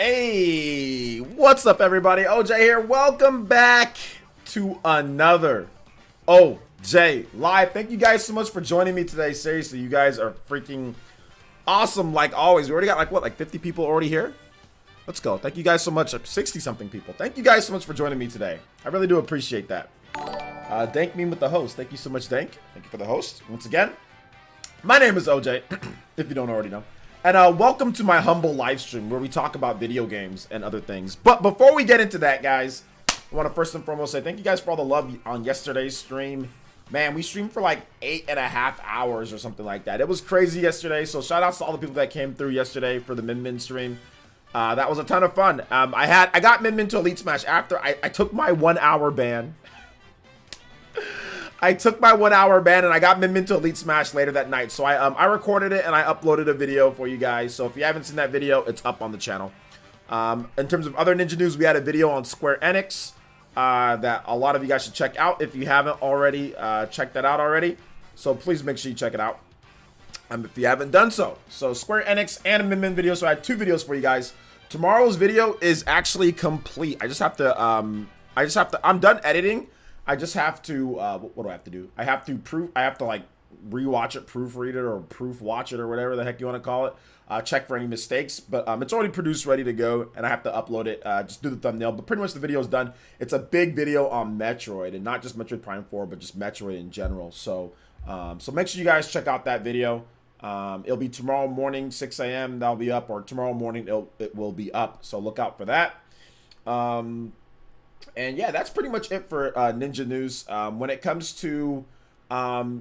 Hey, what's up everybody? OJ here. Welcome back to another OJ Live. Thank you guys so much for joining me today. Seriously, you guys are freaking awesome like always. We already got like 50 people already here? Let's go. Thank you guys so much. 60 something people. Thank you guys so much for joining me today. I really do appreciate that. Dank me with the host. Thank you so much, Dank. Thank you for the host. Once again, my name is OJ, if you don't already know. And welcome to my humble live stream where we talk about video games and other things. But before we get into that, guys, I want to first and foremost say thank you guys for all the love on yesterday's stream. Man, we streamed for like 8.5 hours or something like that. It was crazy yesterday. So shout outs to all the people that came through yesterday for the Min Min stream. That was a ton of fun. I got Min Min to Elite Smash after I took my 1 hour ban. I took my 1 hour ban and I got Min Min to Elite Smash later that night. So I recorded it and I uploaded a video for you guys. So if you haven't seen that video, it's up on the channel. In terms of other Ninja news, we had a video on Square Enix that a lot of you guys should check out. If you haven't already checked that out already, so please make sure you check it out. If you haven't done so. So Square Enix and a Min Min video. So I had two videos for you guys. Tomorrow's video is actually complete. I just have to I'm done editing. I just have to, what do I have to do? I have to like rewatch it, proofread it, or proof watch it, or whatever the heck you want to call it. Check for any mistakes, but it's already produced, ready to go, and I have to upload it, just do the thumbnail, but pretty much the video is done. It's a big video on Metroid, and not just Metroid Prime 4, but just Metroid in general. So, so make sure you guys check out that video. It'll be tomorrow morning, 6 a.m. That'll be up, or tomorrow morning it will be up, so look out for that. And yeah, that's pretty much it for Ninja news. When it comes to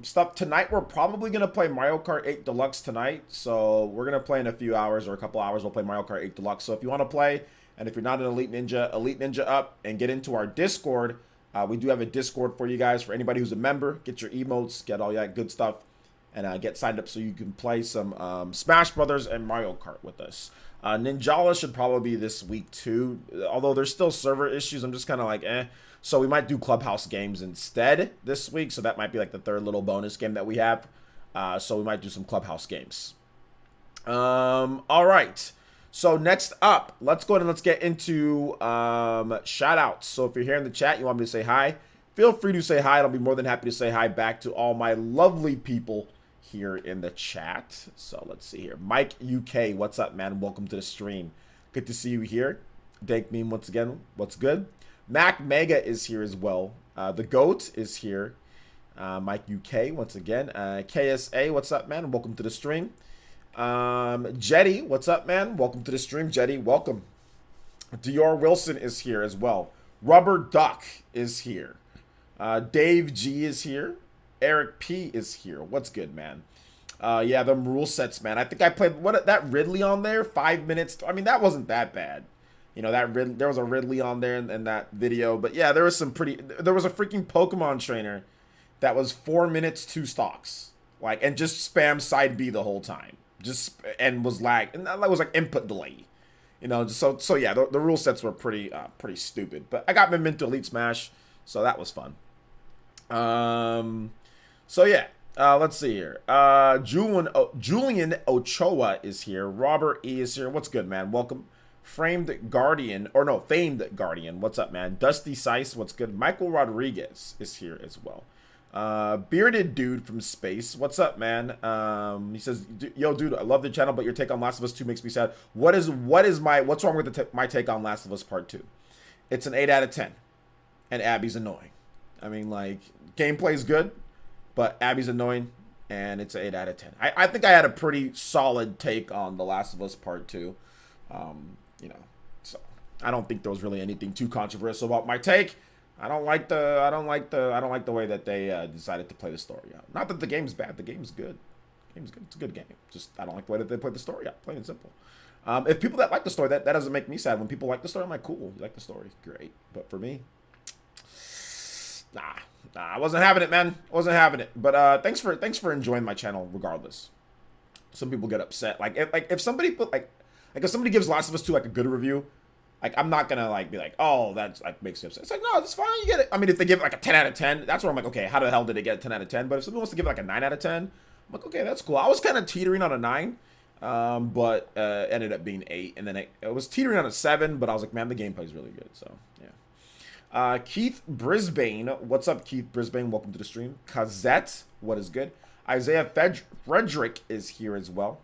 stuff tonight, we're probably going to play Mario Kart 8 Deluxe tonight. So we're going to play in a few hours or a couple hours. We'll play Mario Kart 8 Deluxe. So if you want to play, and if you're not an Elite Ninja up and get into our Discord. We do have a Discord for you guys. For anybody who's a member, get your emotes, get all that good stuff, and get signed up so you can play some Smash Brothers and Mario Kart with us. Ninjala should probably be this week too, although there's still server issues. I'm just kind of like, so we might do Clubhouse games instead this week, so that might be like the third little bonus game that we have. So we might do some Clubhouse games. All right, so next up, let's go ahead and let's get into shout outs. So if you're here in the chat, you want me to say hi, feel free to say hi, and I'll be more than happy to say hi back to all my lovely people here in the chat. So let's see here. Mike UK, what's up, man? Welcome to the stream. Good to see you here. Dank meme once again. What's good? Mac Mega is here as well. The Goat is here. Mike UK once again. KSA, what's up, man? Welcome to the stream. Jetty, what's up, man? Welcome to the stream, Jetty. Welcome. Dior Wilson is here as well. Rubber Duck is here. Dave G is here. Eric P is here. What's good, man? Yeah, them rule sets, man. I think I played that Ridley on there, 5 minutes. I mean, that wasn't that bad. You know, there was a Ridley on there in that video. But yeah, there was a freaking Pokemon trainer that was 4 minutes, 2 stocks. Like, and just spam side B the whole time. And was lag. And that was like input delay. You know, so yeah, the rule sets were pretty stupid. But I got Min Min to Elite Smash, so that was fun. So yeah, let's see here. Julian Ochoa is here. Robert E is here. What's good, man? Welcome. Famed Guardian. What's up, man? Dusty Sice. What's good? Michael Rodriguez is here as well. Bearded Dude from Space. What's up, man? He says, yo, dude, I love the channel, but your take on Last of Us 2 makes me sad. What's wrong with my take on Last of Us Part 2? It's an 8 out of 10. And Abby's annoying. I mean, like, gameplay's good, but Abby's annoying, and it's an 8 out of 10. I think I had a pretty solid take on The Last of Us Part 2. You know, so I don't think there was really anything too controversial about my take. I don't like the way that they decided to play the story out. Not that the game's bad. The game's good. It's a good game. Just I don't like the way that they played the story out. Plain and simple. If people that like the story, that doesn't make me sad. When people like the story, I'm like, cool. You like the story, great. But for me, nah, I wasn't having it, man. I wasn't having it. But thanks for enjoying my channel, regardless. Some people get upset. If somebody if somebody gives Last of Us 2 like a good review, like I'm not gonna like be like, oh, that's like makes me upset. It's like, no, it's fine, you get it. I mean, if they give it like a 10 out of 10, that's where I'm like, okay, how the hell did it get a 10 out of 10? But if somebody wants to give it like a 9 out of 10, I'm like, okay, that's cool. I was kind of teetering on a 9. but ended up being 8, and then it was teetering on a 7, but I was like, man, the gameplay is really good, so yeah. Keith Brisbane, what's up, Keith Brisbane? Welcome to the stream. Kazette, what is good? Isaiah Frederick is here as well.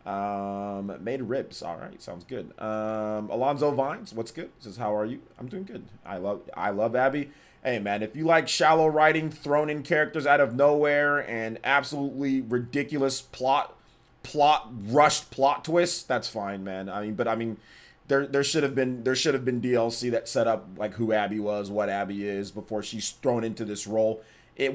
Made ribs, all right, sounds good. Alonzo Vines, what's good? Says, how are you? I'm doing good. I love Abby. Hey man, if you like shallow writing, thrown in characters out of nowhere, and absolutely ridiculous rushed plot twists, that's fine, man. I mean, there should have been DLC that set up like who Abby was, what Abby is before she's thrown into this role. The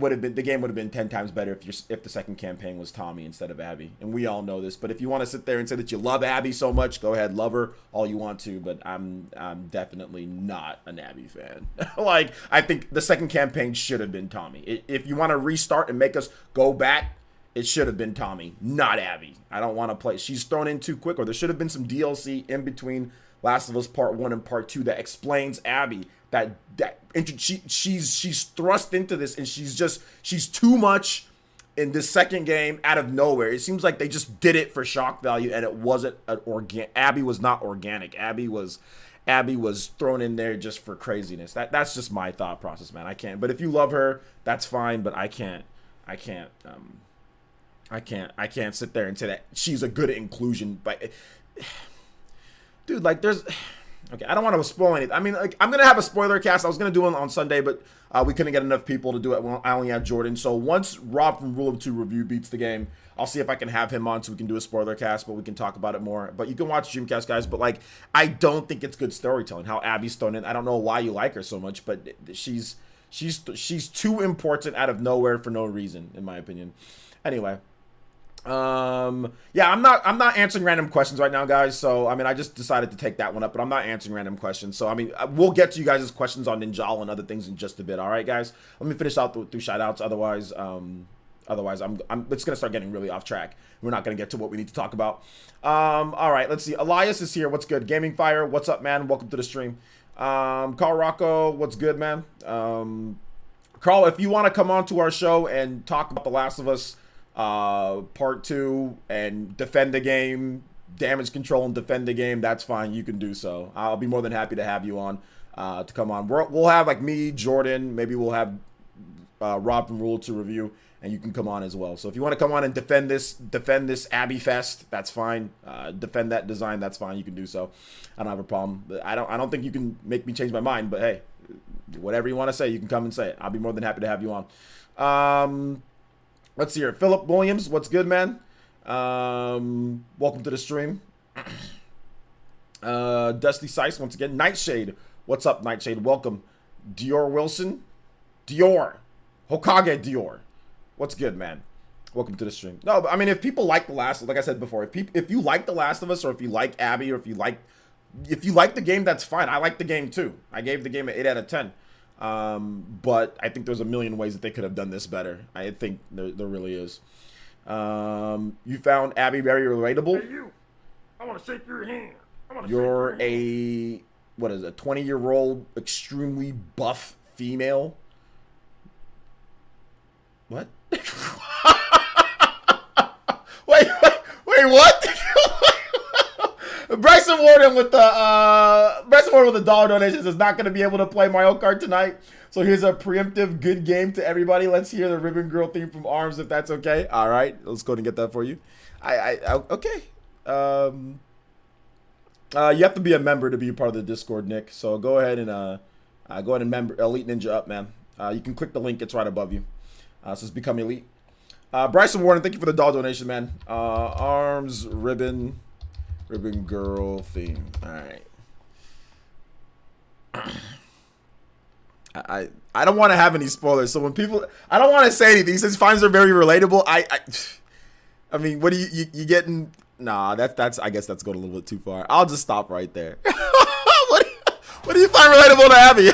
game would have been 10 times better if the second campaign was Tommy instead of Abby, and we all know this. But if you want to sit there and say that you love Abby so much, go ahead, love her all you want to. But I'm definitely not an Abby fan. Like, I think the second campaign should have been Tommy. If you want to restart and make us go back, it should have been Tommy, not Abby. I don't want to play. She's thrown in too quick, or there should have been some DLC in between Last of Us Part 1 and Part 2 that explains Abby. She's thrust into this, and she's too much in this second game out of nowhere. It seems like they just did it for shock value, and it wasn't Abby was not organic. Abby was thrown in there just for craziness. That's just my thought process, man. I can't. But if you love her, that's fine. But I can't sit there and say that she's a good inclusion. But dude, like, there's. Okay, I don't want to spoil anything. I mean, like, I'm going to have a spoiler cast. I was going to do one on Sunday, but we couldn't get enough people to do it. Well, I only have Jordan. So once Rob from Rule of Two Review beats the game, I'll see if I can have him on so we can do a spoiler cast, but we can talk about it more. But you can watch Dreamcast, guys. But, like, I don't think it's good storytelling, how Abby's thrown in. I don't know why you like her so much, but she's too important out of nowhere for no reason, in my opinion. Anyway. Yeah, I'm not answering random questions right now, guys. So, I mean, I just decided to take that one up, but I'm not answering random questions. So, I mean, we'll get to you guys' questions on Ninjal and other things in just a bit. All right, guys. Let me finish out through shout outs. Otherwise, it's gonna start getting really off track. We're not gonna get to what we need to talk about. All right, let's see. Elias is here. What's good? Gaming Fire. What's up, man? Welcome to the stream. Carl Rocco. What's good, man? Carl, if you want to come on to our show and talk about The Last of Us Part 2 and defend the game, damage control and defend the game, that's fine. You can do so. I'll be more than happy to have you on to come on. We'll have like me, Jordan, maybe we'll have Rob from Rule to Review, and you can come on as well. So if you want to come on and defend this Abbey Fest, that's fine. Defend that design, that's fine. You can do so. I don't have a problem. But I don't think you can make me change my mind, but hey, whatever you want to say, you can come and say it. I'll be more than happy to have you on. Let's see here. Philip Williams, what's good, man? Welcome to the stream. Dusty Sice, once again. Nightshade, what's up, Nightshade? Welcome. Dior Wilson. Hokage Dior. What's good, man? Welcome to the stream. No, but I mean, if people like like I said before, if you like The Last of Us, or if you like Abby, or if you like the game, that's fine. I like the game too. I gave the game an 8 out of 10. But I think there's a million ways that they could have done this better. I think there really is. You found Abby very relatable. Hey, you. I want to shake your hand. You're a 20-year-old extremely buff female. What? wait, what? Bryson Warden with the dollar donations is not going to be able to play Mario Kart tonight. So here's a preemptive good game to everybody. Let's hear the Ribbon Girl theme from ARMS, if that's okay. All right, let's go ahead and get that for you. Okay. You have to be a member to be a part of the Discord, Nick. So go ahead and member Elite Ninja up, man. You can click the link; it's right above you. So it's become Elite. Bryson Warden, thank you for the dollar donation, man. ARMS Ribbon Girl theme. All right. I don't want to have any spoilers. So when people, I don't want to say anything since finds are very relatable. I mean, what do you getting? Nah, that's I guess that's going a little bit too far. I'll just stop right there. what do you find relatable to Abby?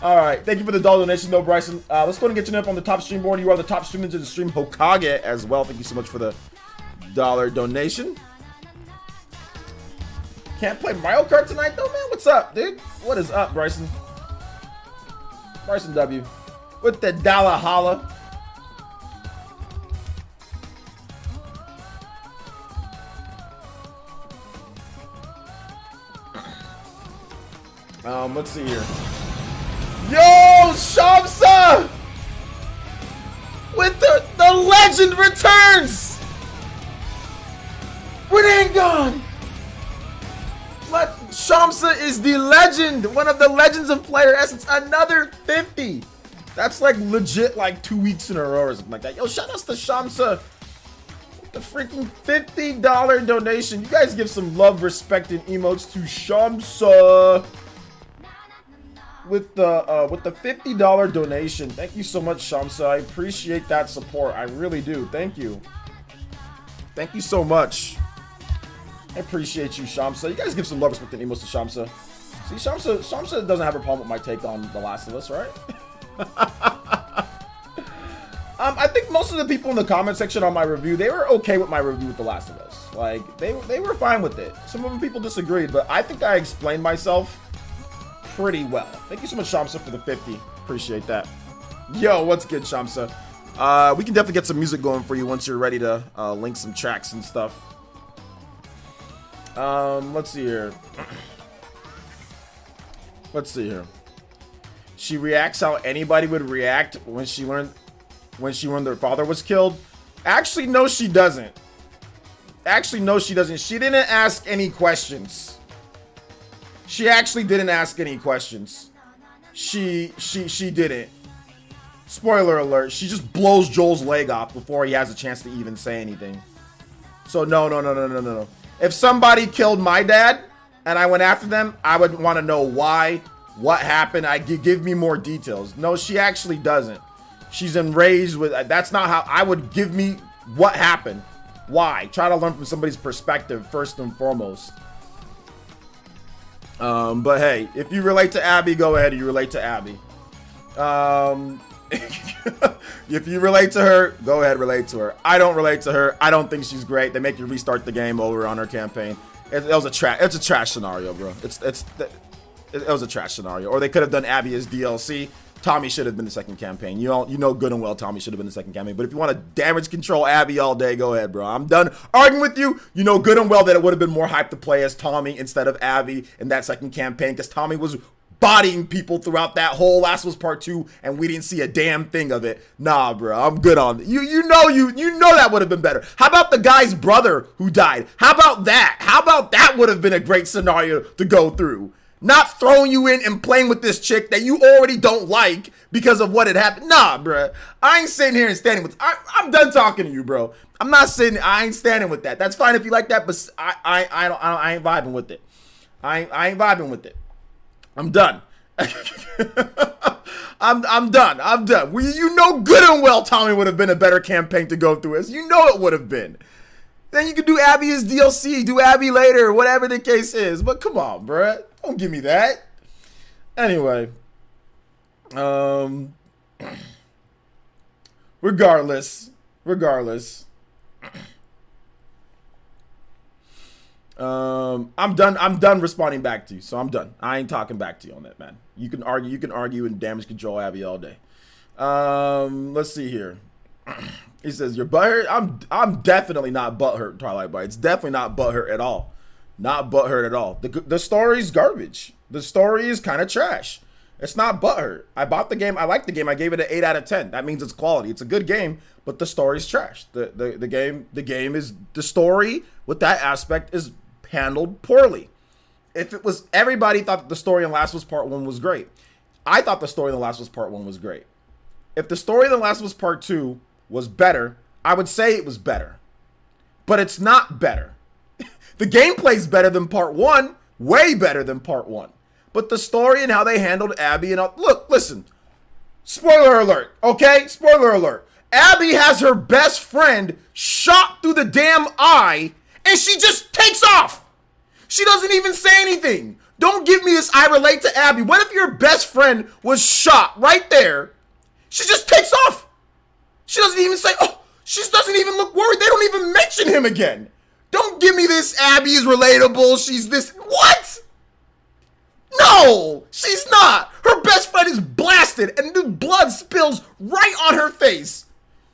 All right, thank you for the dollar donation, though, Bryson. Let's go ahead and get you up on the top stream board. You are the top streamer to the stream, Hokage, as well. Thank you so much for the dollar donation. Can't play Mario Kart tonight, though, man. What's up, dude? What is up, Bryson? Bryson W. With the dollar holla. Let's see here. Yo, Shamsa! With the legend returns! Renangon! Shamsa is the legend! One of the legends of PlayerEssence. Another 50! That's like legit like 2 weeks in a row or something like that. Yo, shout outs to Shamsa. The freaking $50 donation. You guys give some love, respect, and emotes to Shamsa with the $50 donation. Thank you so much, Shamsa. I appreciate that support. I really do. Thank you. Thank you so much. I appreciate you, Shamsa. You guys give some love, respect, and emotes to Shamsa. See, Shamsa doesn't have a problem with my take on The Last of Us, right? I think most of the people in the comment section on my review, they were okay with my review with The Last of Us. Like, they were fine with it. Some of the people disagreed, but I think I explained myself pretty well. Thank you so much, Shamsa, for the 50. Appreciate that. Yo, what's good, Shamsa? We can definitely get some music going for you once you're ready to link some tracks and stuff. Let's see here. Let's see here. She reacts how anybody would react when she learned their father was killed. Actually, no, she doesn't. Actually, no, she doesn't. She didn't ask any questions. She actually didn't ask any questions. She didn't. Spoiler alert. She just blows Joel's leg off before he has a chance to even say anything. So no. If somebody killed my dad and I went after them, I would want to know why, what happened. Give me more details. No, she actually doesn't. She's enraged with, that's not how I would give me what happened. Why? Try to learn from somebody's perspective first and foremost. But hey, if you relate to Abby, go ahead. You relate to Abby. If you relate to her, go ahead, relate to her. I don't relate to her. I don't think she's great. They make you restart the game over on her campaign. It was a it's a trash scenario, bro. It was a trash scenario. Or they could have done Abby as DLC. Tommy should have been the second campaign. You know good and well Tommy should have been the second campaign. But if you want to damage control Abby all day, go ahead, bro. I'm done arguing with you. You know good and well that it would have been more hype to play as Tommy instead of Abby in that second campaign, because Tommy was bodying people throughout that whole Last of Us Part 2, and we didn't see a damn thing of it. Nah, bro, I'm good on it. You know that would have been better. How about the guy's brother who died? How about that? How about that would have been a great scenario to go through? Not throwing you in and playing with this chick that you already don't like because of what had happened. Nah, bro. I ain't sitting here and standing with. I'm done talking to you, bro. I'm not sitting. I ain't standing with that. That's fine if you like that, but I ain't vibing with it. I ain't vibing with it. I'm done. I'm done. I'm done. You know good and well Tommy would have been a better campaign to go through as. You know it would have been. Then you could do Abby as DLC, do Abby later, whatever the case is. But come on, bruh. Don't give me that. Anyway. Regardless. I'm done responding back to you, so I'm done. I ain't talking back to you on that, man. You can argue and damage control Abby all day. Let's see here. He says, you're butthurt? I'm definitely not butthurt, Twilight Bite. It's definitely not butthurt at all. Not butthurt at all. The story's garbage. The story is kind of trash. It's not butthurt. I bought the game. I like the game. I gave it an 8 out of 10. That means it's quality. It's a good game, but the story's trash. The game is, the story with that aspect is handled poorly. If it was, everybody thought that the story in Last of Us Part 1 was great. I thought the story in The Last of Us Part 1 was great. If the story in The Last of Us Part 2 was better, I would say it was better. But it's not better. The gameplay's better than Part 1, way better than Part 1. But the story and how they handled Abby and all, look, listen. Spoiler alert, okay? Spoiler alert. Abby has her best friend shot through the damn eye, and she just takes off. She doesn't even say anything. Don't give me this I relate to Abby. What if your best friend was shot right there? She just takes off. She doesn't even say, oh, she doesn't even look worried. They don't even mention him again. Don't give me this Abby is relatable. She's this. What? No, she's not. Her best friend is blasted and the blood spills right on her face.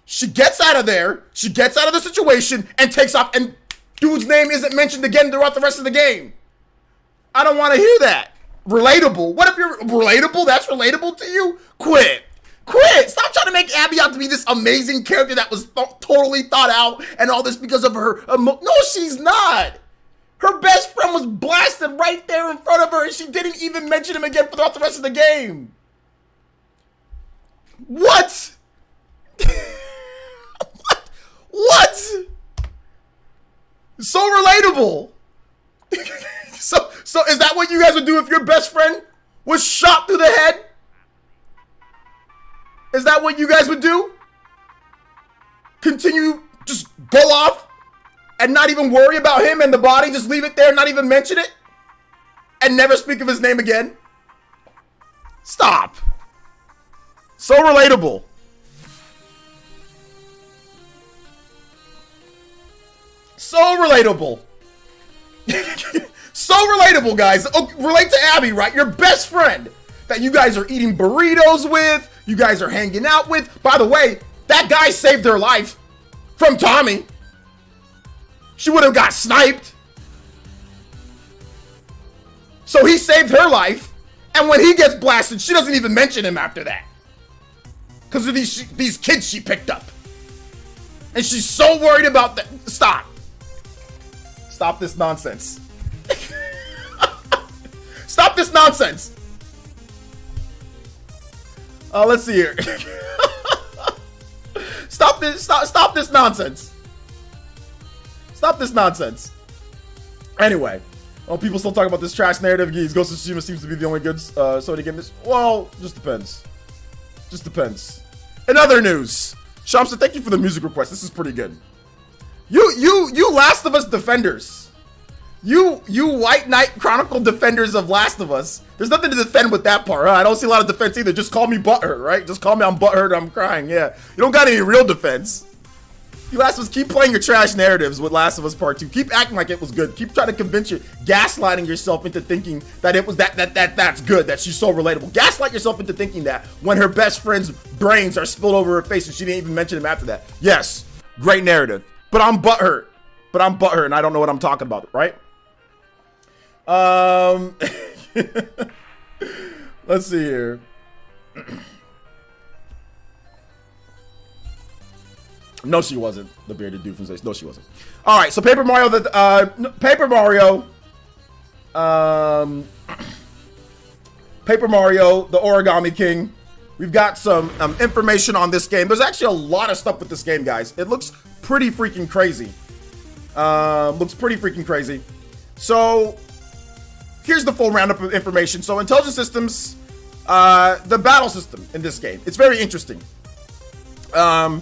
She gets out of there. She gets out of the situation and takes off, and dude's name isn't mentioned again throughout the rest of the game. I don't want to hear that. Relatable? What if you're relatable? That's relatable to you? Quit. Quit. Stop trying to make Abby out to be this amazing character that was totally thought out and all this because of her. No, she's not. Her best friend was blasted right there in front of her and she didn't even mention him again throughout the rest of the game. What? What? So relatable. So is that what you guys would do if your best friend was shot through the head? Is that what you guys would do? Continue, just go off and not even worry about him and the body, just leave it there, not even mention it, and never speak of his name again? Stop. So relatable. So relatable. So relatable, guys. Oh, relate to Abby, right? Your best friend that you guys are eating burritos with, you guys are hanging out with. By the way, that guy saved her life from Tommy. She would have got sniped. So he saved her life, and when he gets blasted, she doesn't even mention him after that. Because of these kids she picked up. And she's so worried about that. Stop. Stop this nonsense. Stop this nonsense. Let's see here. Stop this nonsense. Stop this nonsense. Anyway, people still talk about this trash narrative. Ghost of Tsushima seems to be the only good Sony game. Well, just depends. Just depends. In other news, Shamsa, thank you for the music request. This is pretty good. You Last of Us defenders. You White Knight Chronicle defenders of Last of Us. There's nothing to defend with that part, huh? I don't see a lot of defense either. Just call me butthurt, right? Just call me I'm butthurt, I'm crying, yeah. You don't got any real defense. You Last of Us, keep playing your trash narratives with Last of Us Part 2. Keep acting like it was good. Keep trying to convince you, gaslighting yourself into thinking that it was that's good, that she's so relatable. Gaslight yourself into thinking that when her best friend's brains are spilled over her face and she didn't even mention him after that. Yes, great narrative. But I'm butthurt. And I don't know what I'm talking about, right? Let's see here. No, she wasn't. The bearded dude from Space. No, she wasn't. All right, so Paper Mario, the Origami King. We've got some information on this game. There's actually a lot of stuff with this game, guys. It looks pretty freaking crazy. So here's the full roundup of information. So intelligence systems, the battle system in this game. It's very interesting. In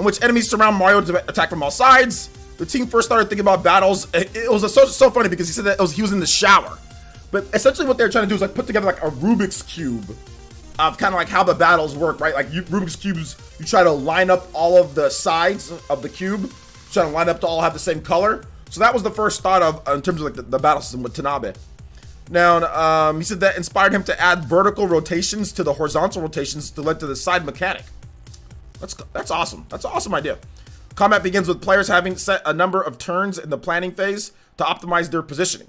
which enemies surround Mario to attack from all sides. The team first started thinking about battles. It was so funny because he said that he was in the shower. But essentially what they're trying to do is like put together like a Rubik's Cube of kind of like how the battles work, right? Like Rubik's Cubes, you try to line up all of the sides of the cube, try to line up to all have the same color. So that was the first thought of in terms of like the battle system with Tanabe. Now, he said that inspired him to add vertical rotations to the horizontal rotations to lead to the side mechanic. That's awesome. That's an awesome idea. Combat begins with players having set a number of turns in the planning phase to optimize their positioning.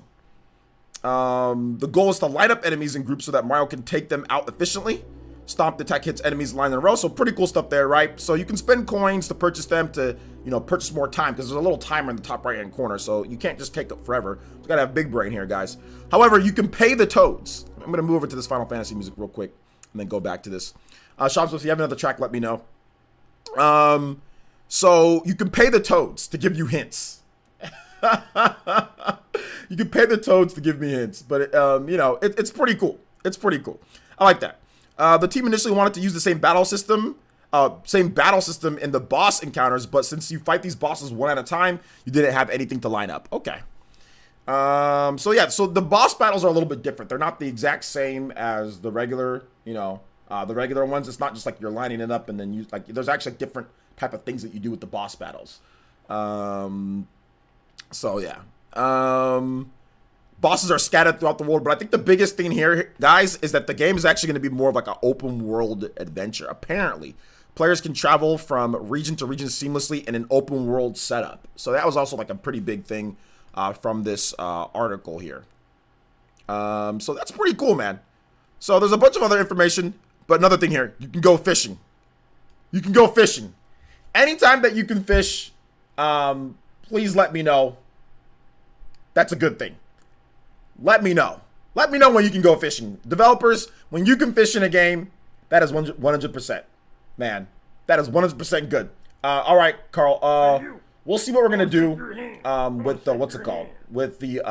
The goal is to line up enemies in groups so that Mario can take them out efficiently. Stomp attack hits enemies line in a row. So pretty cool stuff there, right? So you can spend coins to purchase them to, purchase more time because there's a little timer in the top right-hand corner. So you can't just take it forever. You gotta have big brain here, guys. However, you can pay the toads. I'm gonna move over to this Final Fantasy music real quick and then go back to this. Shops, if you have another track, let me know. So you can pay the toads to give you hints. You can pay the toads to give me hints, but it's pretty cool. It's pretty cool. I like that. The team initially wanted to use the same battle system in the boss encounters, but since you fight these bosses one at a time, you didn't have anything to line up. Okay. So the boss battles are a little bit different. They're not the exact same as the regular, the regular ones. It's not just like you're lining it up and then there's actually different type of things that you do with the boss battles. Bosses are scattered throughout the world, but I think the biggest thing here, guys, is that the game is actually going to be more of like an open world adventure. Apparently, players can travel from region to region seamlessly in an open world setup. So that was also like a pretty big thing from this article here. So that's pretty cool, man. So there's a bunch of other information, but another thing here, you can go fishing. You can go fishing. Anytime that you can fish, please let me know. That's a good thing. Let me know. Let me know when you can go fishing. Developers, when you can fish in a game, that is 100%. Man, that is 100% good. All right, Carl. We'll see what we're going to do with the, what's it called? With the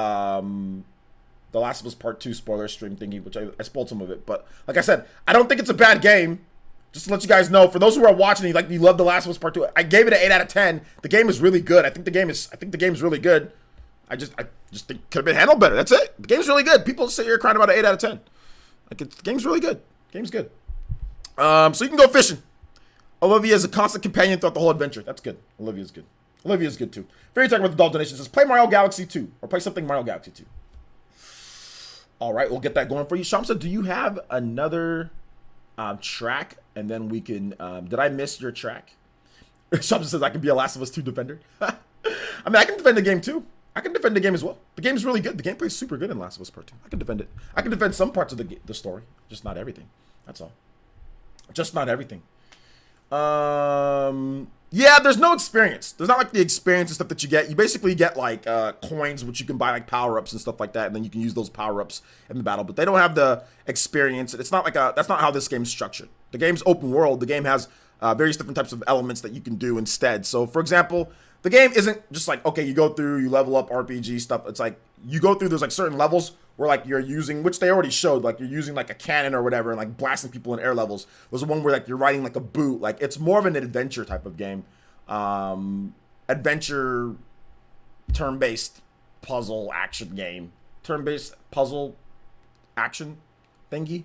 Last of Us Part 2 spoiler stream thingy, which I spoiled some of it. But like I said, I don't think it's a bad game. Just to let you guys know, for those who are watching, you love The Last of Us Part 2. I gave it an 8 out of 10. The game is really good. I think the game is really good. I just think it could have been handled better. That's it. The game's really good. People sit here crying about an 8 out of 10. The game's really good. Game's good. So you can go fishing. Olivia is a constant companion throughout the whole adventure. That's good. Olivia's good. Olivia's good too. Fairy talking about the Doll Donation says, play Mario Galaxy 2. Or play something Mario Galaxy 2. All right, we'll get that going for you. Shamsa, do you have another track? And then we can, did I miss your track? Shamsa says, I can be a Last of Us 2 defender. I mean, I can defend the game too. I can defend the game as well. The game is really good. The gameplay is super good in Last of Us Part 2. I can defend it. I can defend some parts of the story. Just not everything. That's all. Just not everything. Yeah, there's no experience. There's not like the experience and stuff that you get. You basically get like coins, which you can buy like power-ups and stuff like that, and then you can use those power-ups in the battle. But they don't have the experience. It's not like that's not how this game's structured. The game's open world. The game has various different types of elements that you can do instead. So, for example, the game isn't just like, okay, you go through, you level up RPG stuff. It's like you go through, there's like certain levels where like you're using, which they already showed, like you're using like a cannon or whatever and like blasting people in air levels. There's one where like you're riding like a boot. Like it's more of an adventure type of game. Adventure, turn-based puzzle action game. Turn-based puzzle action thingy.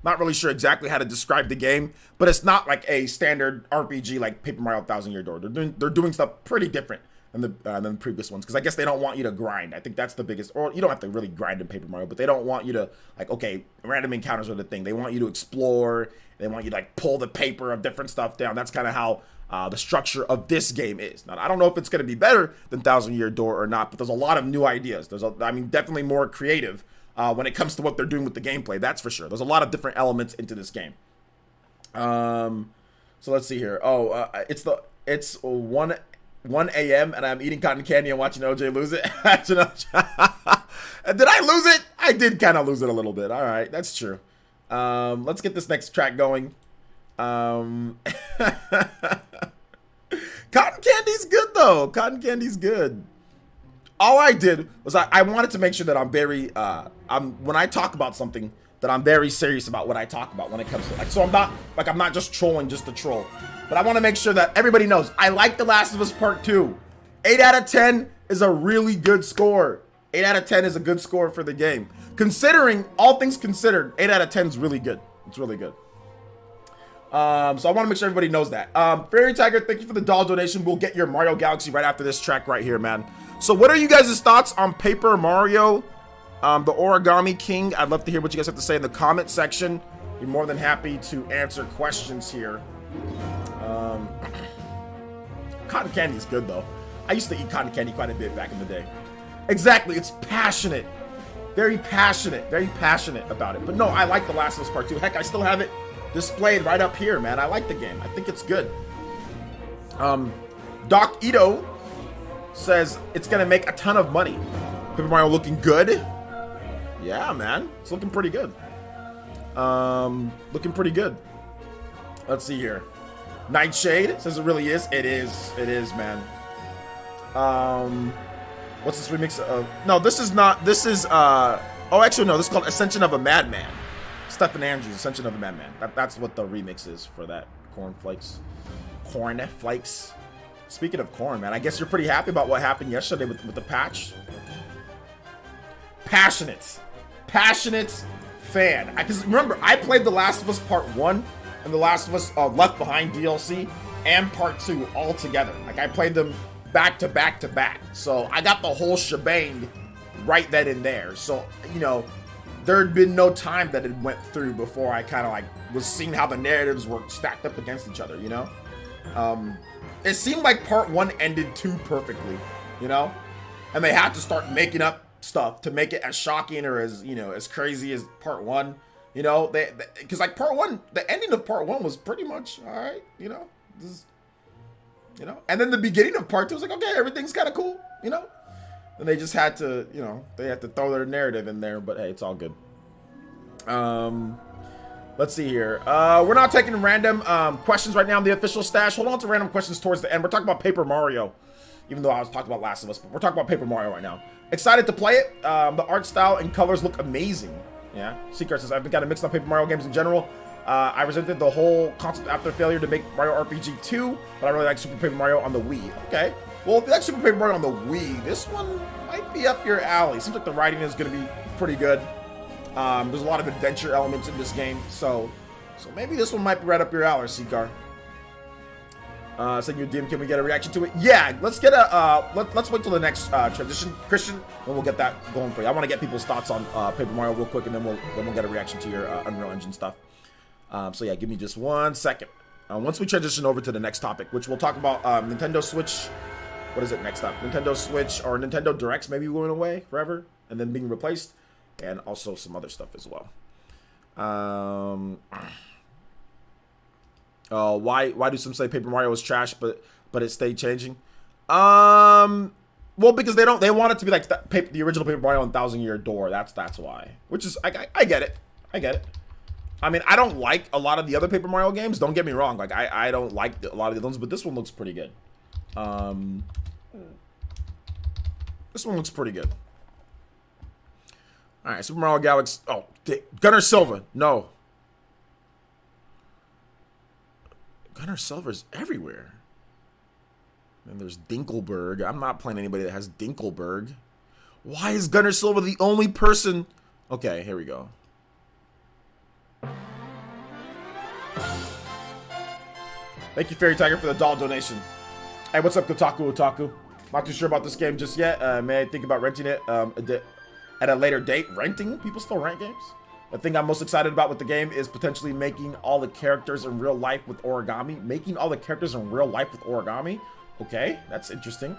Not really sure exactly how to describe the game, but it's not like a standard RPG like Paper Mario Thousand Year Door. They're doing stuff pretty different than the previous ones, because I guess they don't want you to grind. I think that's the biggest, or you don't have to really grind in Paper Mario, but they don't want you to like, okay, random encounters are the thing. They want you to explore. They want you to like pull the paper of different stuff down. That's kind of how the structure of this game is. Now, I don't know if it's going to be better than Thousand Year Door or not, but there's a lot of new ideas. I mean, definitely more creative when it comes to what they're doing with the gameplay. That's for sure. There's a lot of different elements into this game. So let's see here. Oh, it's 1 a.m. and I'm eating cotton candy and watching OJ lose it. Did I lose it? I did kind of lose it a little bit. All right, that's true. Let's get this next track going. Cotton candy's good though. Cotton candy's good. All I did was I wanted to make sure that I'm very when I talk about something, that I'm very serious about what I talk about when it comes to, like, so I'm not just trolling just to troll, but I want to make sure that everybody knows I like The Last of Us Part 2. 8 out of 10 is a really good score. 8 out of 10 is a good score for the game. Considering all things considered, 8 out of 10 is really good. It's really good. So I want to make sure everybody knows that. Fairy Tiger, thank you for the doll donation. We'll get your Mario Galaxy right after this track right here, man. So what are you guys' thoughts on Paper Mario, the Origami King? I'd love to hear what you guys have to say in the comment section. Be more than happy to answer questions here. Cotton candy is good, though. I used to eat cotton candy quite a bit back in the day. Exactly, it's passionate. Very passionate about it. But no, I like The Last of Us Part 2. Heck, I still have it displayed right up here, man. I like the game. I think it's good. Doc Ito says it's gonna make a ton of money. Paper Mario looking good. Yeah, man. It's looking pretty good. Looking pretty good. Let's see here. Nightshade says it really is. It is, man. What's this remix of? No, this is not. This is, oh, actually, no. This is called Ascension of a Madman. Stephen Andrews, Ascension of a Madman. That's what the remix is for that. Cornflakes. Speaking of corn, man, I guess you're pretty happy about what happened yesterday with the patch. Passionate fan. Because remember, I played The Last of Us Part 1 and The Last of Us Left Behind DLC and Part 2 all together. Like, I played them back to back to back. So I got the whole shebang right then and there. So, you know, there had been no time that it went through before I kind of like was seeing how the narratives were stacked up against each other, you know? It seemed like Part 1 ended too perfectly, you know? And they had to start making up stuff to make it as shocking or as, you know, as crazy as part 1. You know, because like part 1, the ending of part 1 was pretty much all right. You know, you know, and then the beginning of part 2 was like, okay, everything's kind of cool. You know, and they just had to, you know, they had to throw their narrative in there. But hey, it's all good. Let's see here. We're not taking random questions right now on the official stash. Hold on to random questions towards the end. We're talking about Paper Mario, even though I was talking about Last of Us, but we're talking about Paper Mario right now. Excited to play it. The art style and colors look amazing. Yeah. Secret says, I've been kind of mixed on Paper Mario games in general. I resented the whole concept after failure to make Mario RPG 2, but I really like Super Paper Mario on the Wii. Okay. Well, if you like Super Paper Mario on the Wii, this one might be up your alley. Seems like the writing is going to be pretty good. There's a lot of adventure elements in this game, so maybe this one might be right up your alley, Seacar. Send you a DM, can we get a reaction to it? Yeah, let's get a let's wait till the next transition, Christian, and we'll get that going for you. I want to get people's thoughts on Paper Mario real quick, and then we'll get a reaction to your Unreal Engine stuff. So yeah, give me just 1 second. Once we transition over to the next topic, which we'll talk about Nintendo Switch. What is it next up? Nintendo Switch or Nintendo Directs maybe going away forever and then being replaced. And also some other stuff as well. Oh, why do some say Paper Mario was trash, but it stayed changing? Well, because they want it to be like the original Paper Mario and Thousand Year Door. That's why. Which is I get it. I get it. I mean, I don't like a lot of the other Paper Mario games. Don't get me wrong. Like I don't like a lot of the ones, but this one looks pretty good. This one looks pretty good. All right, Super Mario Galaxy. Oh, Gunnar Silva. No. Gunnar Silva's everywhere. And there's Dinkelberg. I'm not playing anybody that has Dinkelberg. Why is Gunnar Silva the only person? Okay, here we go. Thank you, Fairy Tiger, for the doll donation. Hey, what's up, Kotaku Otaku? Not too sure about this game just yet. May I think about renting it at a later date? Renting? People still rent games? The thing I'm most excited about with the game is potentially making all the characters in real life with Origami. Making all the characters in real life with Origami? Okay, that's interesting.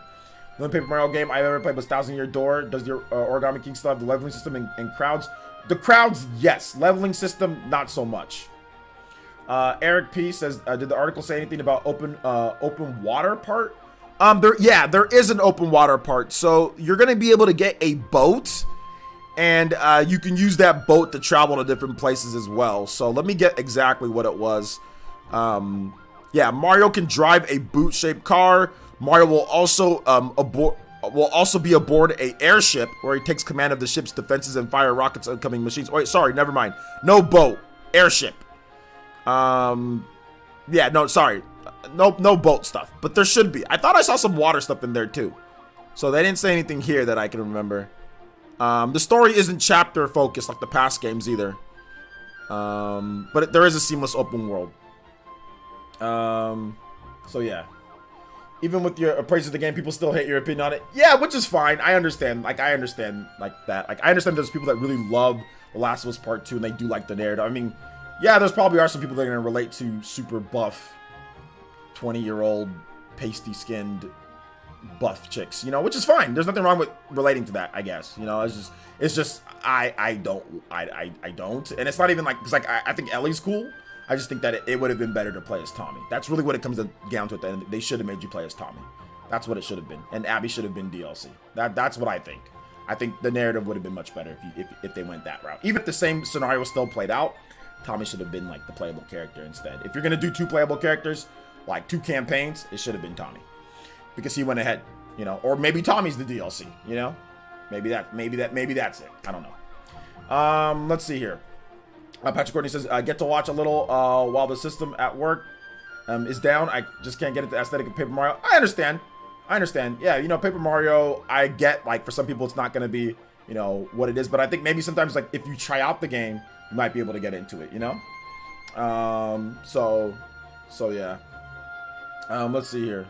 The only Paper Mario game I've ever played was Thousand Year Door. Does the Origami King still have the leveling system and crowds? The crowds, yes. Leveling system, not so much. Eric P says, did the article say anything about open water part? There is an open water part. So you're gonna be able to get a boat, and you can use that boat to travel to different places as well. So let me get exactly what it was. Yeah, Mario can drive a boot-shaped car. Mario will also be aboard a airship where he takes command of the ship's defenses and fire rockets at incoming machines. Wait, sorry, never mind. No boat, airship. Yeah, no, sorry. No boat stuff, but there should be. I thought I saw some water stuff in there too. So they didn't say anything here that I can remember. The story isn't chapter focused like the past games either. But there is a seamless open world. So yeah. Even with your appraise of the game, people still hate your opinion on it. Yeah, which is fine. I understand. I understand that. I understand there's people that really love The Last of Us Part 2 and they do like the narrative. I mean, yeah, there's probably are some people that are going to relate to super buff 20-year-old pasty-skinned buff chicks, you know, which is fine. There's nothing wrong with relating to that, I guess. You know, it's just I don't, and it's not even like, because like I think Ellie's cool. I just think that it would have been better to play as Tommy. That's really what it comes down to at the end. They should have made you play as Tommy. That's what it should have been, and Abby should have been DLC. That's what I think. I think the narrative would have been much better if they went that route. Even if the same scenario still played out, Tommy should have been like the playable character instead. If you're gonna do 2 playable characters, like 2 campaigns, it should have been Tommy, because he went ahead, you know. Or maybe Tommy's the DLC, you know. Maybe that's it. I don't know. Let's see here. Patrick Courtney says, get to watch a little while the system at work is down. I just can't get into the aesthetic of Paper Mario. I understand. Yeah, you know, Paper Mario, I get, like, for some people it's not going to be, you know, what it is. But I think maybe sometimes, like, if you try out the game, you might be able to get into it, you know? So yeah. Let's see here.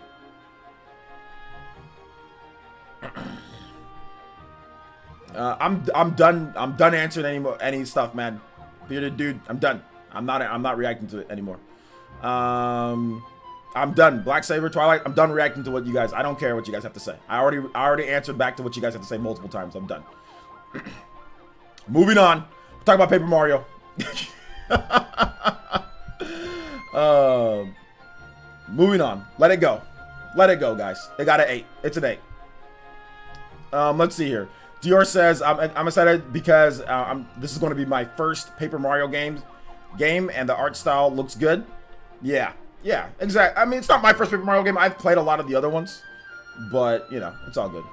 I'm done answering any stuff, man. Bearded dude, I'm done. I'm not reacting to it anymore. I I'm done. Black Saber, Twilight. I'm done reacting to what you guys. I don't care what you guys have to say. I already answered back to what you guys have to say multiple times. I'm done. Moving on. We'll talk about Paper Mario. Moving on. Let it go. Let it go, guys. It got an 8. It's an 8. Let's see here. Dior says, I'm excited because this is going to be my first Paper Mario game, and the art style looks good. Yeah, exactly. I mean, it's not my first Paper Mario game. I've played a lot of the other ones, but, you know, it's all good.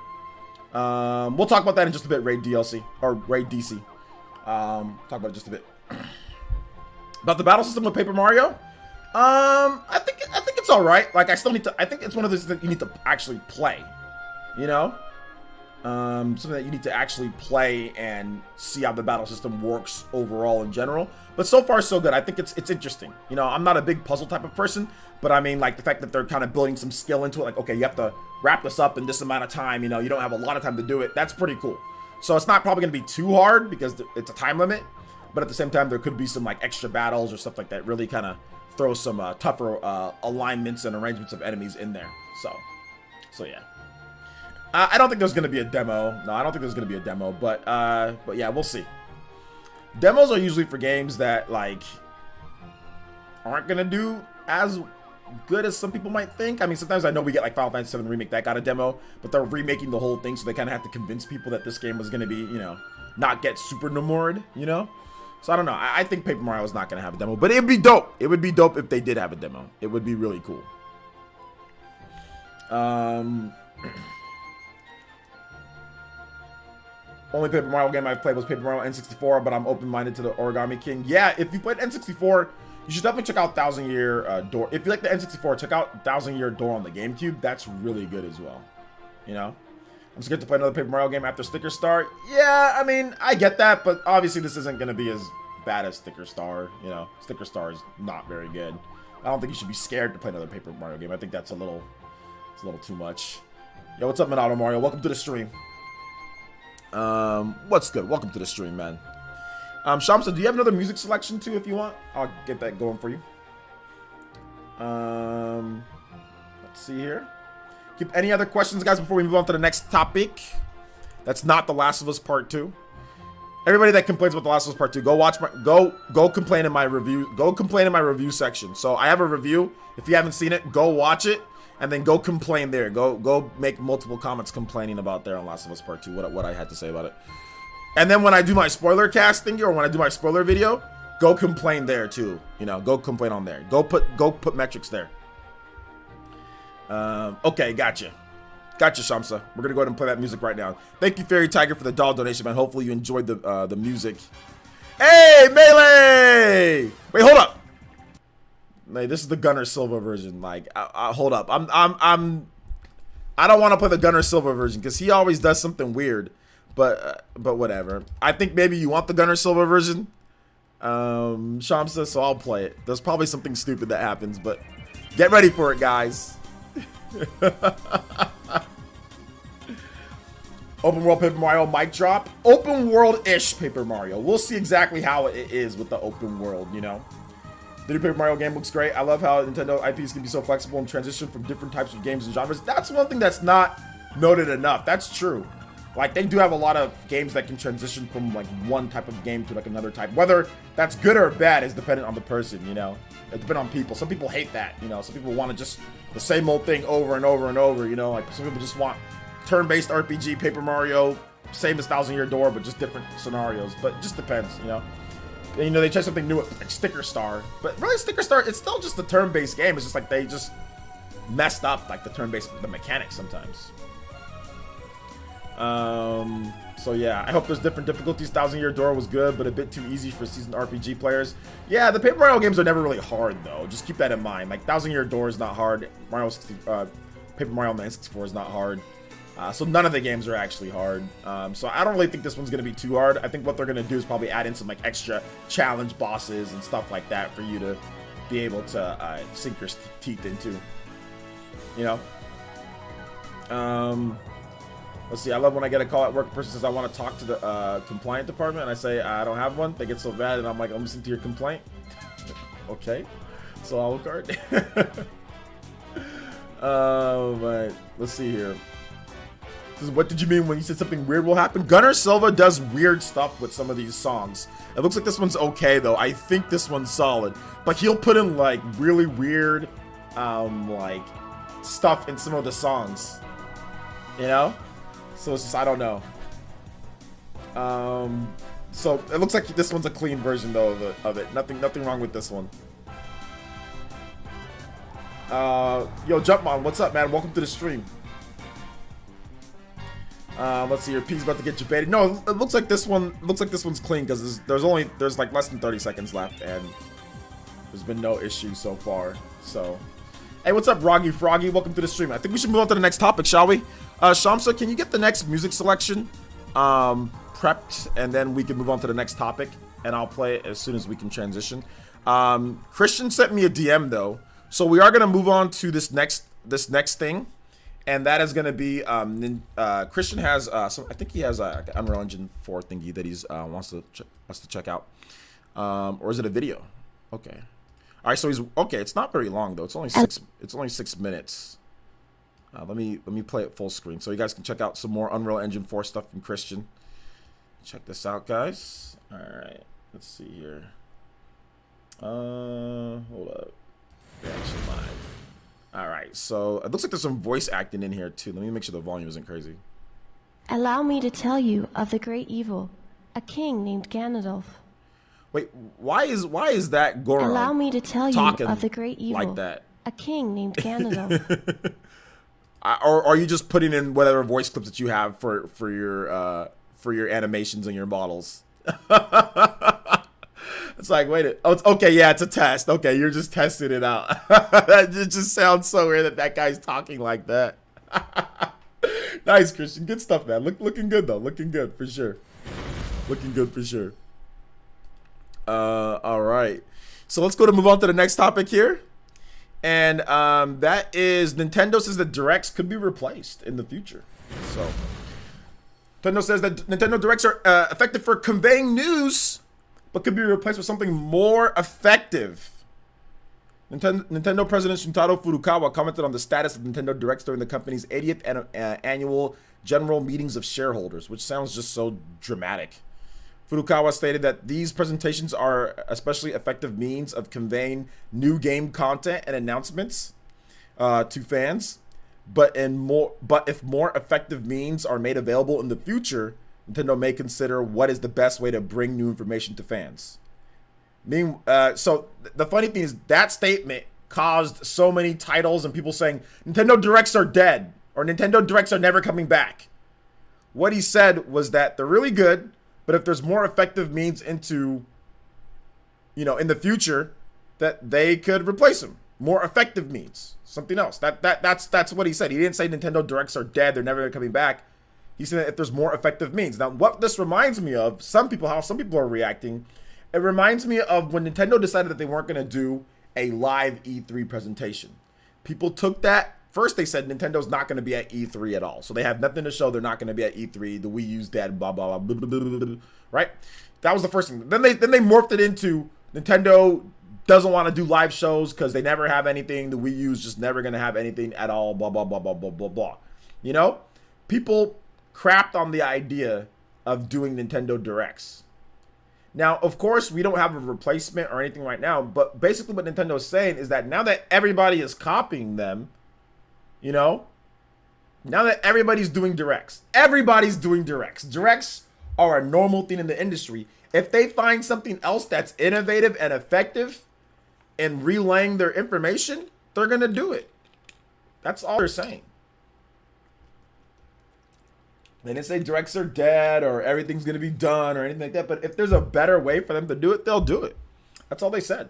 We'll talk about that in just a bit, Raid DLC, or Raid DC. Talk about it just a bit. About the battle system with Paper Mario, I think it's all right. Like, I think it's one of those that you need to actually play, you know? Something that you need to actually play and see how the battle system works overall in general. But so far, so good. I think it's interesting. You know, I'm not a big puzzle type of person, but I mean, like, the fact that they're kind of building some skill into it, like, okay, you have to wrap this up in this amount of time, you know, you don't have a lot of time to do it. That's pretty cool. So it's not probably going to be too hard because it's a time limit, but at the same time, there could be some, like, extra battles or stuff like that. Really kind of throw some tougher alignments and arrangements of enemies in there. So yeah. I don't think there's going to be a demo. No, I don't think there's going to be a demo, but yeah, we'll see. Demos are usually for games that, like, aren't going to do as good as some people might think. I mean, sometimes I know we get, like, Final Fantasy VII Remake that got a demo, but they're remaking the whole thing, so they kind of have to convince people that this game was going to be, you know, not get super numored, you know? So I don't know. I think Paper Mario is not going to have a demo, but it'd be dope. It would be dope if they did have a demo. It would be really cool. Only Paper Mario game I've played was Paper Mario N64, but I'm open-minded to the Origami King. Yeah, if you played N64, you should definitely check out Thousand Year Door. If you like the N64, check out Thousand Year Door on the GameCube. That's really good as well. You know? I'm scared to play another Paper Mario game after Sticker Star. Yeah, I mean, I get that, but obviously this isn't going to be as bad as Sticker Star. You know, Sticker Star is not very good. I don't think you should be scared to play another Paper Mario game. I think that's a little too much. Yo, what's up, Minato Mario? Welcome to the stream. What's good? Welcome to the stream, man. Shamsa, do you have another music selection too if you want? I'll get that going for you. Let's see here. Keep any other questions, guys, before we move on to the next topic? That's not The Last of Us Part 2. Everybody that complains about The Last of Us Part 2, go watch my go complain in my review. Go complain in my review section. So I have a review. If you haven't seen it, go watch it. And then go complain there. Go make multiple comments complaining about there on Last of Us Part 2, what I had to say about it. And then when I do my spoiler cast thingy, or when I do my spoiler video, go complain there too. You know, go complain on there. Go put metrics there. Okay, gotcha. Gotcha, Shamsa. We're gonna go ahead and play that music right now. Thank you, Fairy Tiger, for the doll donation, man. Hopefully you enjoyed the music. Hey, Melee! Wait, hold up. Like, this is the Gunner Silva version. Like, hold up. I don't want to play the Gunner Silva version because he always does something weird. But whatever. I think maybe you want the Gunner Silva version, Shamsa. So I'll play it. There's probably something stupid that happens, but get ready for it, guys. Open world Paper Mario mic drop. Open world-ish Paper Mario. We'll see exactly how it is with the open world. You know. The new Paper Mario game looks great. I love how Nintendo IPs can be so flexible and transition from different types of games and genres. That's one thing that's not noted enough. That's true. Like, they do have a lot of games that can transition from, like, one type of game to, like, another type. Whether that's good or bad is dependent on the person, you know? It depends on people. Some people hate that, you know? Some people want to just the same old thing over and over and over, you know? Like, some people just want turn-based RPG, Paper Mario, same as Thousand Year Door, but just different scenarios. But it just depends, you know? And, you know, they try something new with, like, Sticker Star. But really, Sticker Star, it's still just a turn-based game. It's just like they just messed up, like, the mechanics sometimes. So yeah, I hope there's different difficulties. Thousand Year Door was good, but a bit too easy for seasoned RPG players. Yeah, the Paper Mario games are never really hard, though. Just keep that in mind. Like, Thousand Year Door is not hard. Paper Mario on the N64 is not hard. So none of the games are actually hard. So I don't really think this one's going to be too hard. I think what they're going to do is probably add in some, like, extra challenge bosses and stuff like that for you to be able to sink your teeth into. You know? Let's see, I love when I get a call at work, a person says I want to talk to the compliant department, and I say I don't have one. They get so bad, and I'm like, I'm listening to your complaint. Okay. So I'll card. But let's see here. This is, what did you mean when you said something weird will happen? Gunnar Silva does weird stuff with some of these songs. It looks like this one's okay though. I think this one's solid, but he'll put in like really weird, like stuff in some of the songs. You know, so it's just I don't know. So it looks like this one's a clean version though of it. Nothing wrong with this one. Yo, Jumpmon, what's up, man? Welcome to the stream. Let's see here. P's about to get debated. No, it looks like this one. Looks like this one's clean because there's like less than 30 seconds left, and there's been no issue so far. So, hey, what's up, Roggy Froggy? Welcome to the stream. I think we should move on to the next topic, shall we? Shamsa, can you get the next music selection prepped, and then we can move on to the next topic, and I'll play it as soon as we can transition. Christian sent me a DM though, so we are gonna move on to this next thing. And that is going to be, Christian has, I think he has an Unreal Engine 4 thingy that he's wants to check out. Or is it a video? Okay. All right, so okay, it's not very long though. It's only 6 minutes. Let me play it full screen so you guys can check out some more Unreal Engine 4 stuff from Christian. Check this out, guys. All right, let's see here. Hold up. Reaction live. All right, so it looks like there's some voice acting in here too. Let me make sure the volume isn't crazy. Allow me to tell you of the great evil, a king named Ganondorf. Wait, why is that Goron? Allow me to tell you of the great evil, like that? A king named Ganondorf. Or are you just putting in whatever voice clips that you have for your animations and your models? It's like, wait, oh, it's okay, yeah, it's a test. Okay, you're just testing it out. It just sounds so weird that guy's talking like that. Nice, Christian. Good stuff, man. Looking good, though. Looking good, for sure. Looking good, for sure. All right. So let's move on to the next topic here. And that is Nintendo says that Directs could be replaced in the future. So Nintendo says that Nintendo Directs are effective for conveying news, but could be replaced with something more effective. Nintendo President Shintaro Furukawa commented on the status of Nintendo Directs during the company's 80th annual general meetings of shareholders, which sounds just so dramatic. Furukawa stated that these presentations are especially effective means of conveying new game content and announcements to fans, but if more effective means are made available in the future, Nintendo may consider what is the best way to bring new information to fans. So the funny thing is that statement caused so many titles and people saying Nintendo Directs are dead or Nintendo Directs are never coming back. What he said was that they're really good, but if there's more effective means in the future, that they could replace them. More effective means, something else. That's what he said. He didn't say Nintendo Directs are dead, they're never coming back. He said that if there's more effective means. Now, what this reminds me of, how some people are reacting, it reminds me of when Nintendo decided that they weren't going to do a live E3 presentation. People took that. First, they said Nintendo's not going to be at E3 at all. So they have nothing to show. They're not going to be at E3. The Wii U's dead, blah, blah, blah, blah, blah, blah, blah, right? That was the first thing. Then they morphed it into Nintendo doesn't want to do live shows because they never have anything. The Wii U's just never going to have anything at all, blah, blah, blah, blah, blah, blah, blah. You know? People crapped on the idea of doing Nintendo Directs. Now, of course, we don't have a replacement or anything right now, but basically what Nintendo is saying is that now that everybody is copying them, now that everybody's doing Directs, Directs are a normal thing in the industry. If they find something else that's innovative and effective in relaying their information, they're going to do it. That's all they're saying. They didn't say Directs are dead or everything's going to be done or anything like that. But if there's a better way for them to do it, they'll do it. That's all they said.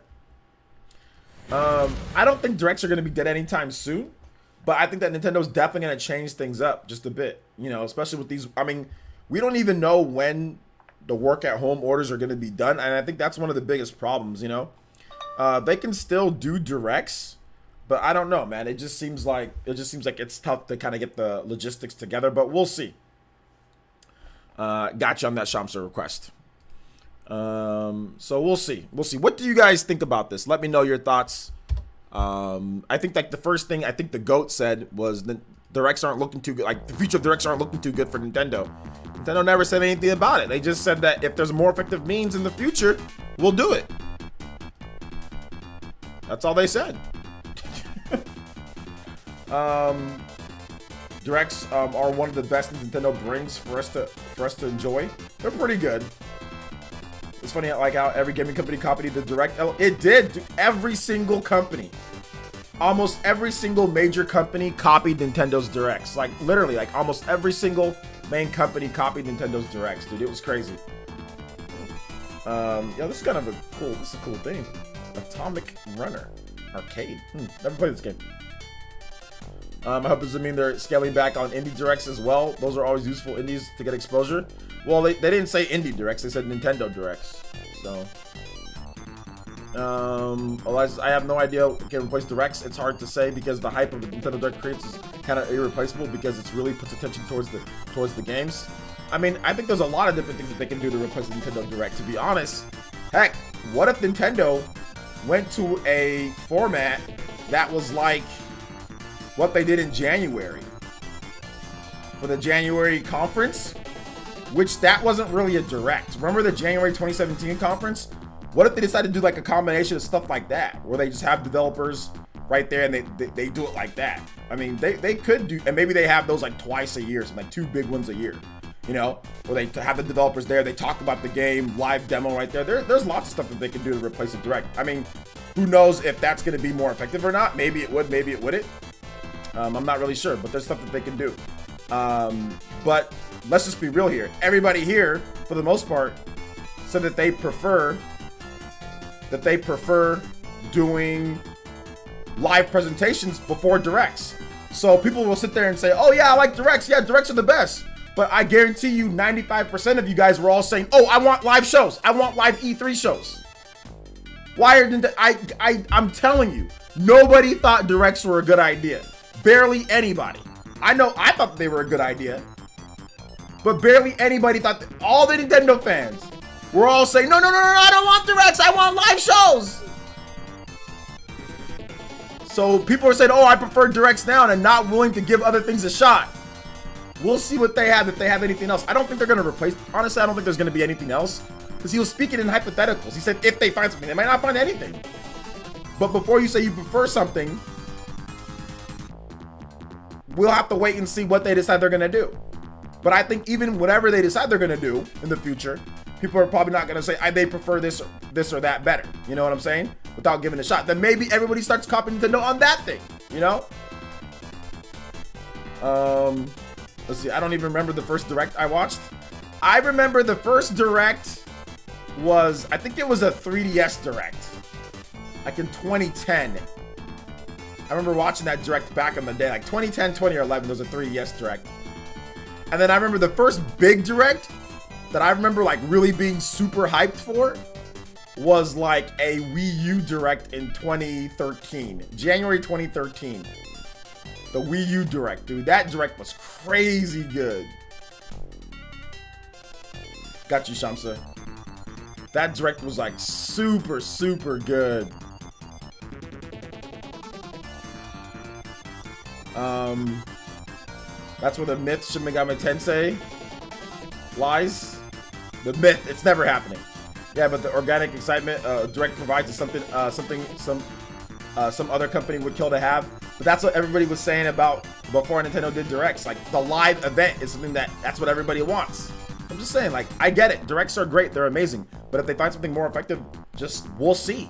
I don't think Directs are going to be dead anytime soon. But I think that Nintendo's definitely going to change things up just a bit. Especially with these. I mean, we don't even know when the work at home orders are going to be done. And I think that's one of the biggest problems, They can still do Directs. But I don't know, man. It just seems like it's tough to kind of get the logistics together. But we'll see. Got you on that Shamsa request. So we'll see. What do you guys think about this? Let me know your thoughts. I think like the first thing I think the GOAT said was the directs aren't looking too good. Like the future of directs aren't looking too good for Nintendo. Nintendo never said anything about it. They just said that if there's a more effective means in the future, we'll do it. That's all they said. Directs are one of the best Nintendo brings for us to enjoy. They're pretty good. It's funny like how every gaming company copied the Direct. It did. Every single company, almost every single major company copied Nintendo's Directs. Like literally, like almost every single main company copied Nintendo's Directs, dude. It was crazy. Yeah, this is kind of a cool. This is a cool thing. Atomic Runner Arcade. Never played this game. I hope does it mean they're scaling back on indie directs as well? Those are always useful indies to get exposure. Well, they didn't say indie directs, they said Nintendo directs. So, Elias, I have no idea what can replace directs. It's hard to say because the hype of the Nintendo Direct creates is kind of irreplaceable because it's really puts attention towards the games. I mean, I think there's a lot of different things that they can do to replace the Nintendo Direct. To be honest, heck, what if Nintendo went to a format that was like what they did in January for the January conference, which that wasn't really a direct. Remember the January 2017 conference? What if they decided to do like a combination of stuff like that, where they just have developers right there and they do it like that? I mean, they could do, and maybe they have those like twice a year, so like 2 big ones a year, you know, where they have the developers there, they talk about the game, live demo right there. There's lots of stuff that they can do to replace a direct. I mean, who knows if that's going to be more effective or not? Maybe it would, maybe it wouldn't. I'm not really sure, but there's stuff that they can do. But let's just be real here. Everybody here, for the most part, said that they prefer doing live presentations before directs. So people will sit there and say, "Oh yeah, I like directs. Yeah, directs are the best." But I guarantee you, 95% of you guys were all saying, "Oh, I want live shows. I want live E3 shows." Why are I'm telling you, nobody thought directs were a good idea. Barely anybody. I know I thought they were a good idea, but barely anybody thought that. All the Nintendo fans were all saying, no, I don't want directs, I want live shows. So people are saying, oh, I prefer directs now and not willing to give other things a shot. We'll see what they have, if they have anything else. I don't think they're going to replace, honestly, I don't think there's going to be anything else, because he was speaking in hypotheticals. He said if they find something, they might not find anything. But before you say you prefer something, we'll have to wait and see what they decide they're going to do. But I think even whatever they decide they're going to do in the future, people are probably not going to say they prefer this or that better. You know what I'm saying? Without giving it a shot. Then maybe everybody starts copying Nintendo on that thing, you know? Let's see. I don't even remember the first Direct I watched. I remember the first Direct was, I think it was a 3DS Direct. Like in 2010. I remember watching that Direct back in the day, like 2010, 2011, there was a 3DS Direct. And then I remember the first big Direct that I remember like really being super hyped for was like a Wii U Direct in 2013, January 2013. The Wii U Direct, dude, that Direct was crazy good. Got you, Shamsa. That Direct was like super, super good. That's where the myth Shin Megami Tensei lies. The myth, it's never happening. Yeah, but the organic excitement Direct provides is something some other company would kill to have. But that's what everybody was saying about before Nintendo did Directs. Like the live event is something that's what everybody wants. I'm just saying, like, I get it. Directs are great, they're amazing. But if they find something more effective, we'll see.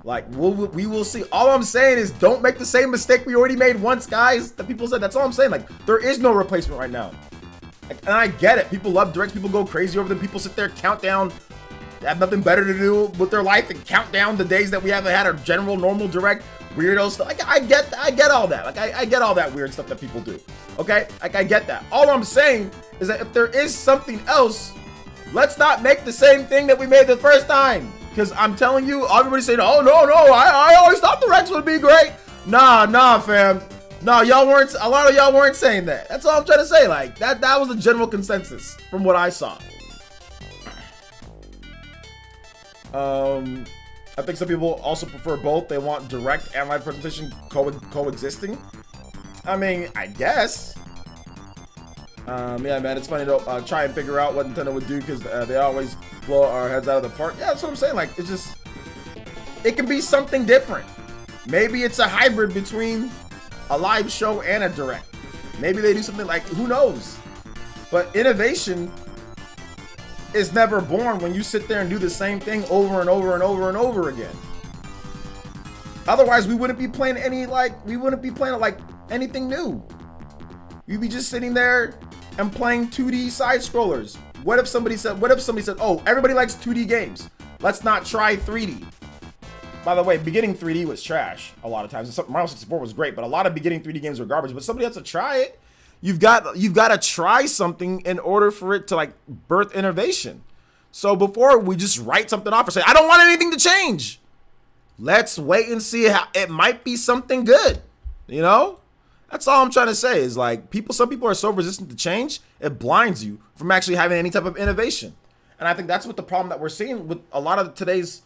Like, we will see. All I'm saying is don't make the same mistake we already made once, guys. That people said. That's all I'm saying. Like, there is no replacement right now. Like, and I get it. People love Directs. People go crazy over them. People sit there, count down. They have nothing better to do with their life and count down the days that we haven't had our general, normal Direct. Weirdo stuff. Like, I get all that. Like, I get all that weird stuff that people do. Okay? Like, I get that. All I'm saying is that if there is something else, let's not make the same thing that we made the first time. Because I'm telling you, everybody's saying, oh, no, I always thought the Rex would be great. Nah, fam. No, y'all weren't, a lot of y'all weren't saying that. That's all I'm trying to say. Like, that was the general consensus from what I saw. I think some people also prefer both. They want direct and live presentation coexisting. I mean, I guess. Yeah, man, it's funny to try and figure out what Nintendo would do because they always blow our heads out of the park. Yeah, that's what I'm saying. Like, it's just, it can be something different. Maybe it's a hybrid between a live show and a direct. Maybe they do something like, who knows? But innovation is never born when you sit there and do the same thing over and over and over and over again. Otherwise, we wouldn't be playing anything new. You'd be just sitting there and playing 2D side scrollers. What if somebody said, oh, everybody likes 2D games. Let's not try 3D. By the way, beginning 3D was trash a lot of times. Mario 64 was great, but a lot of beginning 3D games were garbage. But somebody has to try it. You've got to try something in order for it to like birth innovation. So before we just write something off or say, I don't want anything to change. Let's wait and see how it might be something good. You know? That's all I'm trying to say is like some people are so resistant to change, it blinds you from actually having any type of innovation. And I think that's what the problem that we're seeing with a lot of today's,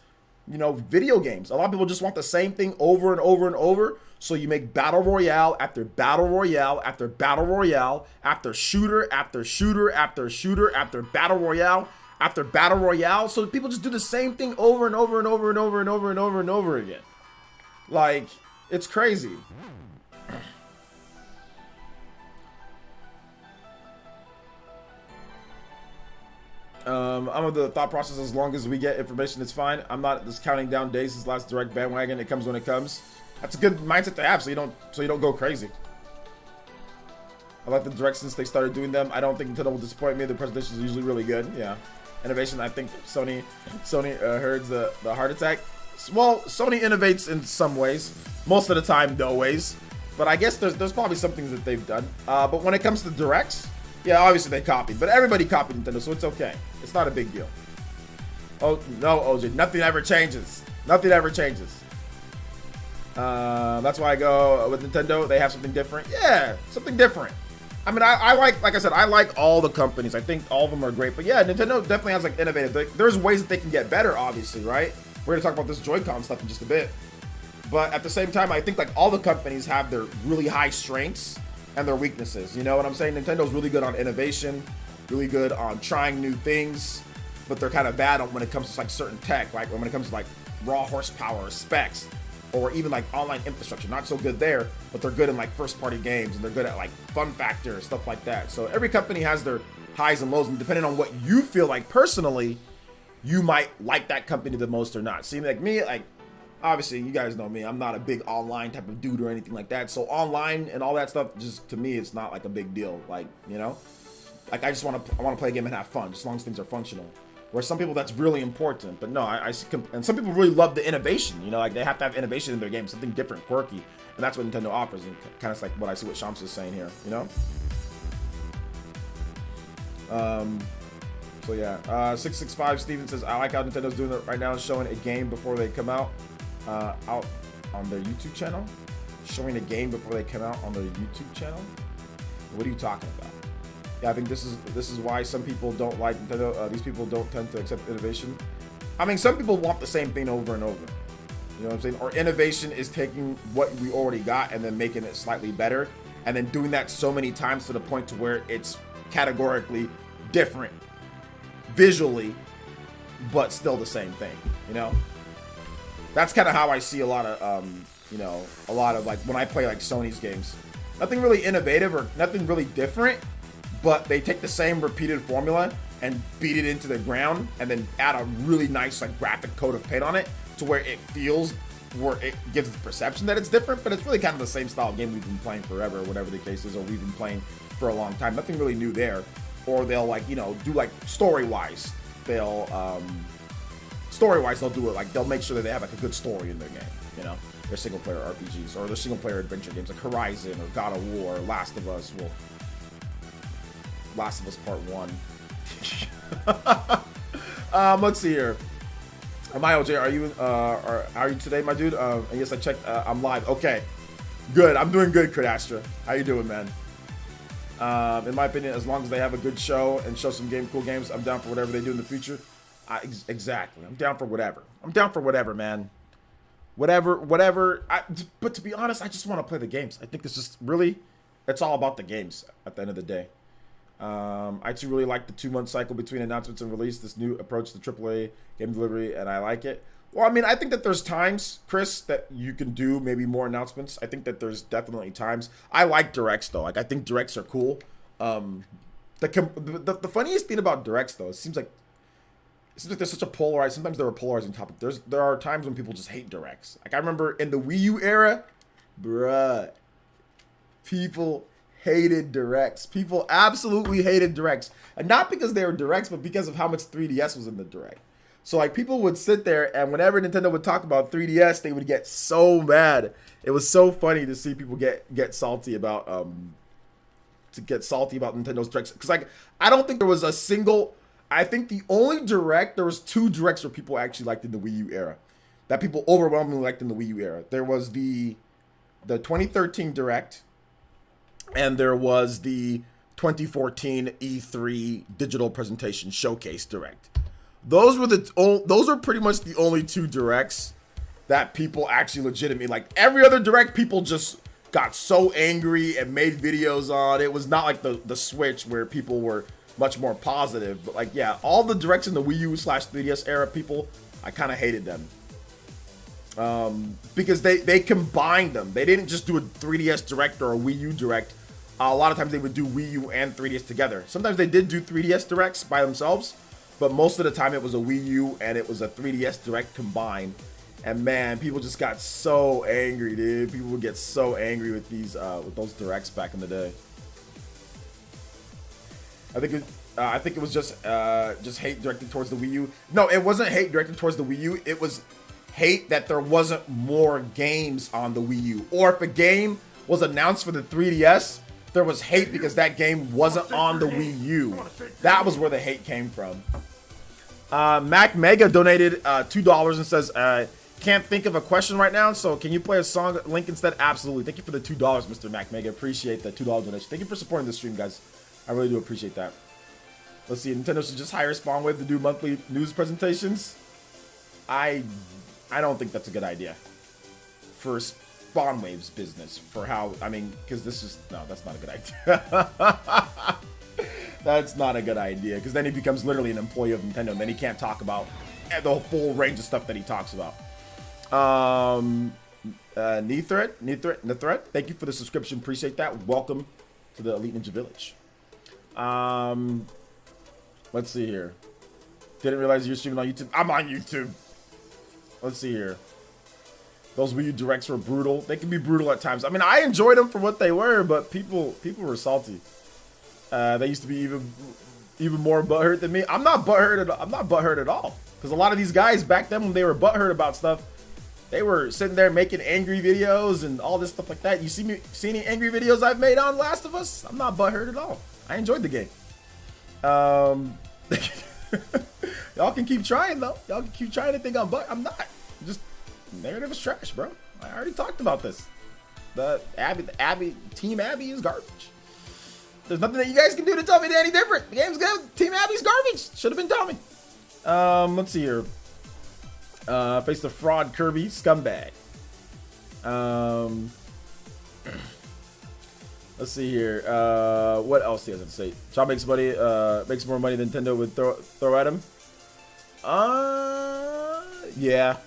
video games. A lot of people just want the same thing over and over and over. So you make battle royale after battle royale after battle royale after shooter after shooter after shooter after battle royale after battle royale. So people just do the same thing over and over and over and over and over and over and over again. Like, it's crazy. I'm of the thought process, as long as we get information, it's fine. I'm not just counting down days since last direct bandwagon. It comes when it comes. That's a good mindset to have, so you don't go crazy. I like the direct since they started doing them. I don't think Nintendo will disappoint me. The presentations are usually really good. Yeah, innovation. I think Sony herds the heart attack. Well, Sony innovates in some ways. Most of the time, no ways. But I guess there's probably some things that they've done. But when it comes to directs, yeah, obviously they copied. But everybody copied Nintendo, so it's okay. It's not a big deal. Oh no, OJ, nothing ever changes. Nothing ever changes. That's why I go with Nintendo. They have something different. Yeah, something different. I mean, I like I said, I like all the companies. I think all of them are great. But yeah, Nintendo definitely has like innovative. There's ways that they can get better, obviously, right? We're gonna talk about this Joy-Con stuff in just a bit. But at the same time, I think like all the companies have their really high strengths and their weaknesses. You know what I'm saying? Nintendo's really good on innovation, really good on trying new things, but they're kind of bad on when it comes to like certain tech, like when it comes to like raw horsepower or specs, or even like online infrastructure. Not so good there, but they're good in like first party games, and they're good at like fun factor, stuff like that. So every company has their highs and lows, and depending on what you feel like personally, you might like that company the most or not. See, like me, like obviously you guys know me, I'm not a big online type of dude or anything like that. So online and all that stuff, just to me, it's not like a big deal. Like, you know, like I want to play a game and have fun, just as long as things are functional. Where some people that's really important, but no, I see, and some people really love the innovation. You know, like they have to have innovation in their game, something different, quirky, and that's what Nintendo offers. And kind of like what I see what Shams is saying here. You know. So yeah, 665 Steven says, I like how Nintendo's doing it right now, showing a game before they come out on their YouTube channel. Showing a game before they come out on their YouTube channel. What are you talking about? Yeah, I think this is why some people don't like Nintendo. These people don't tend to accept innovation. I mean, some people want the same thing over and over. You know what I'm saying? Or innovation is taking what we already got and then making it slightly better, and then doing that so many times to the point to where it's categorically different visually, but still the same thing. You know? That's kind of how I see a lot of, a lot of like when I play like Sony's games. Nothing really innovative or nothing really different. But they take the same repeated formula and beat it into the ground and then add a really nice like graphic coat of paint on it to where it feels, where it gives the perception that it's different, but it's really kind of the same style of game we've been playing forever, or whatever the case is, or we've been playing for a long time. Nothing really new there. Or they'll like, do like story-wise. They'll do it like they'll make sure that they have like a good story in their game, their single player RPGs or their single player adventure games like Horizon or God of War or Last of Us. Well, Last of Us Part 1. Let's see here. OJ, are you today, my dude? And yes, I checked. I'm live. Okay, good. I'm doing good, Kardastra. How you doing, man? In my opinion, as long as they have a good show and show some cool games, I'm down for whatever they do in the future. Exactly. I'm down for whatever. I'm down for whatever, man. Whatever. But to be honest, I just want to play the games. I think it's just really, it's all about the games at the end of the day. I too really like the 2-month cycle between announcements and release, this new approach to AAA game delivery, and I like it. Well, I mean, I think that there's times, Chris, that you can do maybe more announcements. I think that there's definitely times. I like directs, though. Like, I think directs are cool. The funniest thing about directs, though, it seems like there's such a polarized, sometimes they're a polarizing topic. There are times when people just hate directs. Like, I remember in the Wii U era, bruh, people hated directs. People absolutely hated directs. And not because they were directs, but because of how much 3DS was in the direct. So, like, people would sit there, and whenever Nintendo would talk about 3DS, they would get so mad. It was so funny to see people get salty about Nintendo's directs. Because, like, I don't think there was a single... I think the only direct, there was 2 directs where people actually liked in the Wii U era. That people overwhelmingly liked in the Wii U era. There was the 2013 direct, and there was the 2014 E3 digital presentation showcase direct. Those are pretty much the only 2 directs that people actually legitimately like. Every other direct, people just got so angry and made videos on. It was not like the Switch where people were much more positive. But like, yeah, all the directs in the Wii U/3DS era, people, I kind of hated them. Because they combined them. They didn't just do a 3DS direct or a Wii U direct. A lot of times they would do Wii U and 3DS together. Sometimes they did do 3DS directs by themselves, but most of the time it was a Wii U and it was a 3DS direct combined. And man, people just got so angry, dude. People would get so angry with with those directs back in the day. I think it was just hate directed towards the Wii U. No, it wasn't hate directed towards the Wii U. It was hate that there wasn't more games on the Wii U. Or if a game was announced for the 3DS, there was hate because that game wasn't on the Wii U. That was where the hate came from. Mac Mega donated $2 and says, can't think of a question right now, so can you play a song link instead? Absolutely. Thank you for the $2, Mr. Mac Mega. Appreciate the $2 donation. Thank you for supporting the stream, guys. I really do appreciate that. Let's see. Nintendo should just hire Spawnwave to do monthly news presentations. I don't think that's a good idea for Spawnwave's business. For how, I mean, because that's not a good idea. That's not a good idea, because then he becomes literally an employee of Nintendo, and then he can't talk about the full range of stuff that he talks about. Nithret, thank you for the subscription. Appreciate that. Welcome to the Elite Ninja Village. Let's see here. Didn't realize you're streaming on YouTube. I'm on YouTube. Let's see here. Those Wii U directs were brutal. They can be brutal at times. I mean, I enjoyed them for what they were, but people were salty. They used to be even more butthurt than me. I'm not butthurt at all. Because a lot of these guys back then, when they were butthurt about stuff, they were sitting there making angry videos and all this stuff like that. You see any angry videos I've made on Last of Us? I'm not butthurt at all. I enjoyed the game. Y'all can keep trying though. Y'all can keep trying to think I'm not. Just narrative is trash, bro. I already talked about this. The Team Abby is garbage. There's nothing that you guys can do to tell me they're any different. The game's good. Team Abby's garbage. Should have been telling me. Let's see here. Face the fraud Kirby scumbag. Let's see here. What else he has to say? Shaw makes money. Makes more money than Nintendo would throw at him. Yeah,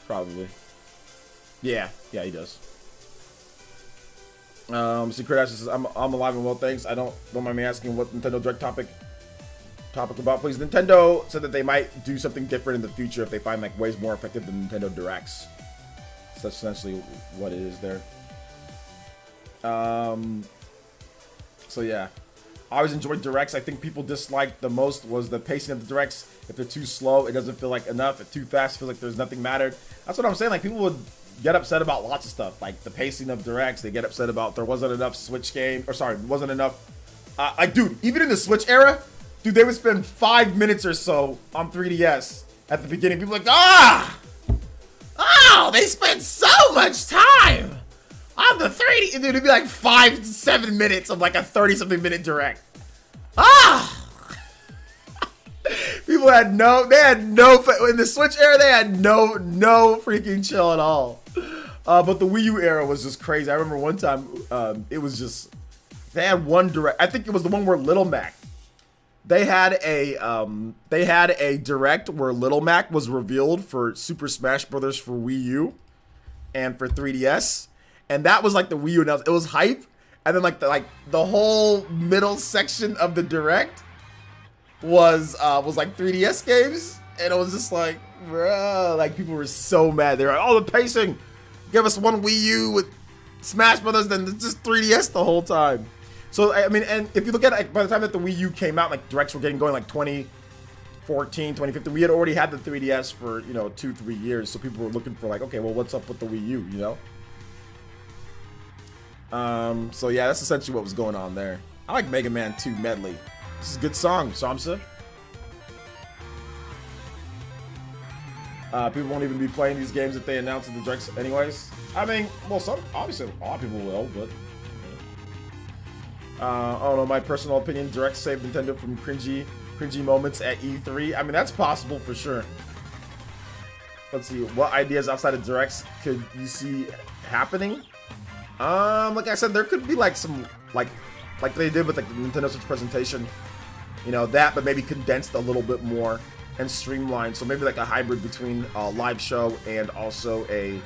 probably. Yeah, he does. Secret Ash says, I'm alive and well, thanks. Don't mind me asking what Nintendo Direct topic about, please. Nintendo said that they might do something different in the future if they find like ways more effective than Nintendo Directs. So that's essentially what it is there. So yeah, I always enjoyed Directs. I think people disliked the most was the pacing of the Directs. If they're too slow, it doesn't feel like enough. If too fast, it feels like there's nothing mattered. That's what I'm saying. Like, people would get upset about lots of stuff, like the pacing of Directs. They get upset about there wasn't enough Switch game, or sorry, wasn't enough. Like, dude, even in the Switch era, dude, they would spend 5 minutes or so on 3DS at the beginning. People were like, they spent so much time on the 3D. Dude, it'd be like 5 to 7 minutes of like a 30-something minute Direct. People People had no, in the Switch era, they had no freaking chill at all. But the Wii U era was just crazy. I remember one time, it was just, they had one direct, I think it was the one where Little Mac, they had a direct where Little Mac was revealed for Super Smash Brothers for Wii U and for 3DS. And that was like the Wii U announcement. It was hype. And then like the whole middle section of the direct was like 3DS games. And it was just like, bruh, like people were so mad. They were like, oh, the pacing. Give us one Wii U with Smash Brothers, then it's just 3DS the whole time. So, I mean, and if you look at it, like, by the time that the Wii U came out, like, directs were getting going, like, 2014, 2015. We had already had the 3DS for, 2-3 years. So people were looking for, like, okay, well, what's up with the Wii U, So, yeah, that's essentially what was going on there. I like Mega Man 2 Medley. This is a good song, Samsa. People won't even be playing these games that they announce in the directs anyways. I mean, well, obviously a lot of people will, but I don't know, my personal opinion, directs save Nintendo from cringy moments at E3. I mean, that's possible for sure. Let's see, what ideas outside of directs could you see happening? Like I said, there could be like some like they did with like the Nintendo Switch presentation, that, but maybe condensed a little bit more and streamlined. So maybe like a hybrid between a live show and also a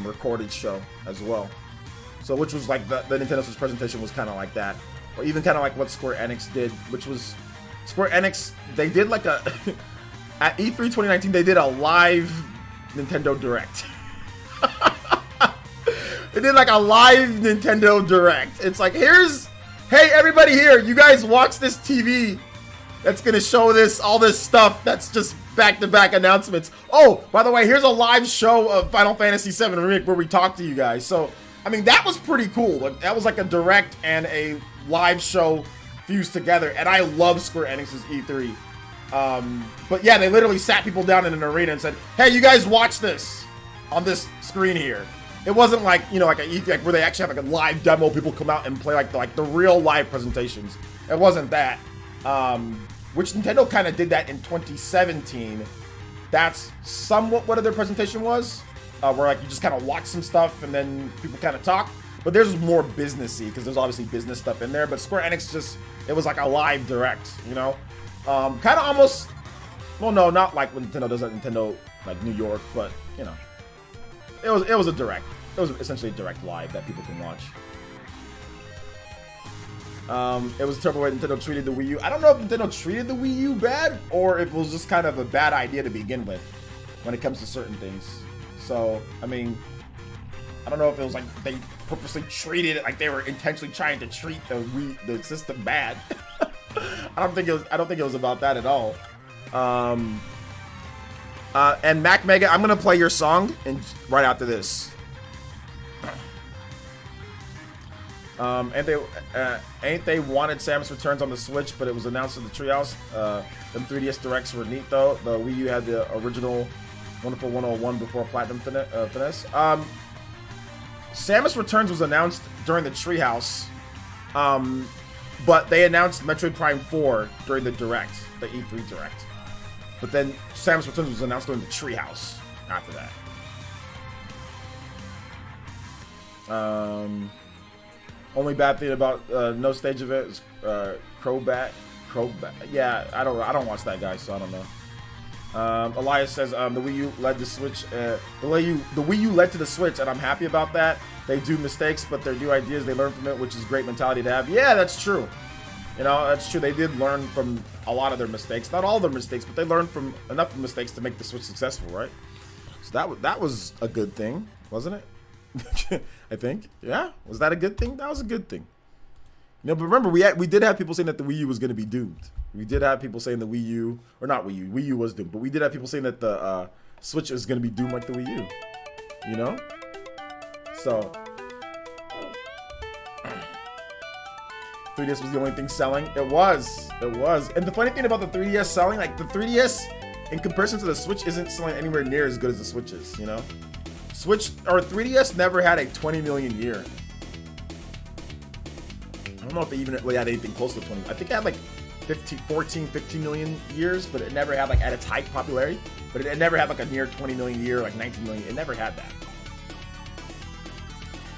recorded show as well. So which was like the Nintendo Switch presentation was kind of like that, or even kind of like what Square Enix did, which was Square Enix. They did like a at E3 2019 they did a live Nintendo Direct. They did like a live Nintendo Direct. It's like, hey everybody here, you guys watch this TV that's gonna show all this stuff that's just back-to-back announcements. Oh, by the way, here's a live show of Final Fantasy VII Remake where we talk to you guys. So, I mean, that was pretty cool. That was like a direct and a live show fused together, and I love Square Enix's E3. But yeah, they literally sat people down in an arena and said, hey, you guys watch this on this screen here. It wasn't like, like a E3 where they actually have like a live demo, people come out and play like the real live presentations. It wasn't that. Which Nintendo kind of did that in 2017. That's somewhat what their presentation was, where like you just kind of watch some stuff and then people kind of talk. But theirs was more businessy because there's obviously business stuff in there. But Square Enix it was like a live direct, kind of almost. Well, no, not like when Nintendo does that Nintendo like New York, but it was a direct. It was essentially a direct live that people can watch. It was a terrible way Nintendo treated the Wii U. I don't know if Nintendo treated the Wii U bad or if it was just kind of a bad idea to begin with when it comes to certain things. So, I mean, I don't know if it was like they purposely treated it like they were intentionally trying to treat the system bad. I don't think it was about that at all. And Mac Mega, I'm gonna play your song right after this. Ain't they wanted Samus Returns on the Switch, but it was announced in the Treehouse. Them 3DS Directs were neat though. The Wii U had the original Wonderful 101 before Platinum Finesse. Samus Returns was announced during the Treehouse, but they announced Metroid Prime 4 during the Direct, the E3 Direct. But then Samus Returns was announced during the Treehouse after that. Only bad thing about no stage event is Crowbat. Yeah, I don't watch that guy, so I don't know. Elias says the Wii U led the Switch. The Wii U led to the Switch, and I'm happy about that. They do mistakes, but they're new ideas. They learn from it, which is a great mentality to have. Yeah, that's true. That's true. They did learn from a lot of their mistakes. Not all their mistakes, but they learned from enough mistakes to make the Switch successful, right? So that was a good thing, wasn't it? I think. Yeah. Was that a good thing? That was a good thing. But remember, we did have people saying that the Wii U was going to be doomed. We did have people saying the Wii U, or not Wii U was doomed, but we did have people saying that the Switch is going to be doomed like the Wii U. So 3DS was the only thing selling. It was. And the funny thing about the 3DS selling, like the 3DS in comparison to the Switch isn't selling anywhere near as good as the Switch is, Switch or 3DS never had a 20 million year. I don't know if they even really had anything close to 20. I think 14, 15 million years, but it never had like at its height popularity. But it never had like a near 20 million year, like 19 million. It never had that.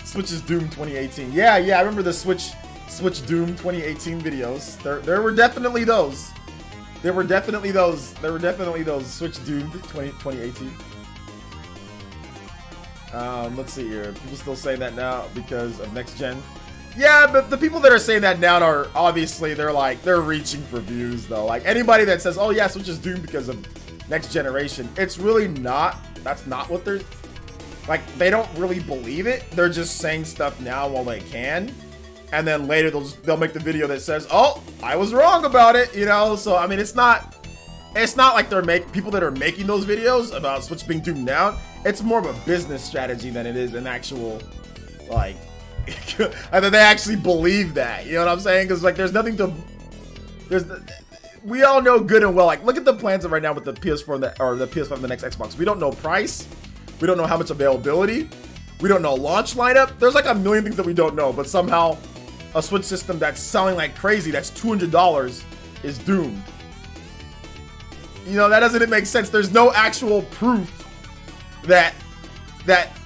Switch's Doom 2018. Yeah, I remember the Switch Doom 2018 videos. There were definitely those. There were definitely those Switch Doom 2018. Let's see here. People still saying that now because of next gen. Yeah, but the people that are saying that now are obviously they're reaching for views though. Like anybody that says, "Oh yeah, Switch is doomed because of next generation," it's really not. That's not what they're like. They don't really believe it. They're just saying stuff now while they can, and then later they'll make the video that says, "Oh, I was wrong about it," you know. So I mean, it's not like they're people that are making those videos about Switch being doomed now. It's more of a business strategy than it is an actual like. And then they actually believe that, you know what I'm saying? Because like, we all know good and well. Like, look at the plans of right now with the PS4 or the PS5 and the next Xbox. We don't know price. We don't know how much availability. We don't know launch lineup. There's like a million things that we don't know. But somehow, a Switch system that's selling like crazy, that's $200, is doomed. You know, that doesn't make sense. There's no actual proof that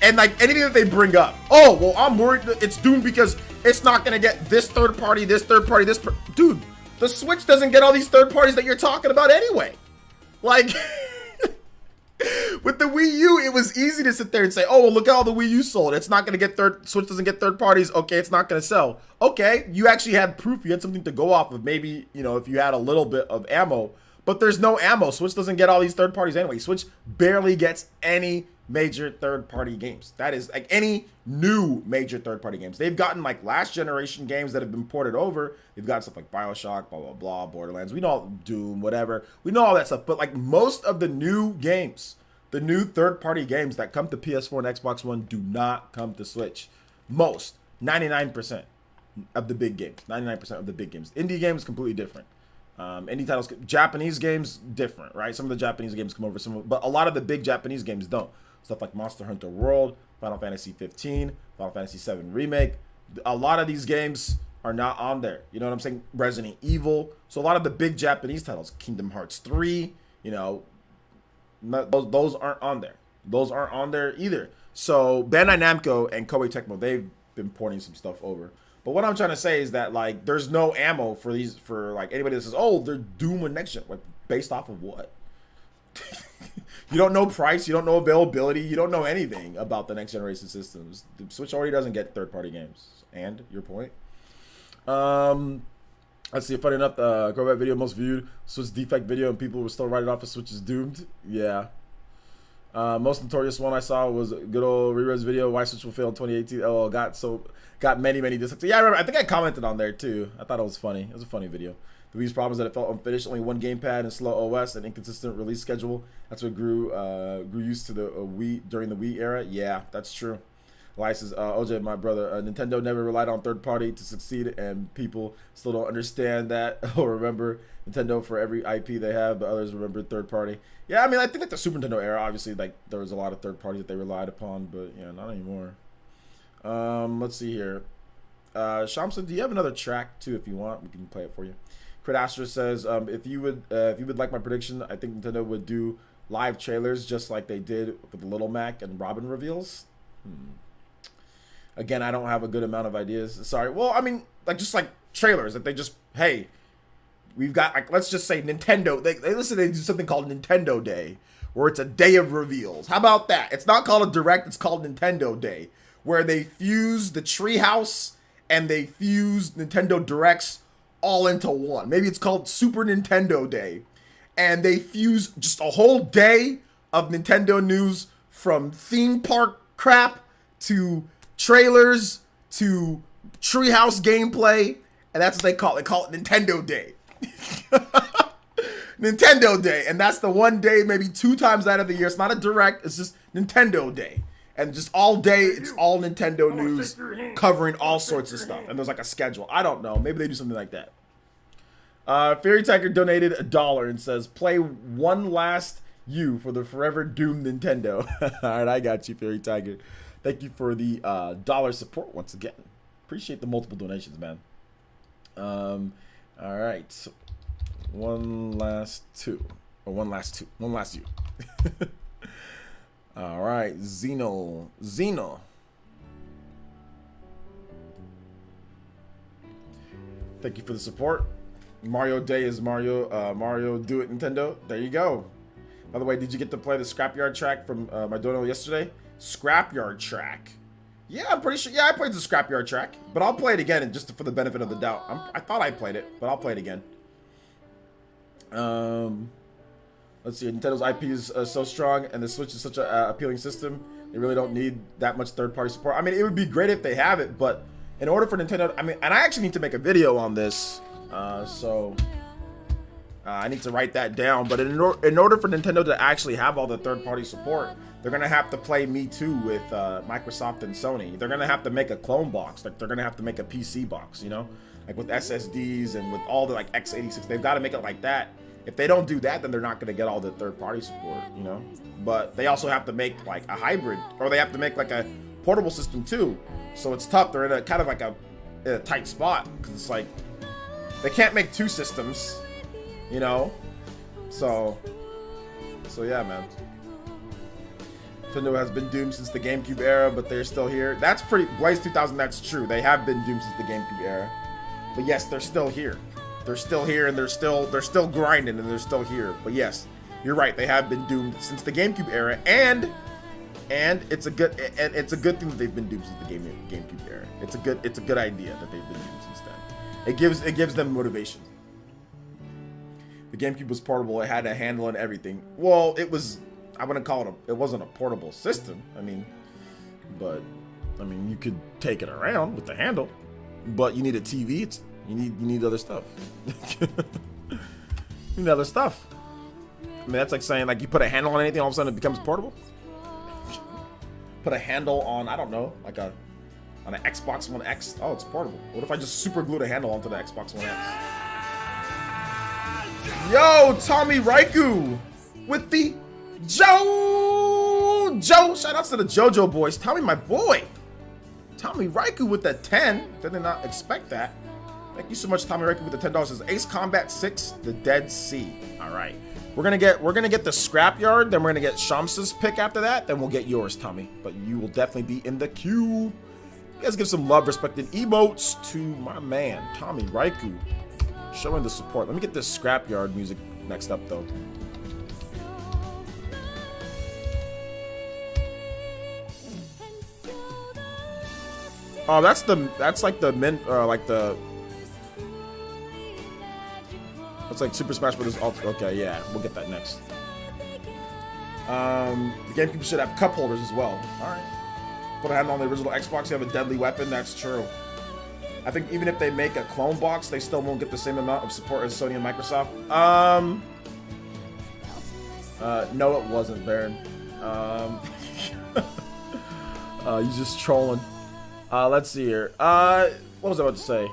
and like anything that they bring up, oh well, I'm worried that it's doomed because it's not gonna get this third party, dude, the Switch doesn't get all these third parties that you're talking about anyway. Like with the Wii U, it was easy to sit there and say, oh well, look at all the Wii U sold, it's not gonna get Switch doesn't get third parties, okay, it's not gonna sell. Okay, you actually had proof, you had something to go off of, maybe, you know, if you had a little bit of ammo, but there's no ammo. Switch doesn't get all these third parties anyway. Switch barely gets any major third-party games. That is like any new major third-party games. They've gotten like last generation games that have been ported over. They've got stuff like BioShock, blah, blah, blah, Borderlands. We know Doom, whatever. We know all that stuff. But like most of the new games, the new third-party games that come to PS4 and Xbox One do not come to Switch. Most, 99% of the big games. 99% of the big games. Indie games, completely different. Indie titles, Japanese games, different, right? Some of the Japanese games come over, but a lot of the big Japanese games don't. Stuff like Monster Hunter World, Final Fantasy 15, Final Fantasy 7 Remake. A lot of these games are not on there. You know what I'm saying? Resident Evil. So a lot of the big Japanese titles, Kingdom Hearts 3, you know, those aren't on there. Those aren't on there either. So Bandai Namco and Koei Tecmo, they've been porting some stuff over. But what I'm trying to say is that like there's no ammo for like anybody that says, oh, they're Doom with next gen. Like based off of what? You don't know price, you don't know availability, you don't know anything about the next generation systems. The Switch already doesn't get third-party games. And your point. Let's see, funny enough, the Corvette video most viewed, Switch defect video, and people were still writing off as Switch is doomed. Yeah. Most notorious one I saw was a good old Rerez video, why Switch will fail in 2018. Oh, got many dislikes. Yeah, I remember. I think I commented on there too. I thought it was funny. It was a funny video. The Wii's problem is that it felt unfinished, only one gamepad and slow OS and inconsistent release schedule. That's what grew used to the Wii during the Wii era. Yeah, that's true. Elias says, OJ, my brother, Nintendo never relied on third party to succeed, and people still don't understand that or remember Nintendo for every IP they have, but others remember third party. Yeah, I mean, I think like the Super Nintendo era, obviously, like there was a lot of third party that they relied upon, but yeah, not anymore. Let's see here. Shamsa, do you have another track too? If you want, we can play it for you. Crit Astra says, if you would like my prediction, I think Nintendo would do live trailers just like they did with Little Mac and Robin reveals. Again, I don't have a good amount of ideas. Sorry. Well, I mean, like just like trailers that they just, hey, we've got like, let's just say Nintendo. They do something called Nintendo Day, where it's a day of reveals. How about that? It's not called a direct. It's called Nintendo Day, where they fuse the Treehouse and they fuse Nintendo Directs all into one. Maybe it's called Super Nintendo Day, and they fuse just a whole day of Nintendo news, from theme park crap to trailers to Treehouse gameplay, and that's what they call it. They call it Nintendo Day. Nintendo Day, and that's the one day, maybe 2 times out of the year. It's not a direct, it's just Nintendo Day. And just all day, it's all Nintendo news covering all sorts of stuff. And there's like a schedule. I don't know. Maybe they do something like that. Fairy Tiger donated $1 and says, play one last you for the forever doomed Nintendo. All right, I got you, Fairy Tiger. Thank you for the dollar support once again. Appreciate the multiple donations, man. All right. One last two. Or one last two. One last you. All right. Xeno. Thank you for the support. Mario Day is Mario Do It Nintendo. There you go. By the way, did you get to play the Scrapyard track from my dono yesterday? Scrapyard track. Yeah, I'm pretty sure. Yeah, I played the Scrapyard track, but I'll play it again just for the benefit of the doubt. I thought I played it, but I'll play it again. Let's see. Nintendo's IP is so strong, and the Switch is such an appealing system. They really don't need that much third-party support. I mean, it would be great if they have it, but in order for Nintendo, I mean, and I actually need to make a video on this, so I need to write that down. But in order for Nintendo to actually have all the third-party support, they're gonna have to play Me Too with Microsoft and Sony. They're gonna have to make a clone box, like they're gonna have to make a PC box, you know, like with SSDs and with all the like x86. They've got to make it like that. If they don't do that, then they're not gonna get all the third-party support, you know. But they also have to make like a hybrid, or they have to make like a portable system too. So it's tough. They're in a kind of like a tight spot because it's like they can't make two systems, you know. So yeah, man. Nintendo has been doomed since the GameCube era, but they're still here. That's pretty. Blaze 2000. That's true. They have been doomed since the GameCube era, but yes, they're still here. They're still here, and they're still grinding, and they're still here. But yes, you're right. They have been doomed since the GameCube era, and it's a good thing that they've been doomed since the GameCube era. It's a good idea that they've been doomed since then. It gives them motivation. The GameCube was portable. It had a handle and everything. Well, it was. I wouldn't call it it wasn't a portable system. I mean, you could take it around with the handle, but you need a TV. You need other stuff. You need other stuff. I mean, that's like saying like you put a handle on anything, all of a sudden it becomes portable. Put a handle on, I don't know, like on an Xbox One X. Oh, it's portable. What if I just super glued a handle onto the Xbox One X? Yo, Tommy Raiku with the Joe. Shout outs to the JoJo boys. Tommy, my boy. Tommy Raiku with the 10. Did not expect that. Thank you so much, Tommy Raiku with the $10. Says Ace Combat 6, the Dead Sea. All right. We're gonna get the Scrapyard, then we're gonna get Shamsa's pick after that, then we'll get yours, Tommy. But you will definitely be in the queue. You guys give some love, respect, and emotes to my man, Tommy Raiku. Showing the support. Let me get this Scrapyard music next up though. Oh, that's like the it's like Super Smash Bros. Okay, yeah, we'll get that next. The GameCube should have cup holders as well. All right. Put a hand on the original Xbox. You have a deadly weapon. That's true. I think even if they make a clone box, they still won't get the same amount of support as Sony and Microsoft. No, it wasn't, Baron. You just trolling. Let's see here. What was I about to say?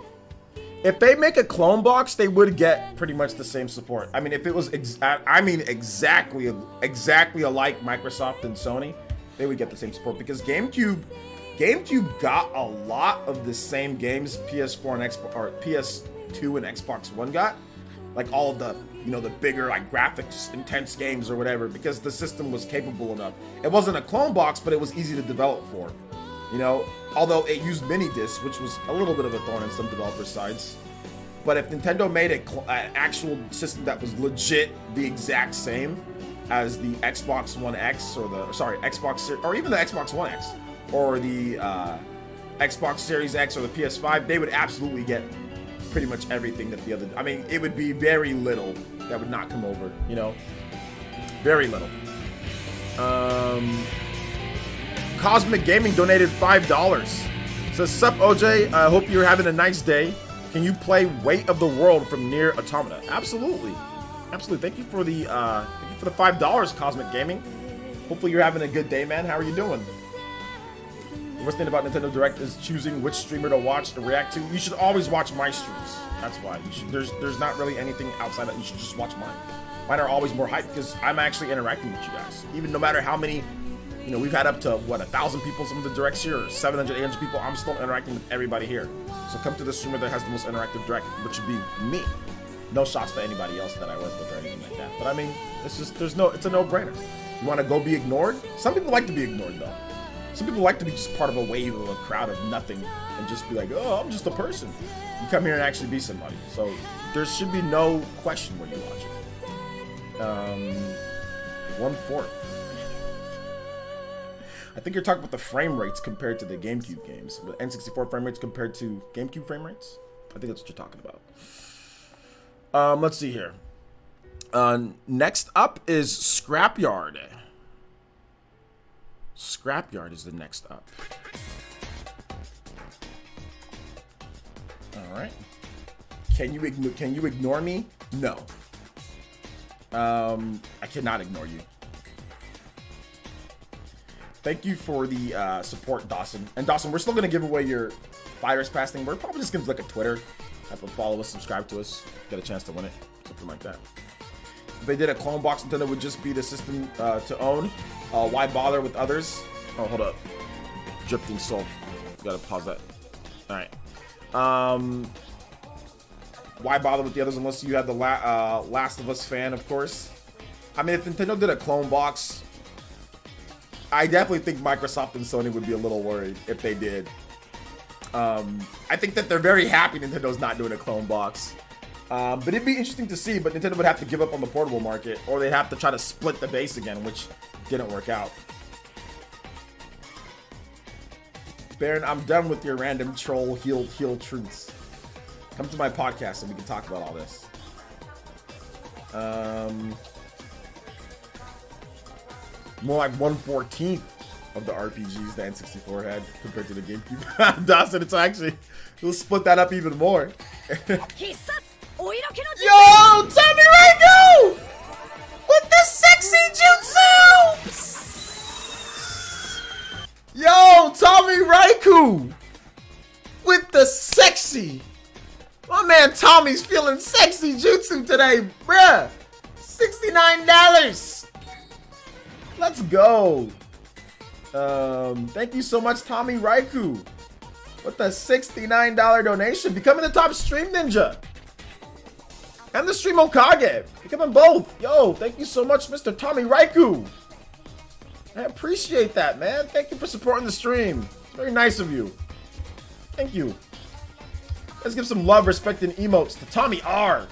If they make a clone box, they would get pretty much the same support. I mean, if it was exactly alike Microsoft and Sony, they would get the same support because GameCube got a lot of the same games PS4 and Xbox or PS2 and Xbox One got, like all of the the bigger like graphics intense games or whatever, because the system was capable enough. It wasn't a clone box, but it was easy to develop for. Although it used mini discs, which was a little bit of a thorn in some developers' sides. But if Nintendo made an actual system that was legit the exact same as the Xbox One X or or even the Xbox One X or the Xbox Series X or the PS5, they would absolutely get pretty much everything that the other. I mean, it would be very little that would not come over. Very little. Cosmic Gaming donated $5. Says, sup OJ, I hope you're having a nice day. Can you play Weight of the World from Nier Automata? Absolutely. Thank you for the $5, Cosmic Gaming. Hopefully you're having a good day, man. How are you doing? The worst thing about Nintendo Direct is choosing which streamer to watch or react to. You should always watch my streams. That's why. There's not really anything outside that. You should just watch mine. Mine are always more hyped because I'm actually interacting with you guys. Even no matter how many we've had up to, 1,000 people some of the directs here, or 700, 800 people, I'm still interacting with everybody here. So come to the streamer that has the most interactive direct, which would be me. No shots to anybody else that I work with or anything like that. But I mean, it's just, it's a no-brainer. You want to go be ignored? Some people like to be ignored, though. Some people like to be just part of a wave of a crowd of nothing and just be like, oh, I'm just a person. You come here and actually be somebody. So there should be no question when you watch it. 1/4. I think you're talking about the frame rates compared to the GameCube games. But N64 frame rates compared to GameCube frame rates? I think that's what you're talking about. Let's see here. Next up is Scrapyard. Scrapyard is the next up. All right. Can you ignore me? No. I cannot ignore you. Thank you for the support, Dawson. And Dawson, we're still gonna give away your Fighters Pass thing. We're probably just gonna look at Twitter. Have to follow us, subscribe to us, get a chance to win it, something like that. If they did a clone box, Nintendo would just be the system to own. Why bother with others? Oh, hold up. Drifting Soul. Gotta pause that. All right. Why bother with the others unless you have the Last of Us fan, of course. I mean, if Nintendo did a clone box, I definitely think Microsoft and Sony would be a little worried if they did. I think that they're very happy Nintendo's not doing a clone box. But it'd be interesting to see, but Nintendo would have to give up on the portable market, or they'd have to try to split the base again, which didn't work out. Baron, I'm done with your random troll heel truths. Come to my podcast and we can talk about all this. More like 1/14 of the RPGs the N64 had compared to the GameCube. Dawson, it's actually, we'll split that up even more. Yo, Tommy Raikou! With the sexy jutsu! Yo, Tommy Raikou! With the sexy! My man Tommy's feeling sexy jutsu today, bruh! $69! Let's go! Thank you so much, Tommy Raikou, with the $69 donation. Becoming the top stream ninja. And the stream Okage. Becoming both. Yo, thank you so much, Mr. Tommy Raikou. I appreciate that, man. Thank you for supporting the stream. It's very nice of you. Thank you. Let's give some love, respect, and emotes to Tommy R.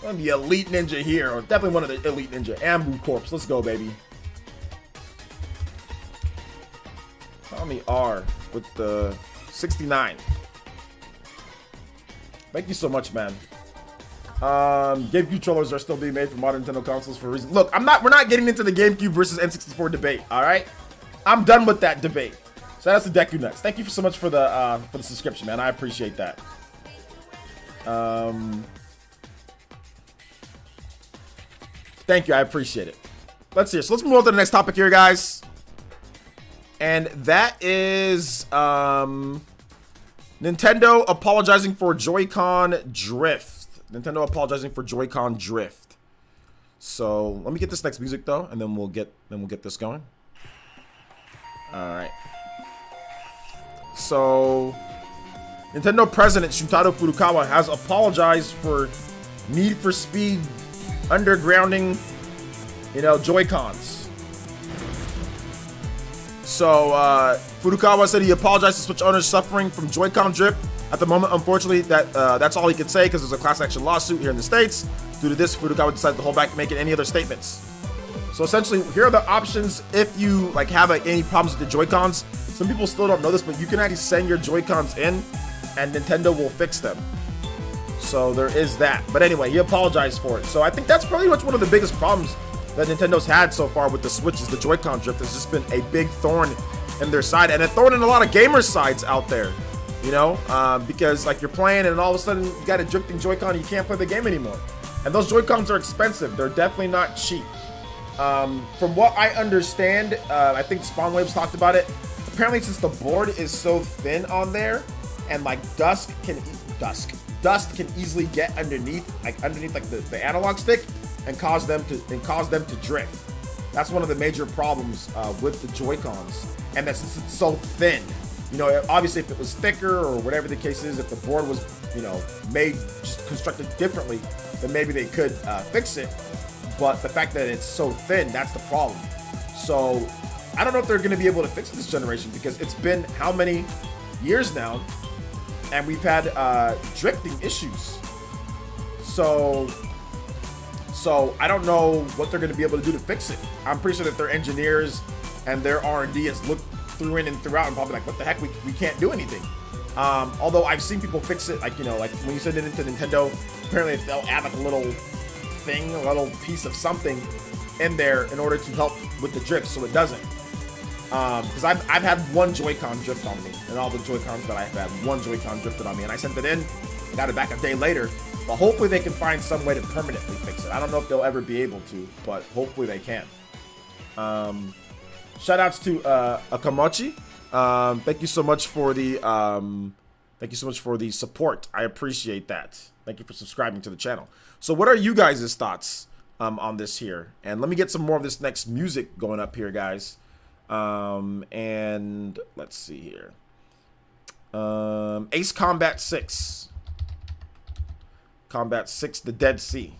One of the elite ninja here, or definitely one of the elite ninja. Ambu Corps. Let's go, baby. Tommy R with the 69. Thank you so much, man. GameCube controllers are still being made for modern Nintendo consoles for a reason. Look, we're not getting into the GameCube versus N64 debate, all right? I'm done with that debate. So that's the Deku Nuts. Thank you so much for the subscription, man. I appreciate that. Thank you. I appreciate it. Let's see. So let's move on to the next topic here, guys. And that is Nintendo apologizing for Joy-Con drift. Nintendo apologizing for Joy-Con drift. So let me get this next music though, and then we'll get this going. All right. So Nintendo President Shuntaro Furukawa has apologized for Need for Speed undergrounding, Joy-Cons. So, Furukawa said he apologized to Switch owners suffering from Joy-Con drift. At the moment, unfortunately, that's all he could say because there's a class action lawsuit here in the States. Due to this, Furukawa decided to hold back making any other statements. So essentially, here are the options if you have any problems with the Joy-Cons. Some people still don't know this, but you can actually send your Joy-Cons in and Nintendo will fix them. So there is that. But anyway, he apologized for it. So I think that's pretty much one of the biggest problems that Nintendo's had so far with the Switch is the Joy-Con drift. Has just been a big thorn in their side, and a thorn in a lot of gamers' sides out there, because you're playing and all of a sudden you got a drifting Joy-Con and you can't play the game anymore. And those Joy-Cons are expensive. They're definitely not cheap. From what I understand, I think Spawn Waves talked about it. Apparently, since the board is so thin on there, and dust can easily get underneath the analog stick and cause them to drift. That's one of the major problems with the Joy-Cons, and that since it's so thin, obviously if it was thicker or whatever the case is, if the board was you know, made just constructed differently, then maybe they could fix it. But the fact that it's so thin, that's the problem. So I don't know if they're going to be able to fix this generation, because it's been how many years now, and we've had drifting issues. So I don't know what they're going to be able to do to fix it. I'm pretty sure that their engineers and their R&D has looked through in and throughout and probably like, what the heck, we can't do anything. Although I've seen people fix it, like, you know, like when you send it into Nintendo, apparently they'll add like a little thing, a little piece of something in there in order to help with the drift, so it doesn't. Because I've had one Joy-Con drift on me, and all the Joy-Cons that I've had, one Joy-Con drifted on me, and I sent it in, got it back a day later. But hopefully they can find some way to permanently fix it. I don't know if they'll ever be able to, but hopefully they can. Shout outs to Akamochi. Thank you so much for the support. I appreciate that. Thank you for subscribing to the channel. So what are you guys' thoughts on this here? And let me get some more of this next music going up here, guys. And let's see here. Ace Combat 6. Combat 6, The Dead Sea.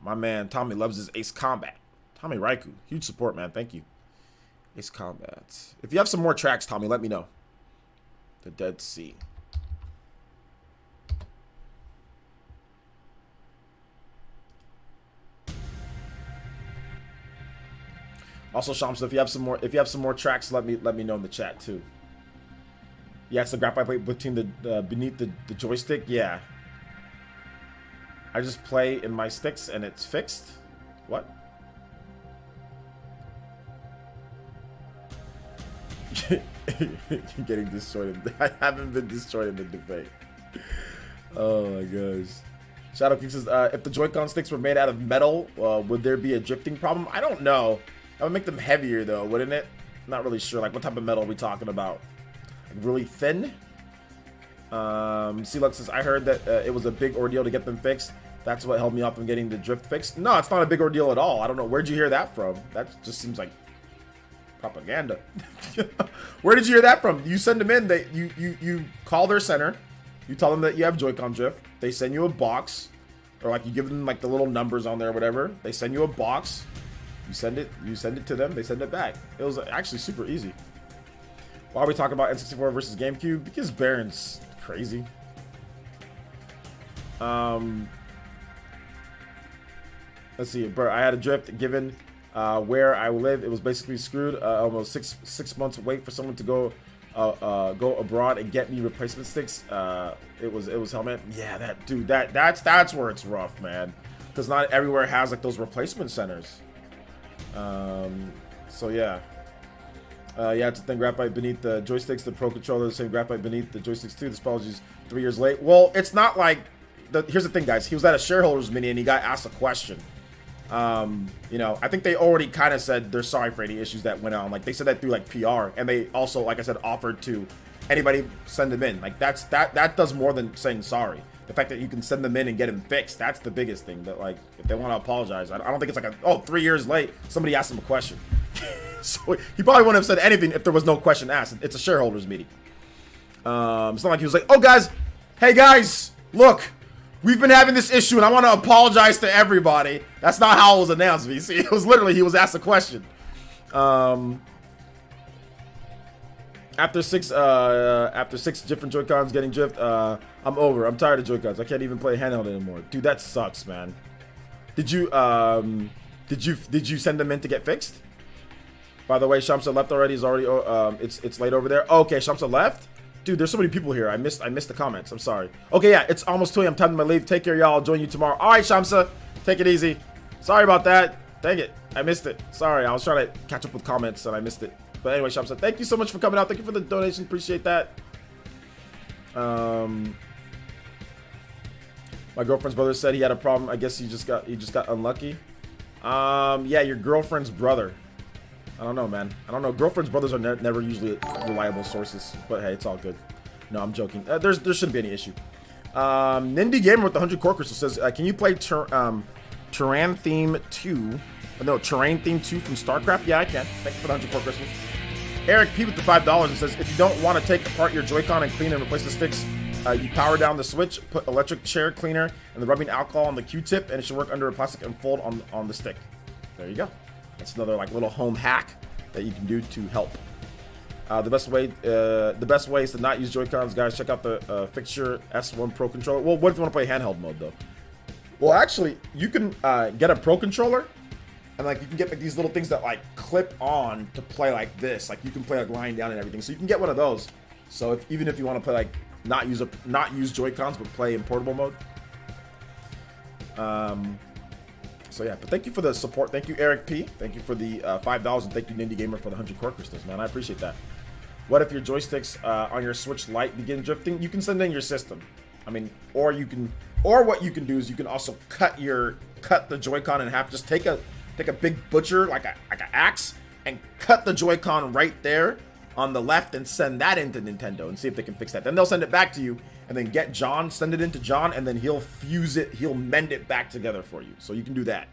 My man Tommy loves his Ace Combat. Tommy Raiku, huge support, man. Thank you. Ace Combat. If you have some more tracks, Tommy, let me know. The Dead Sea. Also, Shamsa, if you have some more tracks, let me know in the chat too. Yeah, it's the graphite plate between the beneath the joystick. Yeah. I just play in my sticks and it's fixed. What? Getting destroyed. I haven't been destroyed in the debate. Oh my gosh. Shadow King says, if the Joy-Con sticks were made out of metal, would there be a drifting problem? I don't know. That would make them heavier though, wouldn't it? Not really sure. Like, what type of metal are we talking about? Like, really thin? C-Lux says, I heard that it was a big ordeal to get them fixed. That's what held me off from getting the drift fixed. No, it's not a big ordeal at all. I don't know. Where'd you hear that from? That just seems like propaganda. Where did you hear that from? You send them in. You call their center. You tell them that you have Joy-Con drift. They send you a box, or like you give them like the little numbers on there, or whatever. They send you a box. You send it to them. They send it back. It was actually super easy. Why are we talking about N64 versus GameCube? Because Baron's crazy. Let's see, bro. I had a drift given where I live. It was basically screwed. Almost six months wait for someone to go abroad and get me replacement sticks. It was helmet. Yeah, that dude. That's where it's rough, man. Because not everywhere has like those replacement centers. So yeah. Yeah, it's a thin graphite beneath the joysticks. The Pro Controller, the same graphite beneath the joysticks too. This apology's 3 years late. Well, it's not like here's the thing, guys. He was at a shareholders meeting and he got asked a question. You know, I think they already kind of said they're sorry for any issues that went on. Like, they said that through like PR, and they also, like I said, offered to anybody send them in. Like, that does more than saying sorry. The fact that you can send them in and get them fixed, that's the biggest thing. That, like, if they want to apologize, I don't think it's like 3 years late, somebody asked him a question. So he probably wouldn't have said anything if there was no question asked. It's a shareholders meeting. It's not like he was like, oh guys, hey guys, look, we've been having this issue and I want to apologize to everybody. That's not how it was announced, VC. It was literally, he was asked a question. After six different Joy-Cons getting drift, I'm over. I'm tired of Joy-Cons. I can't even play handheld anymore. Dude, that sucks, man. Did you send them in to get fixed? By the way, Shamsa left already. Is already it's late over there. Oh, okay, Shamsa left. Dude, there's so many people here. I missed the comments. I'm sorry. Okay, yeah, it's almost 2 a.m. Time to my leave. Take care, y'all. I'll join you tomorrow. All right, Shamsa, take it easy. Sorry about that. Dang it, I missed it. Sorry, I was trying to catch up with comments and I missed it. But anyway, Shamsa, thank you so much for coming out. Thank you for the donation. Appreciate that. My girlfriend's brother said he had a problem. I guess he just got unlucky. Yeah, your girlfriend's brother. I don't know, man. I don't know. Girlfriend's brothers are never usually reliable sources. But hey, it's all good. No, I'm joking. There shouldn't be any issue. Nindy Gamer with the 100 core crystal says, can you play Terrain Theme 2? No, Terrain Theme 2 from StarCraft? Yeah, I can. Thank you for the 100 core crystals. Eric P with the $5 and says, if you don't want to take apart your Joy-Con and clean and replace the sticks you power down the switch, put electric chair cleaner and the rubbing alcohol on the Q-tip, and it should work under a plastic and fold on the stick. There you go. That's another like little home hack that you can do to help. The best way is to not use Joy-Cons, guys. Check out the Fixture S1 Pro controller. Well, what if you want to play handheld mode though? Well, actually, you can get a Pro controller, and like you can get like these little things that like clip on to play like this. Like you can play like lying down and everything. So you can get one of those. So even if you want to play like not use Joy-Cons but play in portable mode. So yeah, but thank you for the support. Thank you, Eric P. Thank you for the $5, and thank you, Nindy Gamer, for the 100 core crystals, man. I appreciate that. What if your joysticks on your Switch Lite begin drifting? You can send in your system. I mean, or what you can do is you can also cut the Joy-Con in half. Just take a big butcher like an axe and cut the Joy-Con right there on the left and send that into Nintendo and see if they can fix that. Then they'll send it back to you, and then get John, send it into John, and then he'll fuse it, he'll mend it back together for you. So you can do that.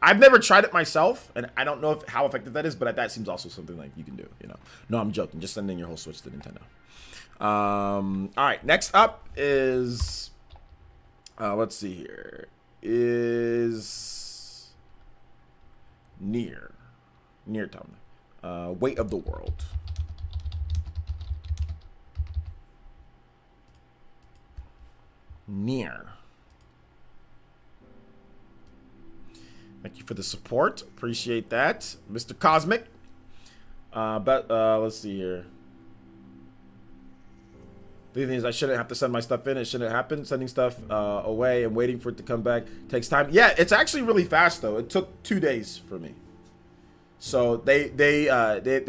I've never tried it myself, and I don't know how effective that is, but that seems also something like you can do, you know. No, I'm joking. Just send in your whole Switch to Nintendo. All right, next up is, let's see here, is Nier Town. Weight of the World. Nier. Thank you for the support. Appreciate that, Mr. Cosmic. Let's see here. The thing is, I shouldn't have to send my stuff in. It shouldn't happen. Sending stuff away and waiting for it to come back takes time. Yeah, it's actually really fast though. It took 2 days for me. So they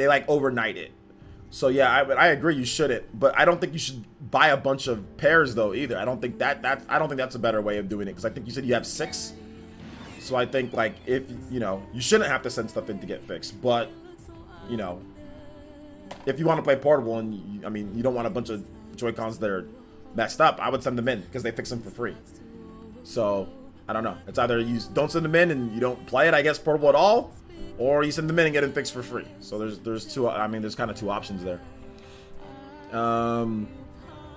like overnight it. So yeah, I agree you shouldn't, but I don't think you should buy a bunch of pairs though either. I don't think that's a better way of doing it, because I think you said you have 6. So I think like if you shouldn't have to send stuff in to get fixed, but if you want to play portable and you don't want a bunch of Joy-Cons that are messed up, I would send them in because they fix them for free. So I don't know. It's either you don't send them in and you don't play it, I guess, portable at all, or you send them in and get them fixed for free. So there's two. There's kind of 2 options there.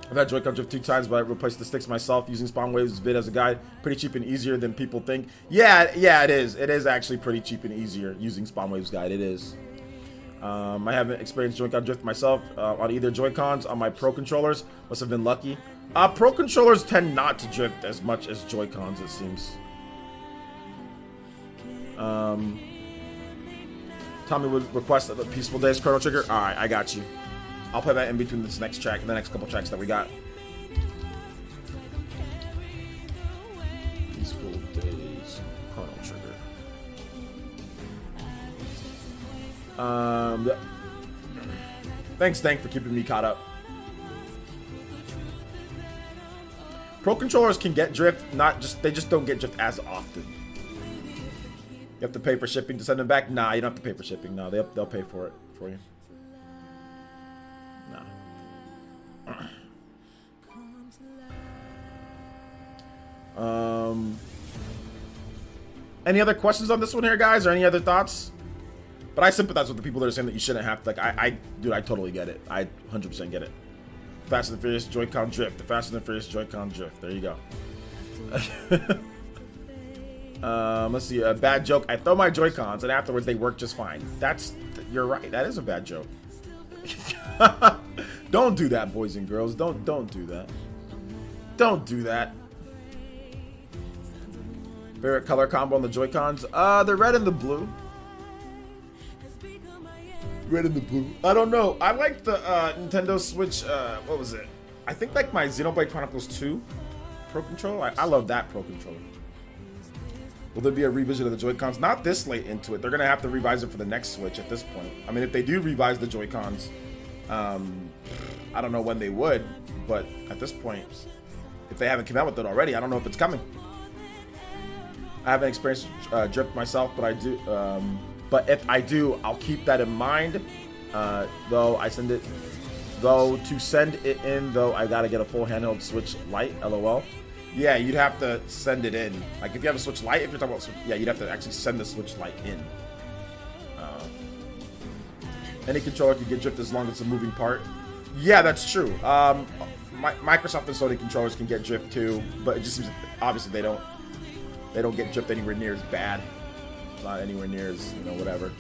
I've had Joy-Con drift 2 times, but I replaced the sticks myself using Spawn Waves vid as a guide. Pretty cheap and easier than people think. Yeah, it is. It is actually pretty cheap and easier using Spawn Waves guide. It is. I haven't experienced Joy-Con drift myself on either Joy-Cons. On my Pro controllers, must have been lucky. Pro controllers tend not to drift as much as Joy-Cons, it seems. Tommy would request a Peaceful Days Chrono Trigger. All right, I got you. I'll play that in between this next track and the next couple tracks that we got. Peaceful Days Chrono Trigger. Thanks, Dank, for keeping me caught up. Pro controllers can get drift, they just don't get drift as often. You have to pay for shipping to send them back? Nah, you don't have to pay for shipping. No, they'll pay for it for you. No. Any other questions on this one here, guys, or any other thoughts? But I sympathize with the people that are saying that you shouldn't have to. Like, dude, I totally get it. I 100% get it. Fast and Furious Joy-Con drift. The Fast and Furious Joy-Con drift. There you go. Let's see. A bad joke. I throw my Joy-Cons and afterwards they work just fine. You're right. That is a bad joke. Don't do that, boys and girls. Don't do that. Don't do that. Favorite color combo on the Joy-Cons? The red and the blue. Red and the blue. I don't know. I like the Nintendo Switch. What was it? I think like my Xenoblade Chronicles 2 Pro Controller. I love that Pro Controller. Will there be a revision of the Joy-Cons? Not this late into it. They're going to have to revise it for the next Switch at this point. I mean, if they do revise the Joy-Cons, I don't know when they would, but at this point, if they haven't come out with it already, I don't know if it's coming. I haven't experienced drift myself, but I do. But if I do, I'll keep that in mind. Though to send it in, though, I gotta get a full handheld Switch Lite. LOL. Yeah, you'd have to send it in. Like if you have a Switch Lite, if you're talking about Switch, yeah, you'd have to actually send the Switch Lite in. Any controller can get drift as long as it's a moving part. Yeah, that's true. Microsoft and Sony controllers can get drift too, but it just seems obviously they don't get drift anywhere near as bad. Not anywhere near as, you know, whatever.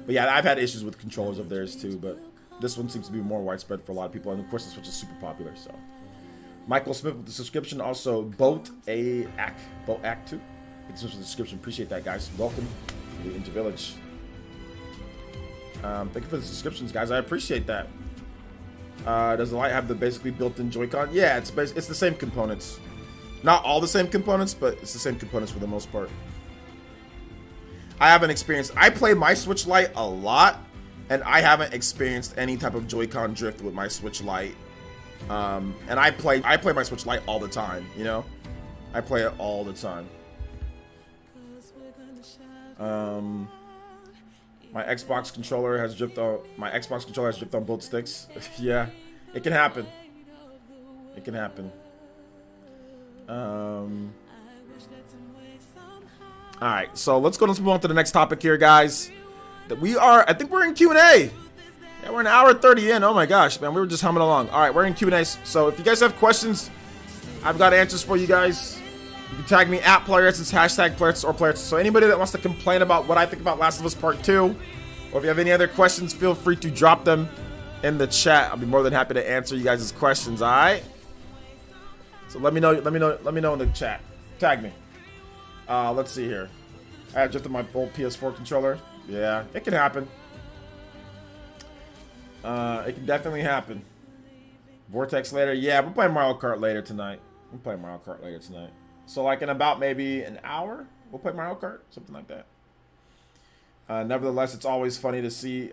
But yeah, I've had issues with controllers of theirs too, but this one seems to be more widespread for a lot of people, and of course the Switch is super popular. So Michael Smith with the subscription, also Boat Act 2. Thanks so much for the subscription. Appreciate that, guys. Welcome to the Ninja Village. Thank you for the subscriptions, guys. I appreciate that. Does the Lite have the basically built-in Joy-Con? Yeah, it's the same components. Not all the same components, but it's the same components for the most part. I haven't experienced... I play my Switch Lite a lot, and I haven't experienced any type of Joy-Con drift with my Switch Lite. And I play my Switch Lite all the time, you know? I play it all the time. My Xbox controller has drift on both sticks. Yeah, it can happen. It can happen. All right, so let's move on to the next topic here, guys. I think we're in Q&A. Yeah, we're an hour 30 in. Oh my gosh, man, we were just humming along. All right, we're in Q&A. So if you guys have questions, I've got answers for you guys. You can tag me at PlayerEssence, hashtag PlayerEssence or PlayerEssence. So anybody that wants to complain about what I think about Last of Us Part 2, or if you have any other questions, feel free to drop them in the chat. I'll be more than happy to answer you guys' questions, all right? So let me know in the chat. Tag me. Let's see here. I drifted my old PS4 controller. Yeah, it can happen. It can definitely happen. Vortex later. Yeah, we're playing Mario Kart later tonight. So like in about maybe an hour, we'll play Mario Kart, something like that. Nevertheless, it's always funny to see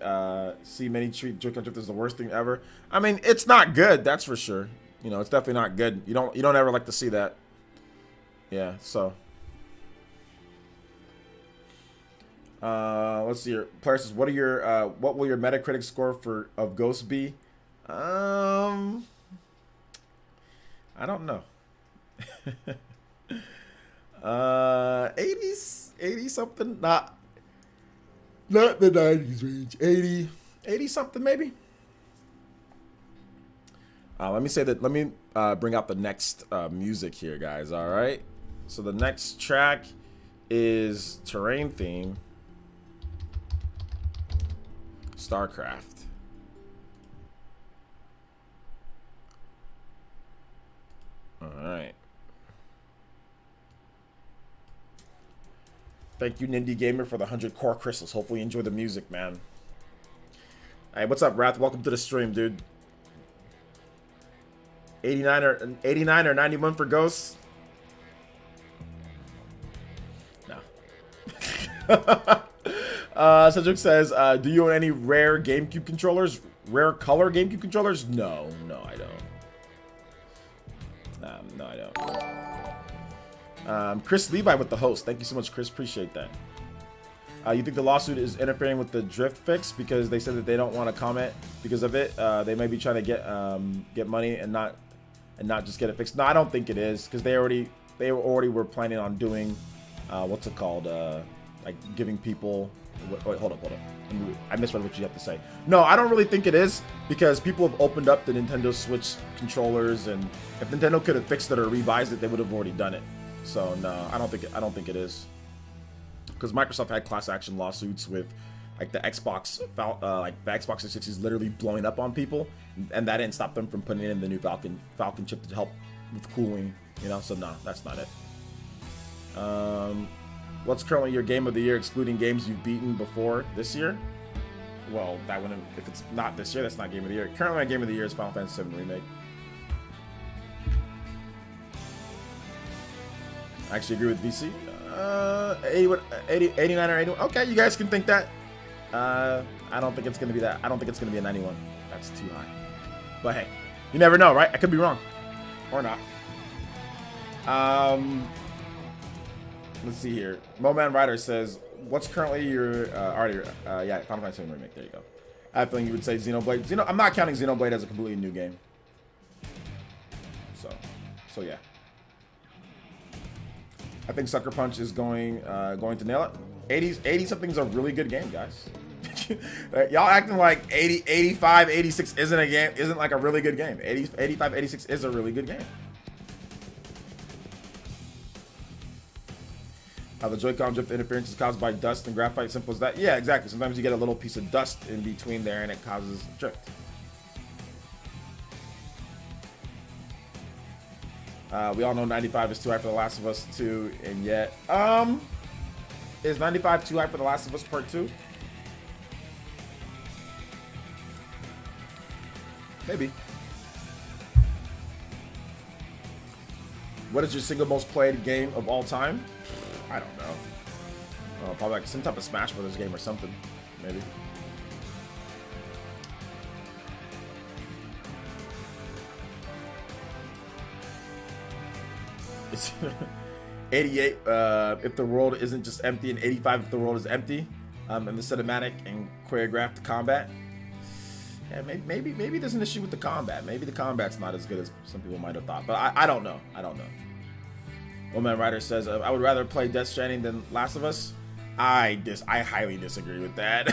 many treat Joy-Con drift as the worst thing ever. I mean, it's not good, that's for sure. You know, it's definitely not good. You don't ever like to see that. Yeah, so. Let's see here. Player says, what will your Metacritic score of Ghost be? I don't know. 80 something, not the 90s range. 80 something maybe. Let me bring out the next music here, guys. All right, so the next track is Terrain Theme, StarCraft. All right. Thank you, Nindy Gamer, for the 100 core crystals. Hopefully you enjoy the music, man. Hey, what's up, Wrath? Welcome to the stream, dude. 89 or 91 for Ghosts? No. Cedric says, do you own any rare GameCube controllers? Rare color GameCube controllers? No, I don't. No, I don't. Chris Levi with the host. Thank you so much, Chris. Appreciate that. You think the lawsuit is interfering with the drift fix because they said that they don't want to comment because of it? They may be trying to get money and not just get it fixed. No, I don't think it is, because they already were planning on doing what's it called? Like giving people. Wait, hold up. I misread what you have to say. No, I don't really think it is, because people have opened up the Nintendo Switch controllers, and if Nintendo could have fixed it or revised it, they would have already done it. So no, I don't think it is, because Microsoft had class action lawsuits with like the Xbox, like the Xbox 360 is literally blowing up on people, and that didn't stop them from putting in the new Falcon chip to help with cooling. You know, so no, that's not it. What's currently your game of the year, excluding games you've beaten before this year? Well, that wouldn't. If it's not this year, that's not game of the year. Currently, my game of the year is Final Fantasy VII Remake. I actually agree with VC. 89 or 81. Okay, you guys can think that. I don't think it's gonna be that. I don't think it's gonna be a 91. That's too high. But hey, you never know, right? I could be wrong, or not. Let's see here. Moman Rider says, "What's currently your yeah, Final Fantasy VII Remake? There you go. I have a feeling you would say Xenoblade. I'm not counting Xenoblade as a completely new game. So yeah. I think Sucker Punch is going to nail it. 80 something's a really good game, guys. Like, y'all acting like 80, 85, 86 isn't a game, isn't like a really good game. 80, 85, 86 is a really good game. The Joy-Con drift interference is caused by dust and graphite. Simple as that. Yeah, exactly. Sometimes you get a little piece of dust in between there and it causes drift. We all know 95 is too high for The Last of Us 2, and yet, is 95 too high for The Last of Us Part 2? Maybe. What is your single most played game of all time? I don't know. Probably like some type of Smash Brothers game or something. Maybe. It's 88 if the world isn't just empty, and 85 if the world is empty. And the cinematic and choreographed combat. Yeah, maybe there's an issue with the combat. Maybe the combat's not as good as some people might have thought. But I don't know. I don't know. Woman Writer says, I would rather play Death Stranding than Last of Us. I highly disagree with that.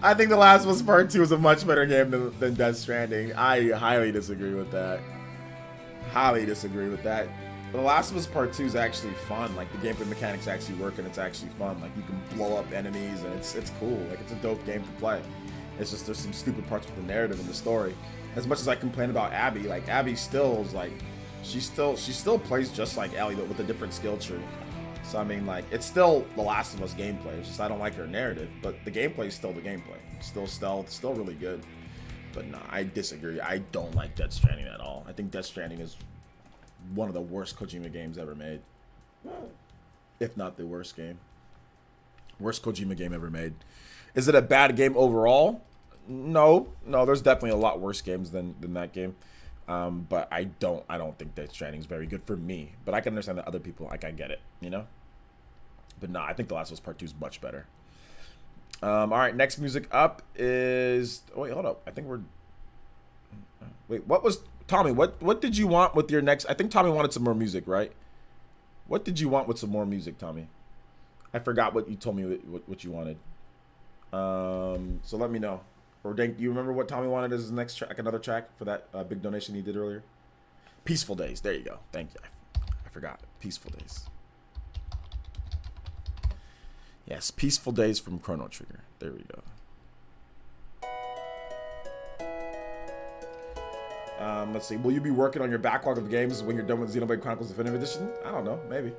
I think The Last of Us Part 2 is a much better game than Death Stranding. I highly disagree with that. Highly disagree with that. The Last of Us Part 2 is actually fun. Like, the gameplay mechanics actually work and it's actually fun. Like, you can blow up enemies and it's cool. Like, it's a dope game to play. It's just there's some stupid parts with the narrative and the story. As much as I complain about Abby, like, Abby still is like, she still plays just like Ellie, but with a different skill tree. So I mean, like, it's still The Last of Us gameplay. It's just I don't like her narrative, but the gameplay is still the gameplay. Still stealth, still really good. But nah, I disagree. I don't like Death Stranding at all. I think Death Stranding is one of the worst Kojima games ever made, if not the worst game. Worst Kojima game ever made. Is it a bad game overall? No, there's definitely a lot worse games than that game. But I don't think Death Stranding is very good for me. But I can understand that other people, like, I get it, you know? But nah, I think The Last of Us Part 2 is much better. All right, next music up is... Oh, wait, hold up. I think we're... Wait, what was... Tommy, what did you want with your next... I think Tommy wanted some more music, right? What did you want with some more music, Tommy? I forgot what you told me what you wanted. So let me know. Or do you remember what Tommy wanted as his next track, another track for that big donation he did earlier? Peaceful Days. There you go. Thank you. I forgot. Peaceful Days. Yes, Peaceful Days from Chrono Trigger. There we go. Let's see. Will you be working on your backlog of games when you're done with Xenoblade Chronicles Definitive Edition? I don't know. Maybe.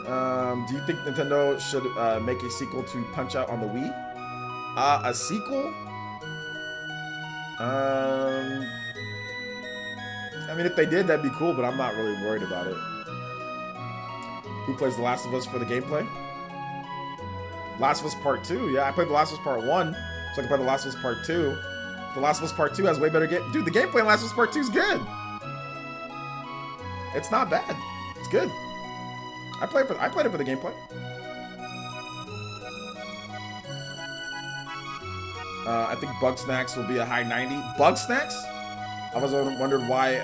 Do you think Nintendo should make a sequel to Punch-Out on the Wii? A sequel? I mean, if they did, that'd be cool, but I'm not really worried about it. Who plays The Last of Us for the gameplay? Last of Us Part 2. Yeah, I played The Last of Us Part 1, so I can play The Last of Us Part 2. The Last of Us Part 2 has way better game. Dude, the gameplay in Last of Us Part 2 is good. It's not bad. It's good. I played it for the gameplay. I think Bug Snacks will be a high 90. Bug Snacks? I was wondering why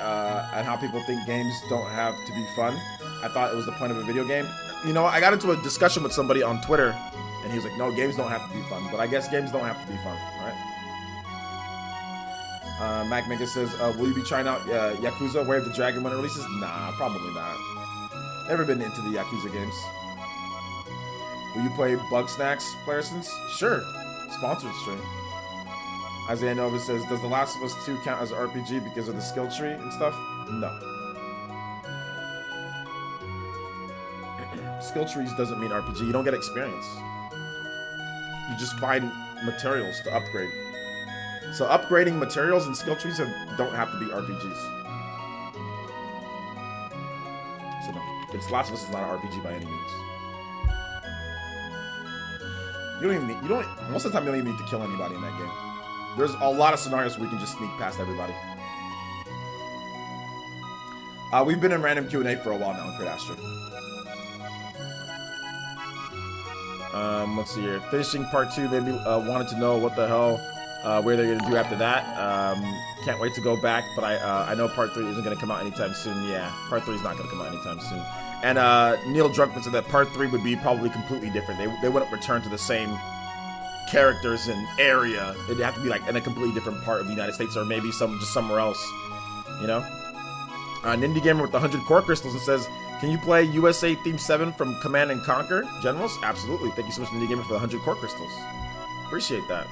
and how people think games don't have to be fun. I thought it was the point of a video game. You know, I got into a discussion with somebody on Twitter, and he was like, no, games don't have to be fun. But I guess games don't have to be fun, right? Mac Mega says, will you be trying out Yakuza Way of the Dragon when it releases? Nah, probably not. Never been into the Yakuza games. Will you play Bug Snacks, PlayerEssence? Sure. Sponsored stream. Isaiah Nova says, does The Last of Us 2 count as an RPG because of the skill tree and stuff? No. Skill trees doesn't mean RPG. You don't get experience. You just find materials to upgrade. So upgrading materials and skill trees don't have to be RPGs. So no, Last of Us is not an RPG by any means. Most of the time you don't even need to kill anybody in that game. There's a lot of scenarios where we can just sneak past everybody. We've been in random Q&A for a while now in Crit Astro. Let's see here. Finishing part 2 made me wanted to know what the hell, where they're going to do after that. Can't wait to go back, but I know part 3 isn't going to come out anytime soon. Yeah, part 3 is not going to come out anytime soon. And Neil Druckmann said that part 3 would be probably completely different. They wouldn't return to the same characters and area. It'd have to be like in a completely different part of the United States, or maybe just somewhere else, you know. Nindy Gamer with the 100 core crystals and says, can you play USA Theme 7 from Command and Conquer Generals? Absolutely. Thank you so much, Nindy Gamer, for the 100 core crystals. Appreciate that.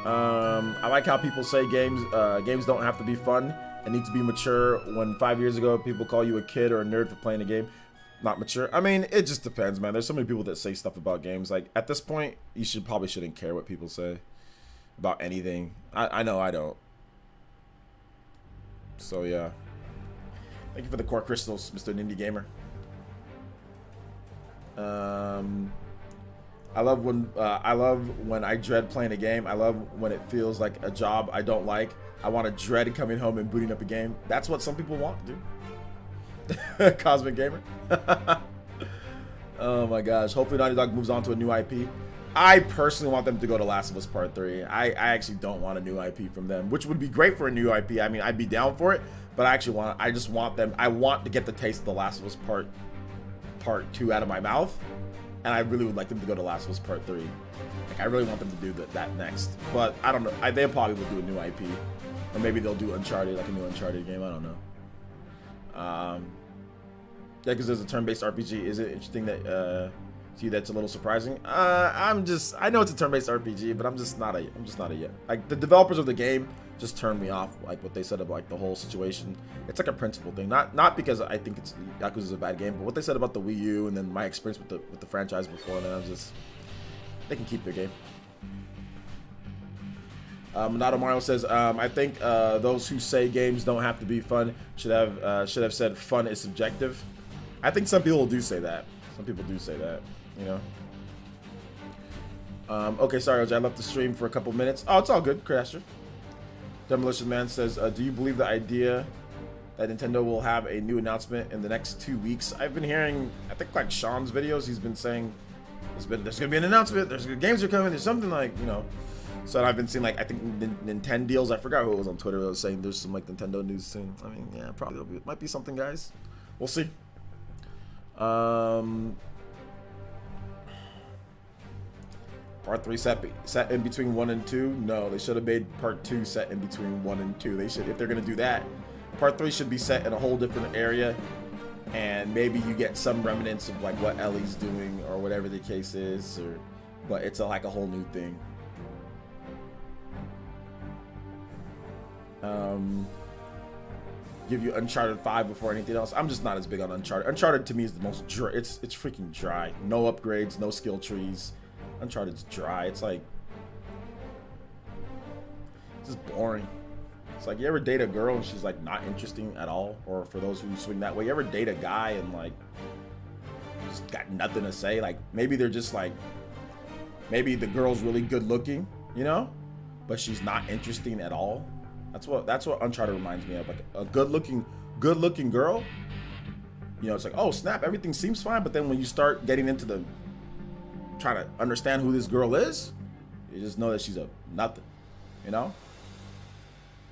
I like how people say games don't have to be fun and need to be mature, when 5 years ago people call you a kid or a nerd for playing a game. Not mature. I mean, it just depends, man. There's so many people that say stuff about games. Like, at this point, you probably shouldn't care what people say about anything. I know I don't. So yeah. Thank you for the core crystals, Mr. Nindy Gamer. I love when I dread playing a game. I love when it feels like a job I don't like. I want to dread coming home and booting up a game. That's what some people want, dude. Cosmic Gamer. Oh my gosh. Hopefully Naughty Dog moves on to a new IP. I personally want them to go to Last of Us Part 3. I actually don't want a new IP from them, which would be great for a new IP. I mean, I'd be down for it, but I just want them. I want to get the taste of the Last of Us Part 2 out of my mouth, and I really would like them to go to Last of Us Part 3. Like, I really want them to do that next. But I don't know. They probably will do a new IP, or maybe they'll do Uncharted, like a new Uncharted game. I don't know. Yeah, because there's a turn-based RPG. Is it interesting that to you that's a little surprising? I know it's a turn-based RPG, but I'm just not a yet. Like, the developers of the game just turned me off, like what they said about like the whole situation. It's like a principle thing, not because I think Yakuza's a bad game, but what they said about the Wii U and then my experience with the franchise before, and then I'm just, they can keep their game. Nato Mario says, I think those who say games don't have to be fun should have said fun is subjective. I think some people do say that. Some people do say that, you know. Okay, sorry, OJ, I left the stream for a couple minutes. Oh, it's all good, Crasher. Demolition Man says, do you believe the idea that Nintendo will have a new announcement in the next 2 weeks? I've been hearing, I think like Sean's videos, he's been saying there's gonna be an announcement, games are coming, there's something like, you know. So I've been seeing like, I think Nintendo deals, I forgot who it was on Twitter that was saying there's some like Nintendo news soon. I mean, yeah, probably it might be something, guys. We'll see. Part 3 set in between 1 and 2. No, they should have made part 2 set in between 1 and 2. They should, if they're gonna do that, part 3 should be set in a whole different area, and maybe you get some remnants of like what Ellie's doing or whatever the case is, but it's like a whole new thing. Give you Uncharted 5 before anything else. I'm just not as big on Uncharted. Uncharted to me is the most dry. It's freaking dry. No upgrades, no skill trees. Uncharted's dry. It's like, it's just boring. It's like, you ever date a girl and she's like not interesting at all? Or for those who swing that way, you ever date a guy and like just got nothing to say? Like, maybe they're just like, maybe the girl's really good looking, you know, but she's not interesting at all. That's what Uncharted reminds me of. Like a good looking girl. You know, it's like, oh snap, everything seems fine, but then when you start getting into the trying to understand who this girl is, you just know that she's a nothing. You know?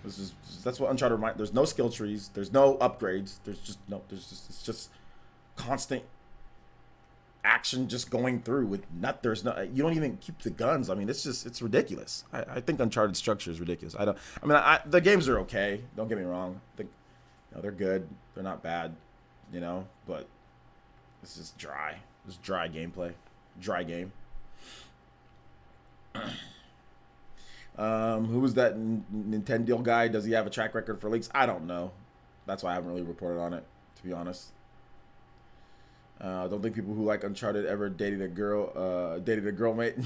That's what Uncharted reminds. There's no skill trees, there's no upgrades, it's just constant action just going through with you don't even keep the guns. I mean, it's ridiculous. I think Uncharted structure is ridiculous. The games are okay, don't get me wrong. I think, you know, they're good, they're not bad, you know, but it's just dry. It's dry gameplay. Dry game. Who was that Nintendo guy? Does he have a track record for leaks? I don't know. That's why I haven't really reported on it, to be honest. Don't think people who like Uncharted ever dated a girl mate.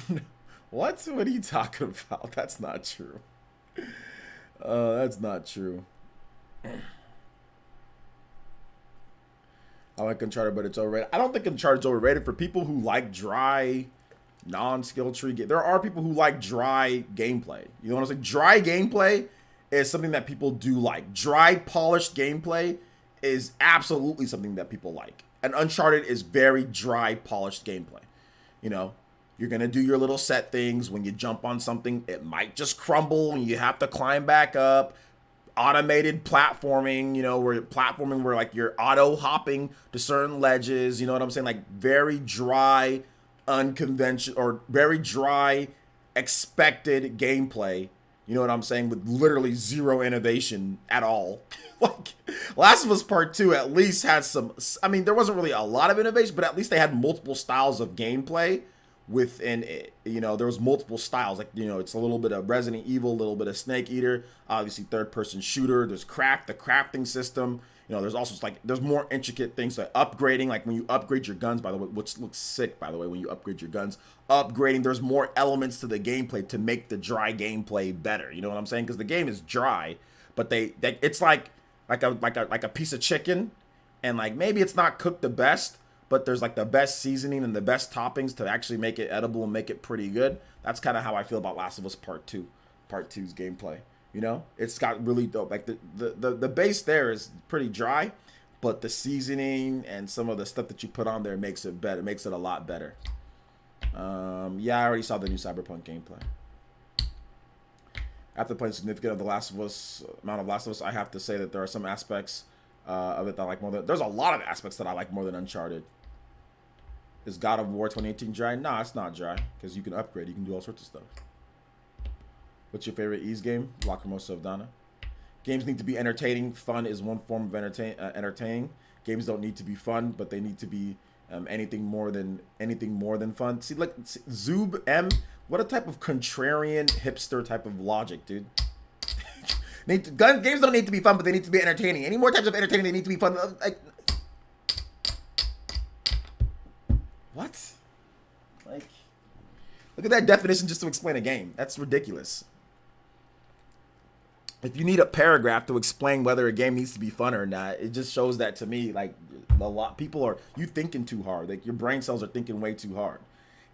What are you talking about? That's not true. That's not true. I like Uncharted, but it's overrated. I don't think Uncharted's overrated for people who like dry, non-skill tree. There are people who like dry gameplay. You know what I'm saying? Dry gameplay is something that people do like. Dry, polished gameplay is absolutely something that people like. And Uncharted is very dry, polished gameplay. You know, you're going to do your little set things. When you jump on something, it might just crumble and you have to climb back up. automated platforming, you know, where like you're auto hopping to certain ledges, you know what I'm saying? Like very dry, unconventional, or very dry, expected gameplay. You know what I'm saying? With literally zero innovation at all. Like, Last of Us Part 2 at least had some, I mean, there wasn't really a lot of innovation, but at least they had multiple styles of gameplay within it. You know, there was multiple styles. Like, you know, it's a little bit of Resident Evil, a little bit of Snake Eater, obviously third-person shooter. There's the crafting system. You know, there's also like, there's more intricate things like upgrading, like when you upgrade your guns, by the way, which looks sick, by the way, when you upgrade your guns, upgrading, there's more elements to the gameplay to make the dry gameplay better. You know what I'm saying? Because the game is dry, but it's like a piece of chicken, and like maybe it's not cooked the best, but there's like the best seasoning and the best toppings to actually make it edible and make it pretty good. That's kind of how I feel about Last of Us Part 2's gameplay. You know, it's got really dope. Like the base there is pretty dry, but the seasoning and some of the stuff that you put on there makes it better. Makes it a lot better. Yeah, I already saw the new Cyberpunk gameplay. After playing significant of the Last of Us amount of Last of Us, I have to say that there are some aspects of it that I like more than. There's a lot of aspects that I like more than Uncharted. Is God of War 2018 dry? Nah, it's not dry because you can upgrade. You can do all sorts of stuff. What's your favorite Ease game? Lacrimosa of Donna. Games need to be entertaining. Fun is one form of entertaining. Games don't need to be fun, but they need to be anything more than fun. See, look, Zoob M. What a type of contrarian hipster type of logic, dude. Games don't need to be fun, but they need to be entertaining. Any more types of entertaining, they need to be fun. Like, what? Like, look at that definition just to explain a game. That's ridiculous. If you need a paragraph to explain whether a game needs to be fun or not, it just shows that to me, like, you thinking too hard. Like, your brain cells are thinking way too hard.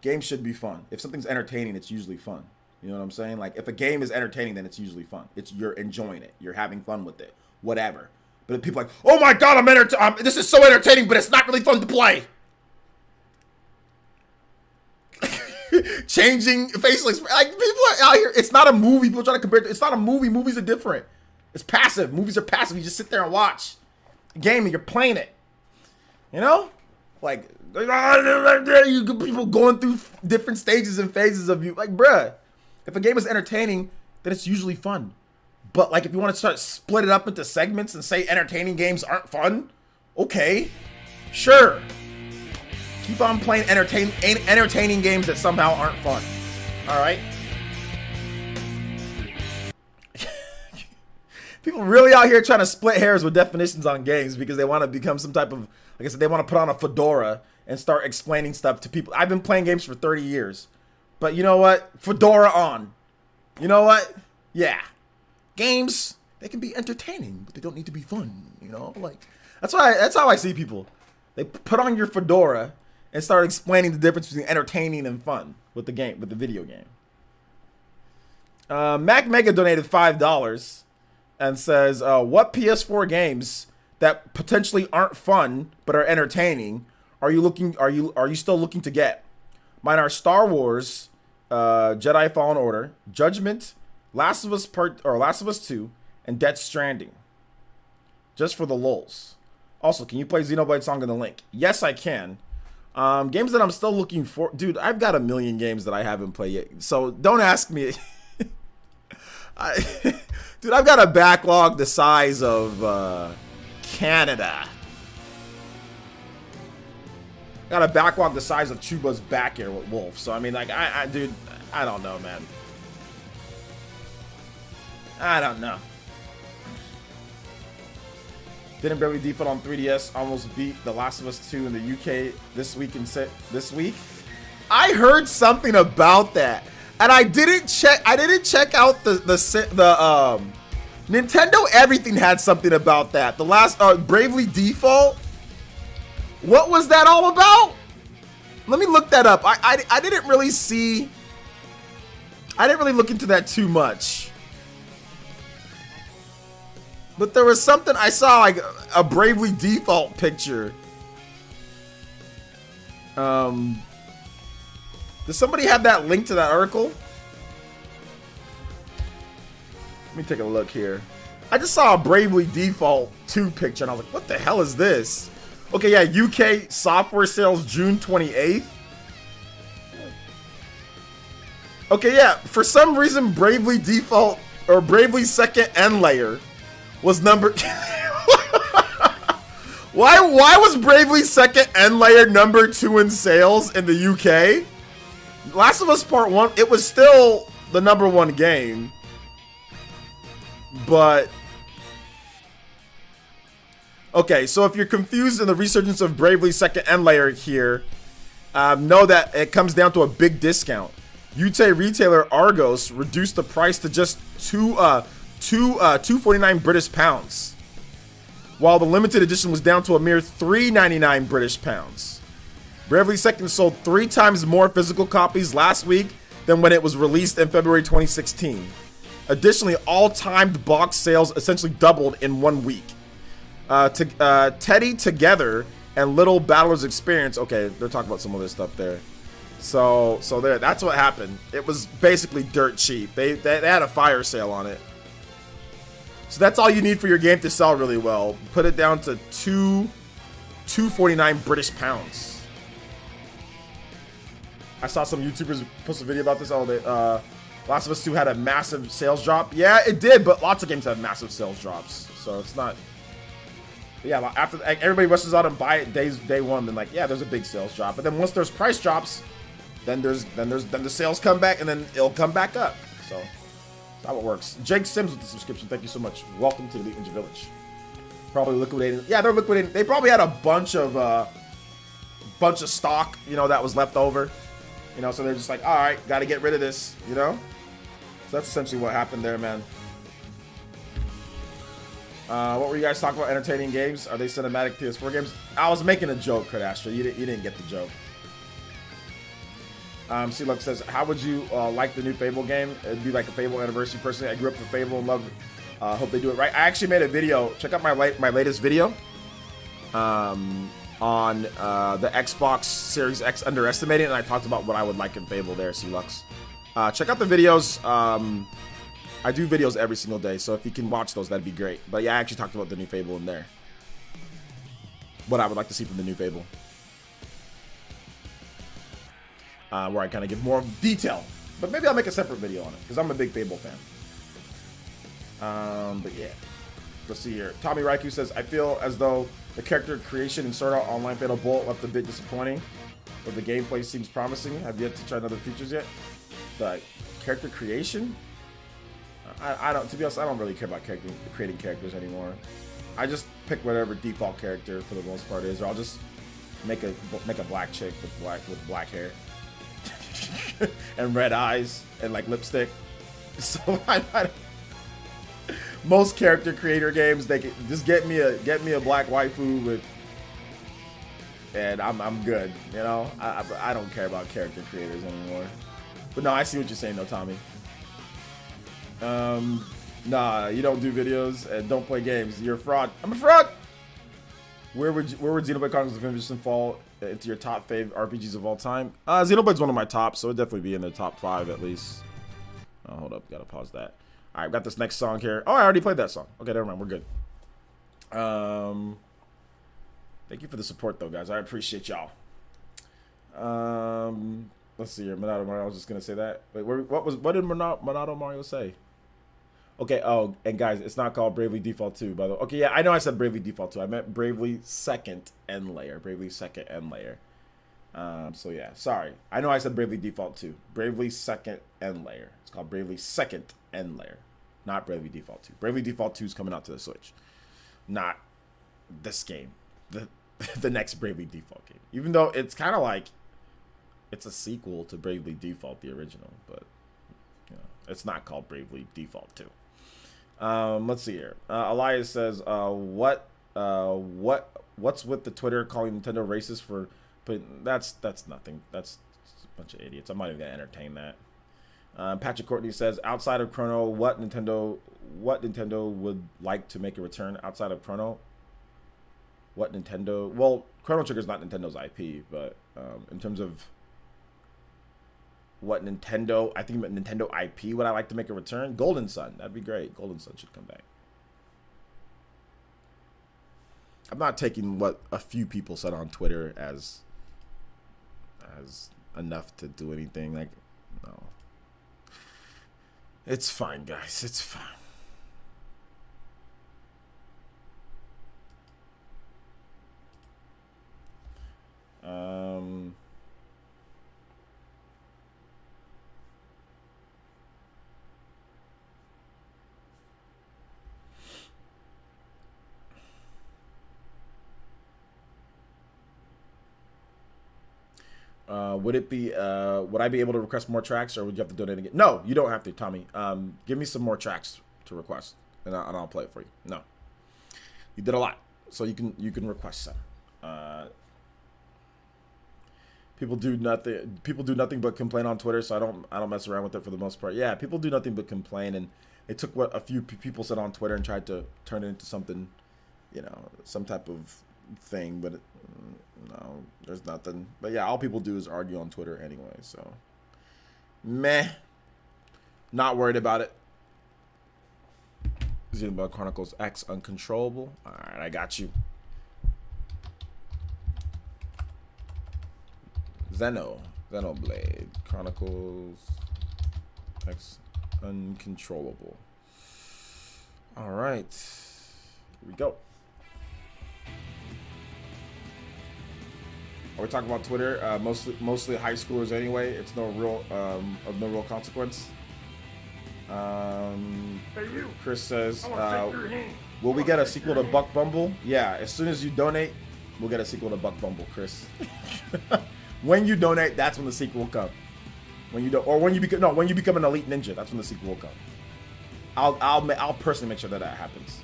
Games should be fun. If something's entertaining, it's usually fun. You know what I'm saying? Like, if a game is entertaining, then it's usually fun. You're enjoying it. You're having fun with it. Whatever. But if people are like, oh my god, this is so entertaining, but it's not really fun to play. Changing facial expression. Like, people are out here. It's not a movie. People trying to compare it. It's not a movie. Movies are different. It's passive. Movies are passive. You just sit there and watch a game and you're playing it. You know? Like, you get people going through different stages and phases of you. Like, bruh, if a game is entertaining, then it's usually fun. But, like, if you want to start split it up into segments and say entertaining games aren't fun, okay, sure. Keep on playing entertaining games that somehow aren't fun. All right? People really out here trying to split hairs with definitions on games because they want to become some type of, like I said, they want to put on a fedora and start explaining stuff to people. I've been playing games for 30 years. But you know what? Fedora on. You know what? Yeah. Games, they can be entertaining, but they don't need to be fun. You know? Like, that's how I see people. They put on your fedora and start explaining the difference between entertaining and fun with the game, with the video game. Mac Mega donated $5 and says, "What PS4 games that potentially aren't fun but are entertaining are you still looking to get? Mine are Star Wars, Jedi Fallen Order, Judgment, Last of Us 2, and Death Stranding. Just for the lulz. Also, can you play Xenoblade Song in the Link? Yes, I can. Games that I'm still looking for. Dude, I've got a million games that I haven't played yet. So don't ask me. Dude, I've got a backlog the size of Canada. Got a backlog the size of Chuba's back here with Wolf. So, I mean, like, dude, I don't know, man. I don't know. Didn't barely default on 3DS. Almost beat The Last of Us 2 in the UK this week. I heard something about that, and I didn't check out the Nintendo. Everything had something about that. The last Bravely Default. What was that all about? Let me look that up. I didn't really see. I didn't really look into that too much. But there was something I saw, like a Bravely Default picture. Does somebody have that link to that article? Let me take a look here. I just saw a Bravely Default 2 picture and I was like, what the hell is this? Okay, yeah, UK software sales June 28th. Okay, yeah, for some reason Bravely Default or Bravely Second End Layer was number Why was Bravely Second End Layer number 2 in sales in the UK? Last of Us Part 1, it was still the number 1 game. But okay, so if you're confused in the resurgence of Bravely Second End Layer here, know that it comes down to a big discount. UK retailer Argos reduced the price to just 249 British pounds, while the limited edition was down to a mere 399 British pounds. Bravely Second sold 3 times more physical copies last week than when it was released in February 2016. Additionally, all timed box sales essentially doubled in 1 week. Teddy Together and Little Battlers Experience. Okay, they're talking about some of this stuff there. So there, that's what happened. It was basically dirt cheap. They had a fire sale on it. So that's all you need for your game to sell really well. Put it down to 249 British pounds. I saw some YouTubers post a video about this. Oh, they Last of Us 2 had a massive sales drop. Yeah, it did, but lots of games have massive sales drops. So it's not. Yeah, after everybody rushes out and buy it day one, then like, yeah, there's a big sales drop. But then once there's price drops, then the sales come back and then it'll come back up. So that's how it works. Jake Sims with the subscription. Thank you so much. Welcome to the Elite Ninja Village. Probably liquidating. Yeah, they're liquidating. They probably had a bunch of stock, you know, that was left over. You know, so they're just like, all right, got to get rid of this, you know? So that's essentially what happened there, man. What were you guys talking about? Entertaining games? Are they cinematic PS4 games? I was making a joke, Kurt Astra. You didn't get the joke. C-Luck says, how would you like the new Fable game? It'd be like a Fable anniversary. Personally, I grew up with Fable and love it. Hope they do it right. I actually made a video. Check out my latest video on the Xbox Series X underestimating, and I talked about what I would like in Fable there, C-Lux. Check out the videos. I do videos every single day, so if you can watch those, that'd be great. But yeah, I actually talked about the new Fable in there. What I would like to see from the new Fable. Where I kind of give more detail. But maybe I'll make a separate video on it, because I'm a big Fable fan. But yeah. Let's see here. Tommy Raiku says, I feel as though the character creation in Sword Art Online Fatal Bolt left a bit disappointing, but the gameplay seems promising. Have yet to try other features yet. The character creation? I don't, to be honest, I don't really care about creating characters anymore. I just pick whatever default character for the most part is, or I'll just make a black chick with black hair and red eyes and like lipstick. So most character creator games, they can just get me a black waifu with, and I'm good. You know, I don't care about character creators anymore. But no, I see what you're saying though, Tommy. Nah, you don't do videos and don't play games. You're a fraud. I'm a fraud. Where would Xenoblade Chronicles of Invision fall into your top fave RPGs of all time? Xenoblade's one of my tops, so it'd definitely be in the top 5 at least. Oh, hold up, gotta pause that. All right, got this next song here. Oh, I already played that song. Okay, never mind, we're good. Thank you for the support though, guys. I appreciate y'all. Let's see here. Monado Mario. I was just gonna say that. Wait, what did Monado Mario say? Okay. Oh, and guys, it's not called Bravely Default 2, by the way. Okay, yeah, I know I said Bravely Default 2. I meant Bravely Second End Layer. Bravely Second End Layer. So yeah, sorry. I know I said Bravely Default 2. Bravely Second End Layer. It's called Bravely Second End Layer, not Bravely Default 2. Bravely Default 2 is coming out to the Switch, not this game. The next Bravely Default game. Even though it's kind of like it's a sequel to Bravely Default, the original, but you know, it's not called Bravely Default 2. Let's see here. Elias says, what's with the Twitter calling Nintendo racist for? But that's nothing. That's a bunch of idiots. I'm not even gonna entertain that. Patrick Courtney says, outside of Chrono, what Nintendo would like to make a return outside of Chrono? What Nintendo? Well, Chrono Trigger is not Nintendo's IP, but in terms of what Nintendo, I think Nintendo IP would I like to make a return? Golden Sun, that'd be great. Golden Sun should come back. I'm not taking what a few people said on Twitter as enough to do anything. Like, no. It's fine, guys. It's fine. Would it be? Would I be able to request more tracks, or would you have to donate again? No, you don't have to, Tommy. Give me some more tracks to request, and I'll play it for you. No, you did a lot, so you can request some. People do nothing. People do nothing but complain on Twitter, so I don't mess around with it for the most part. Yeah, people do nothing but complain, and they took what a few people said on Twitter and tried to turn it into something, you know, some type of thing. But no, there's nothing. But yeah, all people do is argue on Twitter anyway. So, meh. Not worried about it. Xenoblade Chronicles X Uncontrollable. All right, I got you. Xenoblade Chronicles X Uncontrollable. All right, here we go. We're talking about Twitter, mostly high schoolers anyway. It's no real of no real consequence. Hey, you. Chris says, I want to shake your hand. will we get a sequel to Buck Bumble? Yeah, as soon as you donate, we'll get a sequel to Buck Bumble, Chris. When you donate, that's when the sequel will come. When you when you become an elite ninja, that's when the sequel will come. I'll personally make sure that happens.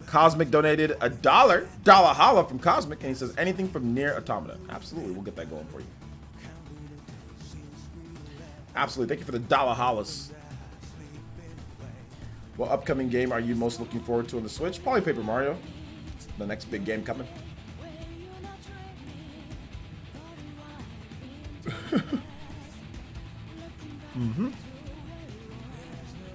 Cosmic donated $1 holla from Cosmic, and he says anything from Nier Automata. Absolutely, we'll get that going for you. Absolutely, thank you for the dollar hollas. What upcoming game are you most looking forward to on the Switch? Probably Paper Mario. It's the next big game coming.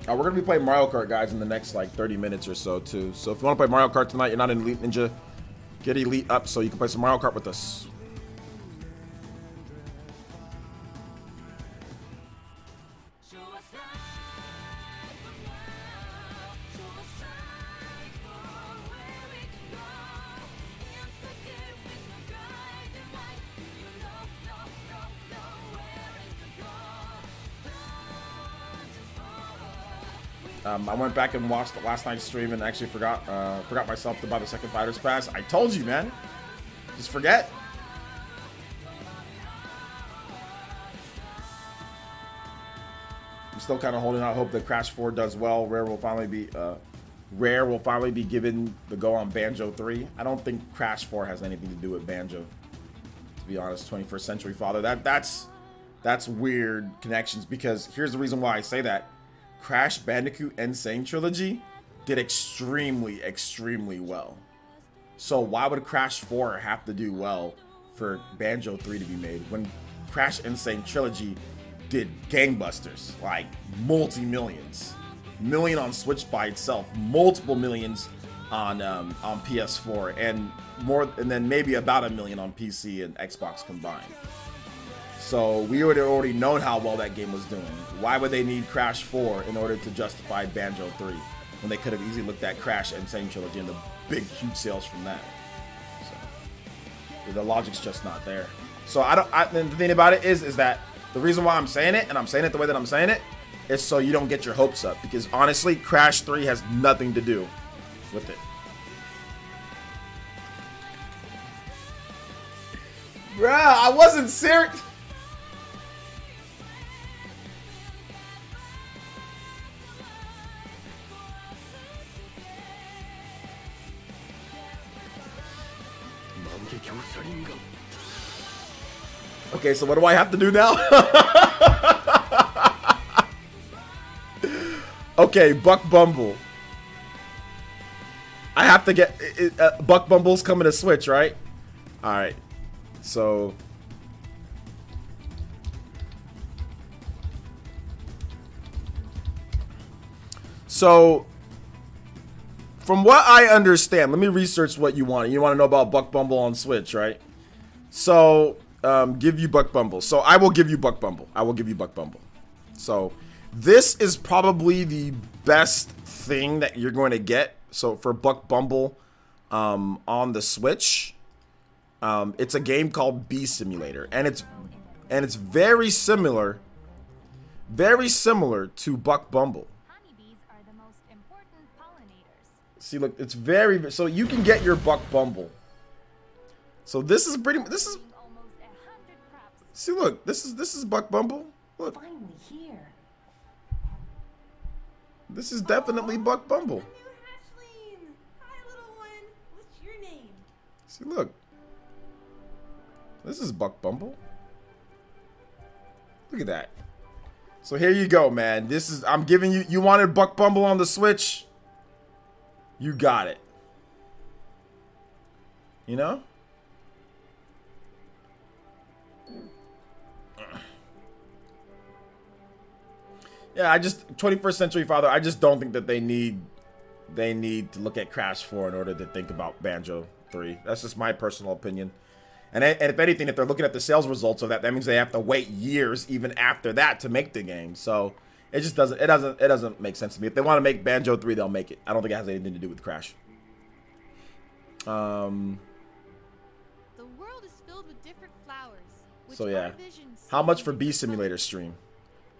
We're gonna be playing Mario Kart, guys, in the next like 30 minutes or so too. So if you want to play Mario Kart tonight, you're not an Elite Ninja, get Elite up so you can play some Mario Kart with us. I went back and watched last night's stream and actually forgot myself to buy the second Fighter's Pass. I told you, man. Just forget. I'm still kind of holding out hope that Crash 4 does well. Rare will finally be given the go on Banjo 3. I don't think Crash 4 has anything to do with Banjo. To be honest, 21st Century Father. That's weird connections, because here's the reason why I say that. Crash Bandicoot Insane Trilogy did extremely, extremely well. So why would Crash 4 have to do well for Banjo 3 to be made when Crash Insane Trilogy did gangbusters, like multi-millions? Million on Switch by itself, multiple millions on PS4, and then maybe about 1 million on PC and Xbox combined. So we would have already known how well that game was doing. Why would they need Crash 4 in order to justify Banjo 3 when they could have easily looked at Crash Insane Trilogy and the big, huge sales from that? So the logic's just not there. So and the thing about it is that the reason why I'm saying it, and I'm saying it the way that I'm saying it, is so you don't get your hopes up. Because honestly, Crash 3 has nothing to do with it. Bruh, I wasn't serious. Okay, so what do I have to do now? Okay, Buck Bumble. I have to get Buck Bumble's coming to Switch, right? All right. So from what I understand, let me research what you want. You want to know about Buck Bumble on Switch, right? So, give you Buck Bumble. So I will give you Buck Bumble. I will give you Buck Bumble. So this is probably the best thing that you're going to get. So for Buck Bumble on the Switch, it's a game called Bee Simulator, and it's very similar to Buck Bumble. Honeybees are the most important pollinators. See, look, it's very, so you can get your Buck Bumble. So this is pretty, this is, Almost 100 crops. see, look, this is Buck Bumble. Look, Finally here. this is definitely Buck Bumble. New hatchling. Hi, little one. What's your name? See, look, this is Buck Bumble. Look at that. So here you go, man. This is, I'm giving you, you wanted Buck Bumble on the Switch? You got it. You know? Yeah, I just, 21st Century Father, I just don't think that they need to look at Crash 4 in order to think about Banjo 3. That's just my personal opinion. And if anything, if they're looking at the sales results of that, that means they have to wait years even after that to make the game. So it just doesn't make sense to me. If they want to make Banjo 3, they'll make it. I don't think it has anything to do with Crash. The world is filled with different flowers. Which So yeah, our visions how see much for in Bee different Simulator colors. stream?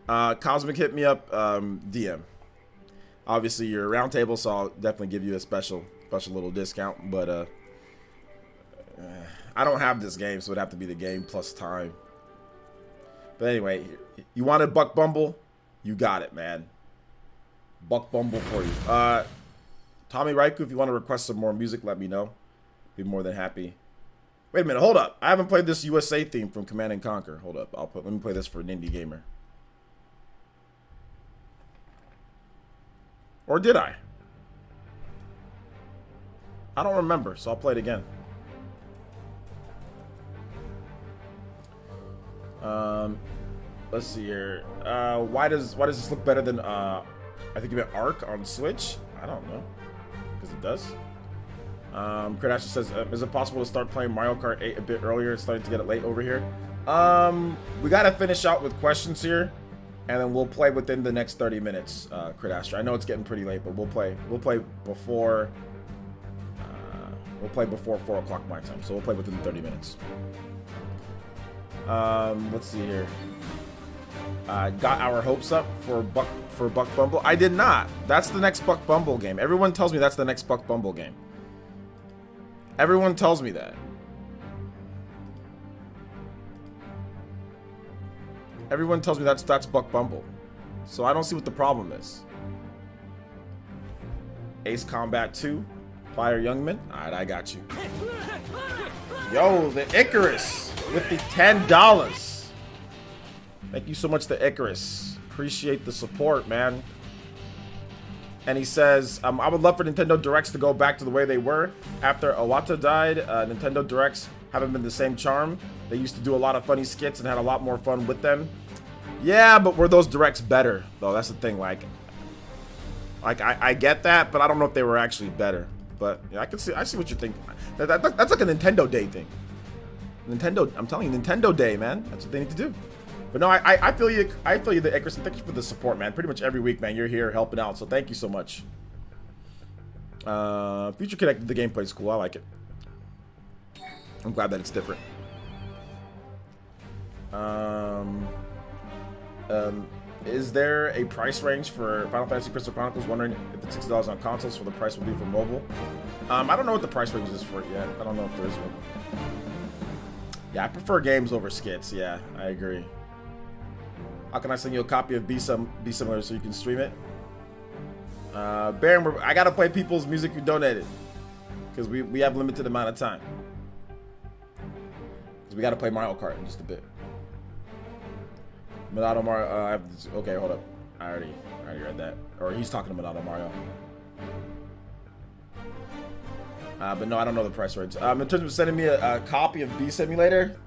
Cosmic hit me up, DM. Obviously you're a round table, so I'll definitely give you a special little discount. But I don't have this game, so it'd have to be the game plus time. But anyway, you wanted Buck Bumble, you got it, man. Buck Bumble for you. Tommy Raiku, if you want to request some more music, let me know. Be more than happy. Wait a minute, hold up. I haven't played this USA theme from Command and Conquer. Hold up, let me play this for an indie gamer. Or did I? I don't remember, so I'll play it again. Let's see here. Why does this look better than I think you meant Arc on Switch? I don't know, because it does. Kardashian says, is it possible to start playing Mario Kart 8 a bit earlier? It's starting to get it late over here. We gotta finish out with questions here, and then we'll play within the next 30 minutes. Kardashian, I know it's getting pretty late, but we'll play before. We'll play before 4 o'clock my time, so we'll play within 30 minutes. Let's see here. Got our hopes up for Buck Bumble. I did not. That's the next Buck Bumble game. Everyone tells me that's the next Buck Bumble game. Everyone tells me that. Everyone tells me that's Buck Bumble. So I don't see what the problem is. Ace Combat 2. Fire Youngman. Alright, I got you. Yo, the Icarus with the $10. Thank you so much, the Icarus. Appreciate the support, man. And he says, I would love for Nintendo Directs to go back to the way they were. After Iwata died, Nintendo Directs haven't been the same charm. They used to do a lot of funny skits and had a lot more fun with them. Yeah, but were those Directs better, though? That's the thing, like I get that, but I don't know if they were actually better. But yeah, I see what you're thinking. That's like a Nintendo Day thing. Nintendo, I'm telling you, Nintendo Day, man. That's what they need to do. But no, I feel you. I feel you, the Icarus. Thank you for the support, man. Pretty much every week, man, you're here helping out. So thank you so much. Future Connected, the gameplay's cool. I like it. I'm glad that it's different. Is there a price range for Final Fantasy Crystal Chronicles? Wondering if it's $60 on consoles, for the price will be for mobile. I don't know what the price range is for it yet. I don't know if there is one. Yeah, I prefer games over skits. Yeah, I agree. How can I send you a copy of Be Similar so you can stream it? Baron, I gotta play people's music you donated, because we have limited amount of time. Because we gotta play Mario Kart in just a bit. Minato Mario, okay, hold up. I already read that. Or he's talking to Minato Mario. But no, I don't know the price range. In terms of sending me a copy of Bee Simulator,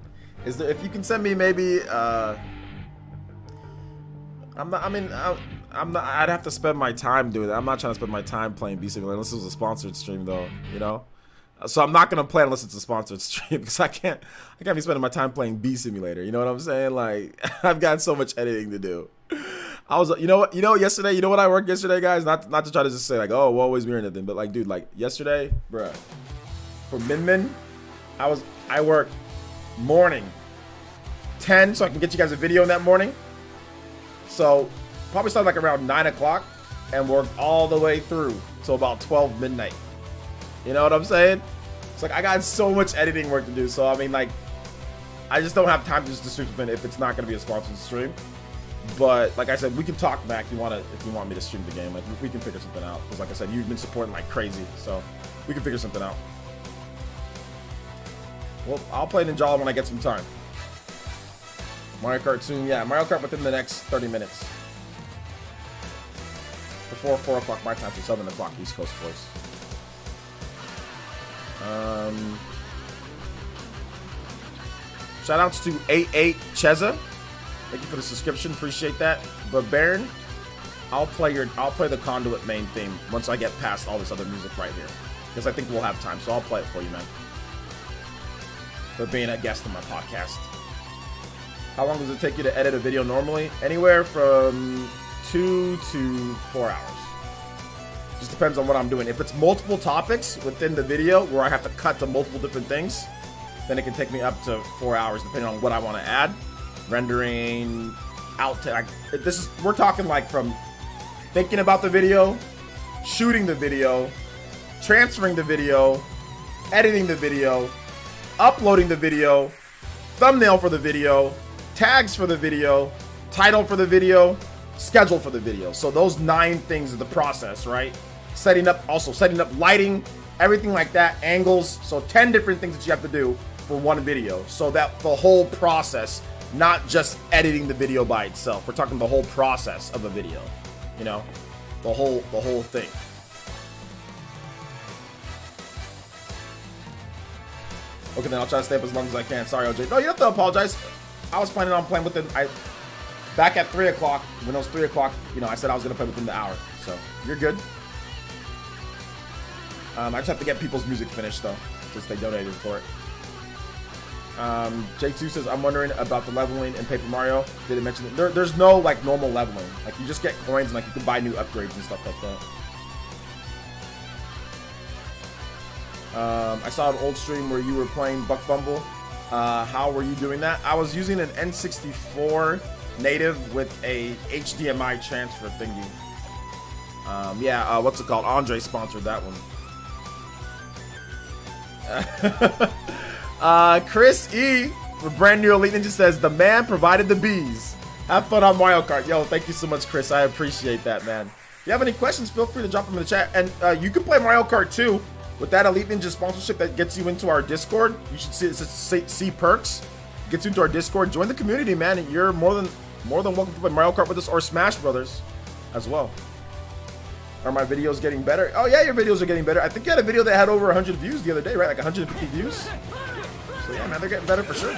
if you can send me maybe, I I'm not. I'd have to spend my time doing that. I'm not trying to spend my time playing Bee Simulator unless it was a sponsored stream, though. You know. So I'm not gonna play unless it's a sponsored stream because I can't be spending my time playing Bee Simulator. You know what I'm saying? Like I've got so much editing to do. I was, yesterday, you know what I worked yesterday, guys? Not to try to just say like, oh, woe is me or anything, but like, dude, like yesterday, bruh, for Min, I worked morning 10 so I can get you guys a video in that morning. So probably started like around 9 o'clock and worked all the way through till about 12 midnight. You know what I'm saying? It's like I got so much editing work to do. So I mean, like, I just don't have time just to stream if it's not gonna be a sponsored stream. But like I said, we can talk back if you want me to stream the game. Like we can figure something out. Because like I said, you've been supporting like crazy, so we can figure something out. Well, I'll play Ninjala when I get some time. Mario Kart soon, yeah. Mario Kart within the next 30 minutes. Before 4 o'clock my time, to 7 o'clock East Coast boys. Shout outs to 88 Cheza. Thank you for the subscription, appreciate that. But Baron, I'll play the Conduit main theme once I get past all this other music right here, because I think we'll have time. So I'll play it for you, man. For being a guest on my podcast. How long does it take you to edit a video normally? Anywhere from 2 to 4 hours. Just depends on what I'm doing. If it's multiple topics within the video where I have to cut to multiple different things, then it can take me up to 4 hours depending on what I want to add. Rendering, we're talking like from thinking about the video, shooting the video, transferring the video, editing the video, uploading the video, thumbnail for the video, tags for the video, title for the video, schedule for the video. So those 9 things are the process, right? Setting up lighting, everything like that, angles. So 10 different things that you have to do for one video. So that the whole process, not just editing the video by itself. We're talking the whole process of a video, you know, the whole thing. Okay, then I'll try to stay up as long as I can. Sorry, OJ. No, you don't have to apologize. I was planning on playing within, back at 3 o'clock, when it was 3 o'clock, you know, I said I was going to play within the hour. So, you're good. I just have to get people's music finished, though, since they donated for it. J2 says, I'm wondering about the leveling in Paper Mario. Did it mention that? There's no, like, normal leveling. Like, you just get coins and, like, you can buy new upgrades and stuff like that. I saw an old stream where you were playing Buck Bumble. How were you doing that? I was using an N64 native with a HDMI transfer thingy. What's it called? Andre sponsored that one. Chris E with brand new Elite Ninja says the man provided the bees. Have fun on Mario Kart. Yo, thank you so much, Chris. I appreciate that, man. If you have any questions, feel free to drop them in the chat. And you can play Mario Kart 2 with that Elite Ninja sponsorship that gets you into our Discord. You should see perks. Gets you into our Discord. Join the community, man. And you're more than welcome to play Mario Kart with us or Smash Brothers as well. Are my videos getting better? Oh yeah, your videos are getting better. I think you had a video that had over 100 views the other day, right? Like 150 views. So yeah, man, they're getting better for sure.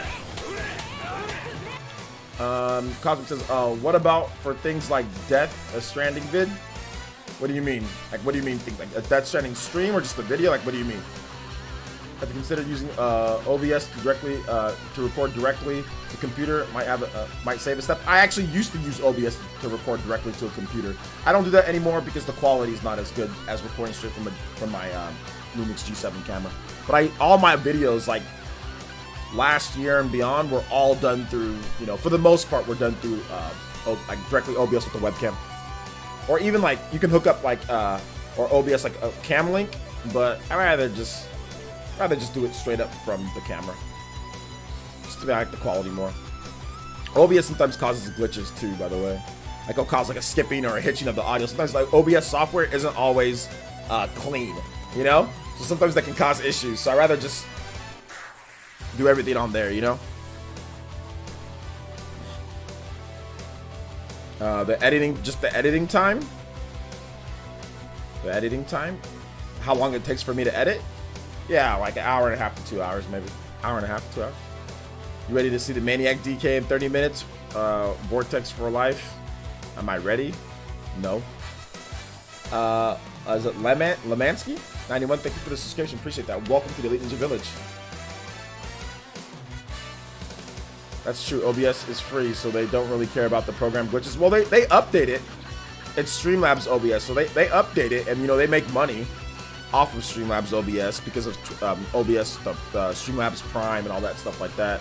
Cosmic says, what about for things like Death Stranding vid? What do you mean? Like, what do you mean? Like a Death Stranding stream or just a video? Like, what do you mean? Have you considered using OBS directly to record directly to computer? Might save a step. I actually used to use OBS to record directly to a computer. I don't do that anymore because the quality is not as good as recording straight from my Lumix G7 camera. But all my videos like last year and beyond were all done through, you know, for the most part, were done through like directly OBS with the webcam, or even like you can hook up like or OBS like a cam link. But I rather just do it straight up from the camera, just to like the quality more. OBS sometimes causes glitches too, by the way. Like it'll cause like a skipping or a hitching of the audio. Sometimes like OBS software isn't always clean, you know? So sometimes that can cause issues. So I rather just do everything on there, you know? The editing time. How long it takes for me to edit? Yeah, like an hour and a half to 2 hours, maybe. Hour and a half to 2 hours. You ready to see the Maniac DK in 30 minutes? Vortex for life. Am I ready? No. Is it Lemansky? 91, thank you for the subscription. Appreciate that. Welcome to the Elite Ninja Village. That's true. OBS is free, so they don't really care about the program glitches. Well, they update it. It's Streamlabs OBS, so they update it, and you know they make money off of Streamlabs OBS because of OBS, the Streamlabs Prime, and all that stuff like that.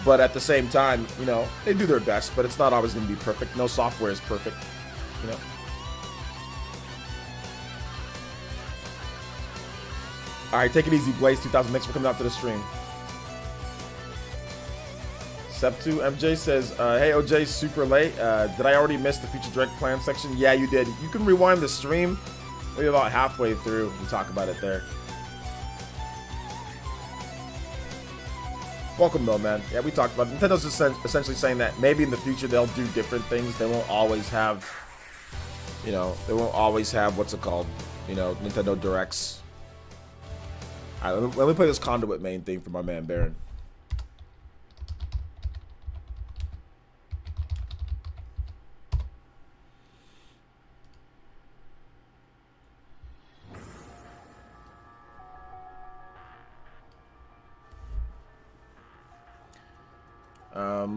But at the same time, you know, they do their best, but it's not always going to be perfect. No software is perfect, you know. All right, take it easy, Blaze 2000. Thanks for coming out to the stream. Sep2 MJ says, hey OJ, super late. Did I already miss the Future Direct Plan section? Yeah, you did. You can rewind the stream maybe about halfway through and talk about it there. Welcome though, man. Yeah, we talked about it. Nintendo's just essentially saying that maybe in the future they'll do different things. They won't always have, you know, what's it called? You know, Nintendo Directs. All right, let me play this Conduit main thing for my man Baron.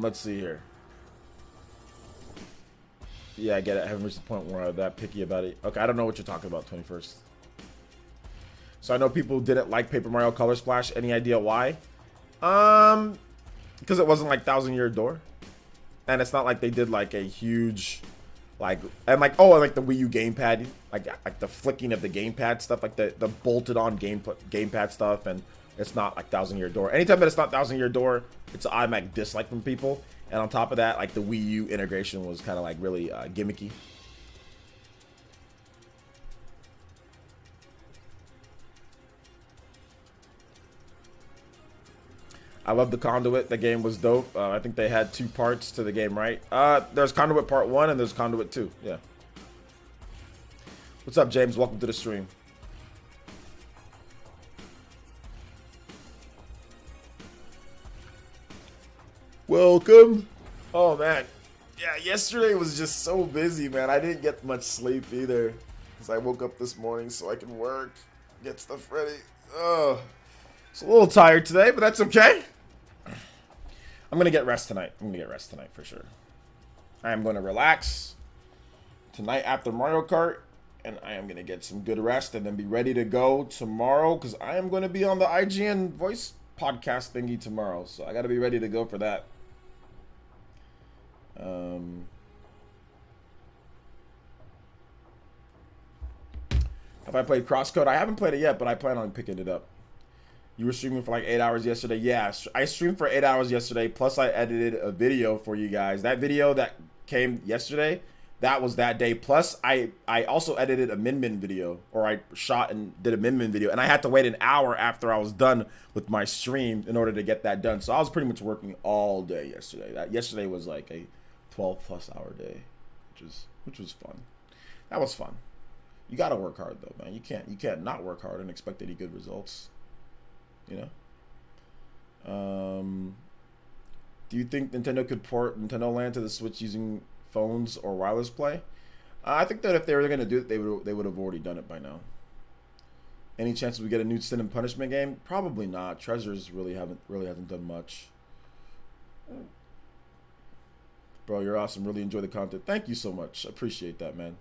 Let's see here. Yeah, I get it. I haven't reached the point where I'm that picky about it. Okay, I don't know what you're talking about, 21st. So I know people didn't like Paper Mario Color Splash. Any idea why? Because it wasn't like 1,000 Year Door. And it's not like they did like a huge, like the Wii U gamepad, like the flicking of the gamepad stuff, like the bolted on gamepad stuff, and it's not like 1,000 Year Door. Anytime that it's not 1,000 Year Door, it's an automatic dislike from people. And on top of that, like the Wii U integration was kind of like really gimmicky. I love the Conduit. The game was dope. I think they had 2 parts to the game, right? There's Conduit Part 1 and there's Conduit 2. Yeah. What's up, James? Welcome to the stream. Welcome. Oh, man. Yeah, yesterday was just so busy, man. I didn't get much sleep either. Because I woke up this morning so I can work, get stuff ready. Ugh. It's a little tired today, but that's okay. I'm going to get rest tonight. I'm going to get rest tonight for sure. I am going to relax tonight after Mario Kart. And I am going to get some good rest and then be ready to go tomorrow. Because I am going to be on the IGN voice podcast thingy tomorrow. So I got to be ready to go for that. Have I played Crosscode? I haven't played it yet, but I plan on picking it up. You were streaming for like 8 hours yesterday. Yeah, I streamed for 8 hours yesterday. Plus, I edited a video for you guys. That video that came yesterday, that was that day. Plus, I also edited a Min Min video, or I shot and did a Min Min video, and I had to wait an hour after I was done with my stream in order to get that done. So I was pretty much working all day yesterday. Yesterday was like a 12+ hour day, which was fun. That was fun. You gotta work hard though, man. You can't not work hard and expect any good results. You know. Do you think Nintendo could port Nintendo Land to the Switch using phones or wireless play? I think that if they were gonna do it, they would have already done it by now. Any chances we get a new Sin and Punishment game? Probably not. Treasures really hasn't done much. Bro, you're awesome. Really enjoy the content. Thank you so much. Appreciate that, man.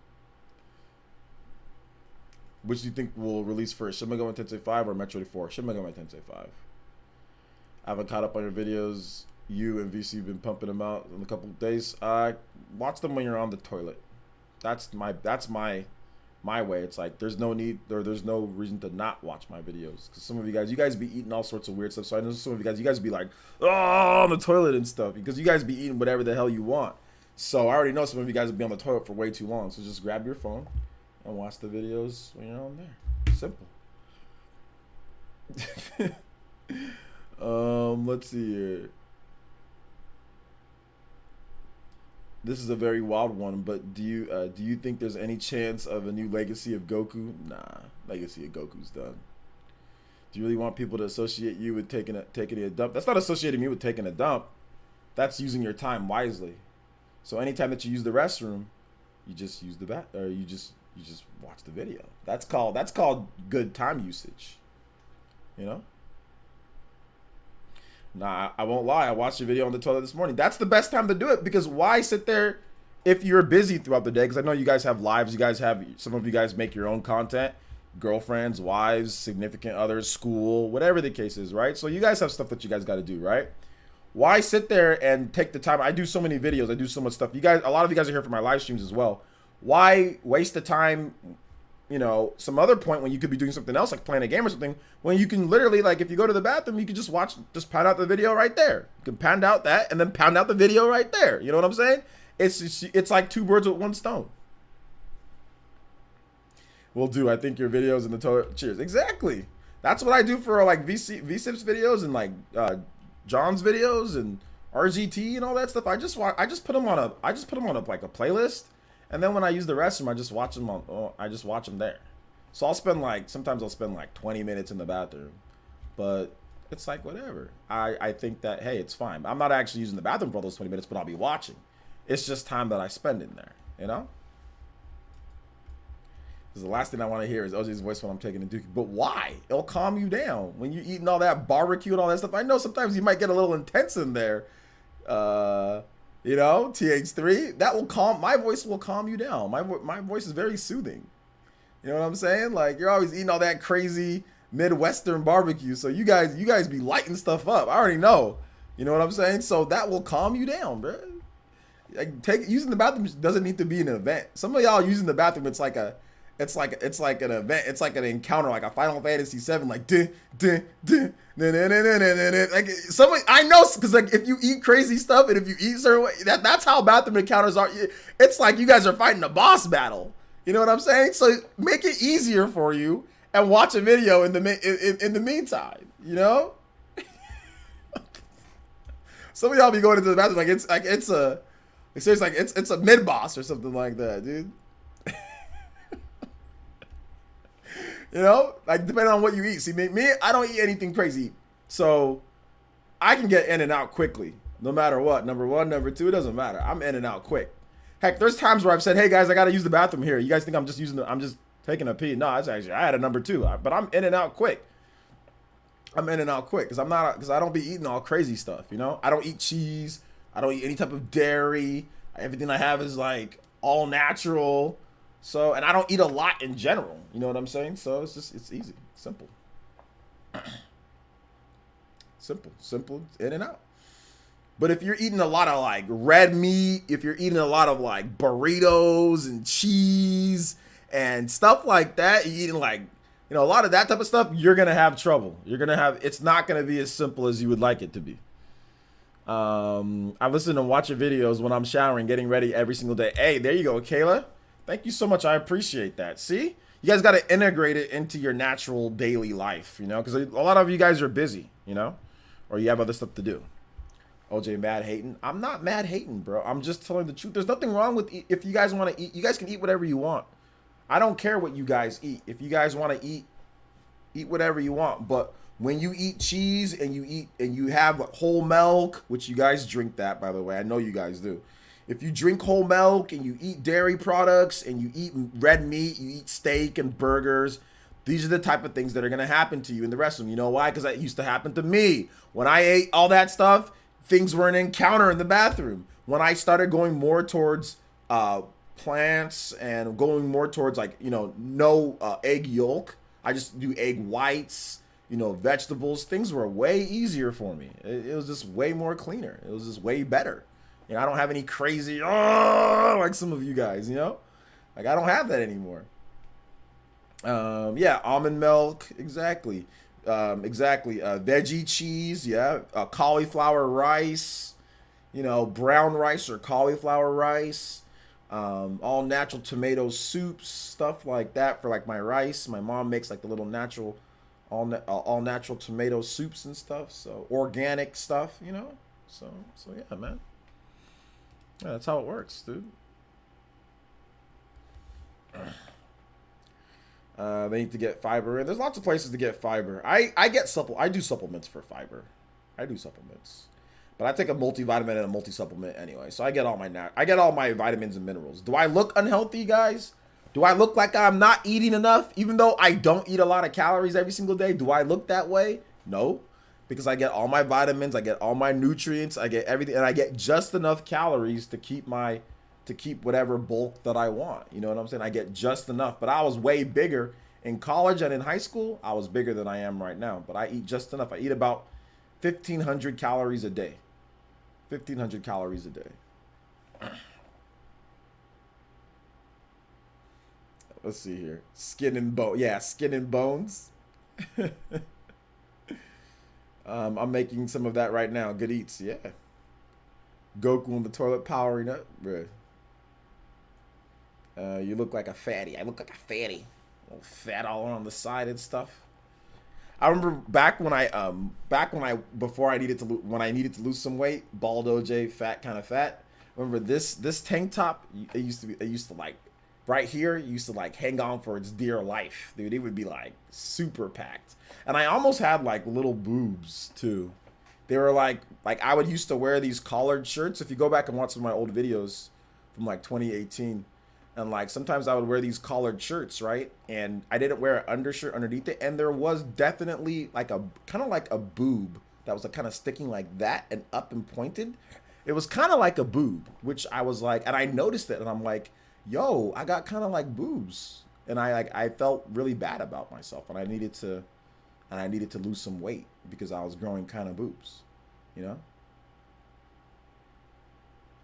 Which do you think will release first? Shin Megami Tensei 5 or Metroid 4? Shin Megami Tensei 5. I haven't caught up on your videos. You and VC have been pumping them out in a couple of days. Watch them when you're on the toilet. That's my way. It's like there's no need or there's no reason to not watch my videos. Because some of you guys be eating all sorts of weird stuff. So I know some of you guys be like, oh, on the toilet and stuff. Because you guys be eating whatever the hell you want. So I already know some of you guys will be on the toilet for way too long. So just grab your phone and watch the videos when you're on there. Simple. Let's see here. This is a very wild one, but do you think there's any chance of a new Legacy of Goku? Nah, Legacy of Goku's done. Do you really want people to associate you with taking a dump? That's not associating me with taking a dump. That's using your time wisely. So anytime that you use the restroom, You just use the bat, or you just watch the video. That's called good time usage. You know. Nah, I won't lie. I watched your video on the toilet this morning. That's the best time to do it, because why sit there if you're busy throughout the day? Because I know you guys have lives. You guys have, some of you guys make your own content, girlfriends, wives, significant others, school, whatever the case is, right? So you guys have stuff that you guys got to do, right? Why sit there and take the time? I do so many videos. I do so much stuff. You guys, a lot of you guys are here for my live streams as well. Why waste the time, you know, some other point when you could be doing something else, like playing a game or something, when you can literally, like, if you go to the bathroom, you can just pound out the video right there. You can pound out that and then pound out the video right there. You know what I'm saying? It's like two birds with one stone. Will do. I think your videos in the toilet. Cheers. Exactly. That's what I do for like VSIPs videos and like John's videos and RGT and all that stuff. I just put them on a like a playlist, and then when I use the restroom, I just watch them there. So sometimes I'll spend like 20 minutes in the bathroom, but it's like whatever. I think that, hey, it's fine. I'm not actually using the bathroom for all those 20 minutes, but I'll be watching. It's just time that I spend in there, you know? Because the last thing I want to hear is OJ's voice when I'm taking a dookie. But why? It'll calm you down when you're eating all that barbecue and all that stuff. I know sometimes you might get a little intense in there. You know, TH3. That will calm, my voice will calm you down. My voice is very soothing. You know what I'm saying? Like, you're always eating all that crazy Midwestern barbecue. So you guys be lighting stuff up. I already know. You know what I'm saying? So that will calm you down, bro. Like, using the bathroom doesn't need to be an event. Some of y'all using the bathroom, it's like an event. It's like an encounter, like a Final Fantasy 7, like like some. I know, because like if you eat crazy stuff and if you eat certain way, that's how bathroom encounters are. It's like you guys are fighting a boss battle. You know what I'm saying? So make it easier for you and watch a video in the meantime. You know. Some of y'all be going into the bathroom it's a mid boss or something like that, dude. You know, like depending on what you eat. See, me, I don't eat anything crazy, so I can get in and out quickly, no matter what. Number one, number two, it doesn't matter. I'm in and out quick. Heck, there's times where I've said, "Hey guys, I gotta use the bathroom here." You guys think I'm just taking a pee? No, it's actually, I had a number two, but I'm in and out quick. I'm in and out quick because I don't be eating all crazy stuff. You know, I don't eat cheese. I don't eat any type of dairy. Everything I have is like all natural. So, and I don't eat a lot in general. You know what I'm saying? So it's easy, simple, simple, in and out. But if you're eating a lot of like red meat, if you're eating a lot of like burritos and cheese and stuff like that, you're eating like, you know, a lot of that type of stuff, you're going to have trouble. It's not going to be as simple as you would like it to be. I listen and watch your videos when I'm showering, getting ready every single day. Hey, there you go, Kayla. Thank you so much. I appreciate that. See, you guys got to integrate it into your natural daily life, you know, because a lot of you guys are busy, you know, or you have other stuff to do. OJ mad hating. I'm not mad hating, bro. I'm just telling the truth. There's nothing wrong with if you guys want to eat. You guys can eat whatever you want. I don't care what you guys eat. If you guys want to eat whatever you want. But when you eat cheese and you have whole milk, which you guys drink that, by the way, I know you guys do. If you drink whole milk and you eat dairy products and you eat red meat, you eat steak and burgers, these are the type of things that are going to happen to you in the restroom. You know why? Because that used to happen to me. When I ate all that stuff, things were an encounter in the bathroom. When I started going more towards plants and going more towards like, you know, no egg yolk, I just do egg whites, you know, vegetables, things were way easier for me. It was just way more cleaner. It was just way better. You know, I don't have any crazy, like some of you guys, you know? Like, I don't have that anymore. Yeah, almond milk, exactly. Veggie cheese, yeah. Cauliflower rice, you know, brown rice or cauliflower rice. All natural tomato soups, stuff like that for like my rice. My mom makes like the little natural, all natural tomato soups and stuff. So organic stuff, you know? So yeah, man. Yeah, that's how it works, dude. They need to get fiber in. There's lots of places to get fiber. I do supplements for fiber. I do supplements. But I take a multivitamin and a multi-supplement anyway. So I get all my vitamins and minerals. Do I look unhealthy, guys? Do I look like I'm not eating enough? Even though I don't eat a lot of calories every single day, do I look that way? No. Because I get all my vitamins, I get all my nutrients, I get everything, and I get just enough calories to keep whatever bulk that I want. You know what I'm saying? I get just enough. But I was way bigger in college and in high school. I was bigger than I am right now. But I eat just enough. I eat about 1,500 calories a day. 1,500 calories a day. Let's see here. Skin and bone. Yeah, skin and bones. I'm making some of that right now. Good eats, yeah. Goku in the toilet powering up, bro. You look like a fatty. I look like a fatty. A little fat all on the side and stuff. I remember before I needed to lose some weight, bald OJ, fat, kind of fat. Remember this tank top? It used to like right here. It used to like hang on for its dear life, dude. It would be like super packed, and I almost had like little boobs too. They were like I would used to wear these collared shirts. If you go back and watch some of my old videos from like 2018. And like sometimes I would wear these collared shirts, right? And I didn't wear an undershirt underneath it. And there was definitely like a kind of like a boob that was like kind of sticking like that and up and pointed. It was kind of like a boob, which I was like, and I noticed it, and I'm like, yo, I got kind of like boobs, and I felt really bad about myself, and I needed to lose some weight because I was growing kind of boobs, you know.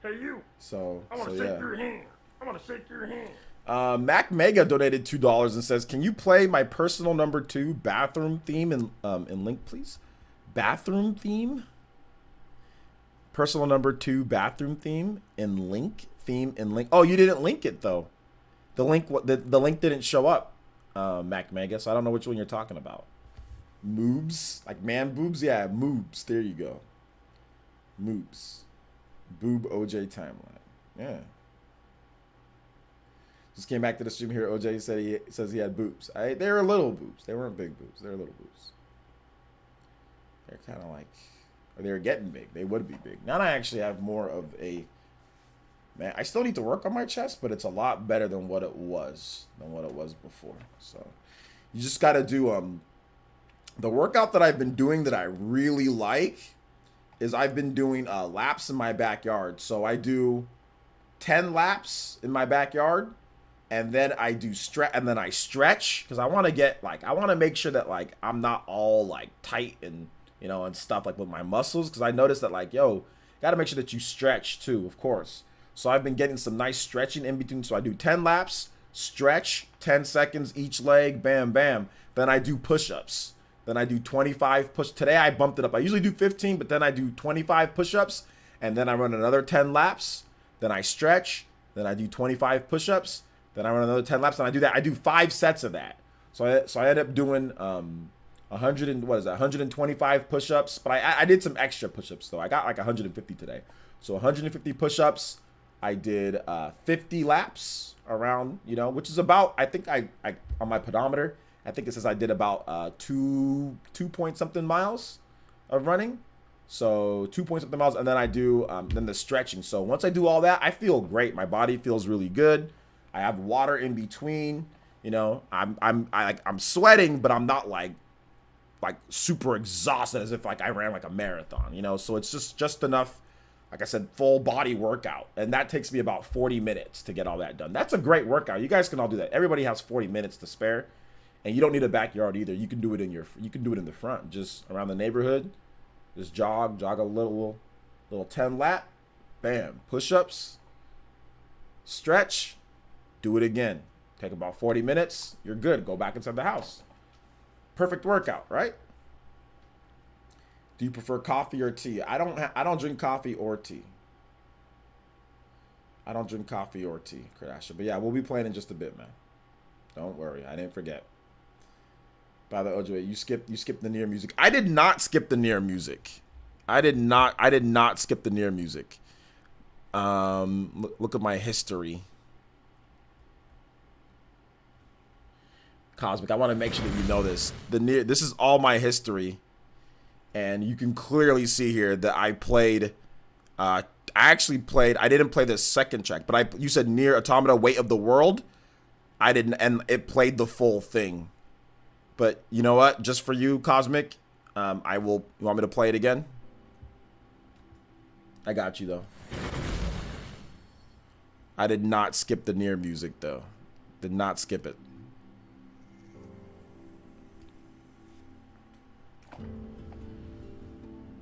Hey, you. So I want to so shake yeah. your hand. I want to shake your hand. Mac Mega donated $2 and says, "Can you play my personal number 2 bathroom theme in Link, please? Bathroom theme. Personal number 2 bathroom theme in Link. Oh, you didn't link it though. The link didn't show up. Mac Mega. So I don't know which one you're talking about. Moobs, like man boobs. Yeah, moobs. There you go. Moobs. Boob OJ timeline. Yeah." Just came back to the stream here. OJ says he had boobs. They were little boobs. They weren't big boobs. They were little boobs. They're kind of like, or they were getting big. They would be big. Now I actually have more of a, man, I still need to work on my chest, but it's a lot better than what it was before. So you just got to do, the workout that I've been doing that I really like is I've been doing laps in my backyard. So I do 10 laps in my backyard. And then I do stretch because I want to make sure that like I'm not all like tight and and stuff like with my muscles, because I noticed that like got to make sure that you stretch too, of course. So I've been getting some nice stretching in between. So I do 10 laps, stretch 10 seconds each leg, bam bam. Then I do push-ups. Then I do 25 push. Today I bumped it up. I usually do 15, but then I do 25 push-ups, and then I run another 10 laps. Then I stretch. Then I do 25 push-ups. Then I run another 10 laps, and I do that. I do 5 sets of that. So I end up doing 125 push-ups. But I did some extra push-ups though. I got like 150 today. So 150 push-ups. I did 50 laps around, which is about, I think I on my pedometer, I think it says I did about 2 point something miles of running. So 2 point something miles, and then I do then the stretching. So once I do all that, I feel great. My body feels really good. I have water in between, I'm sweating, but I'm not like super exhausted as if like I ran like a marathon, So it's just enough, like I said, full body workout, and that takes me about 40 minutes to get all that done. That's a great workout. You guys can all do that. Everybody has 40 minutes to spare, and you don't need a backyard either. You can do it in the front, just around the neighborhood. Just jog a little 10 lap, bam, push-ups, stretch. Do it again. Take about 40 minutes. You're good. Go back inside the house. Perfect workout, right? Do you prefer coffee or tea? I don't drink coffee or tea. I don't drink coffee or tea, Kardashian. But yeah, we'll be playing in just a bit, man. Don't worry. I didn't forget. By the way, OJ, you skipped the near music. I did not skip the near music. I did not skip the near music. Look at my history. Cosmic, I want to make sure that you know this. This is all my history, And you can clearly see here that I played, I didn't play the second track, but you said Near Automata Weight of the World. I didn't, and it played the full thing. But you know what? Just for you, Cosmic, you want me to play it again? I got you, though. I did not skip the Near music, though. Did not skip it.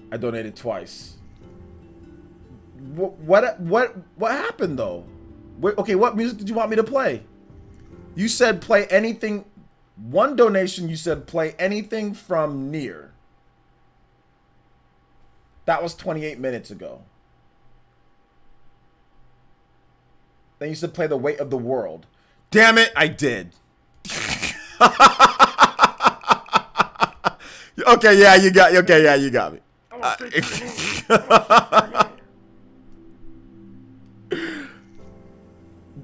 I donated twice. What happened though? Okay, what music did you want me to play? You said play anything. One donation, you said play anything from Near. That was 28 minutes ago. Then you said play The Weight of the World. Damn it, I did. Okay, yeah, you got me.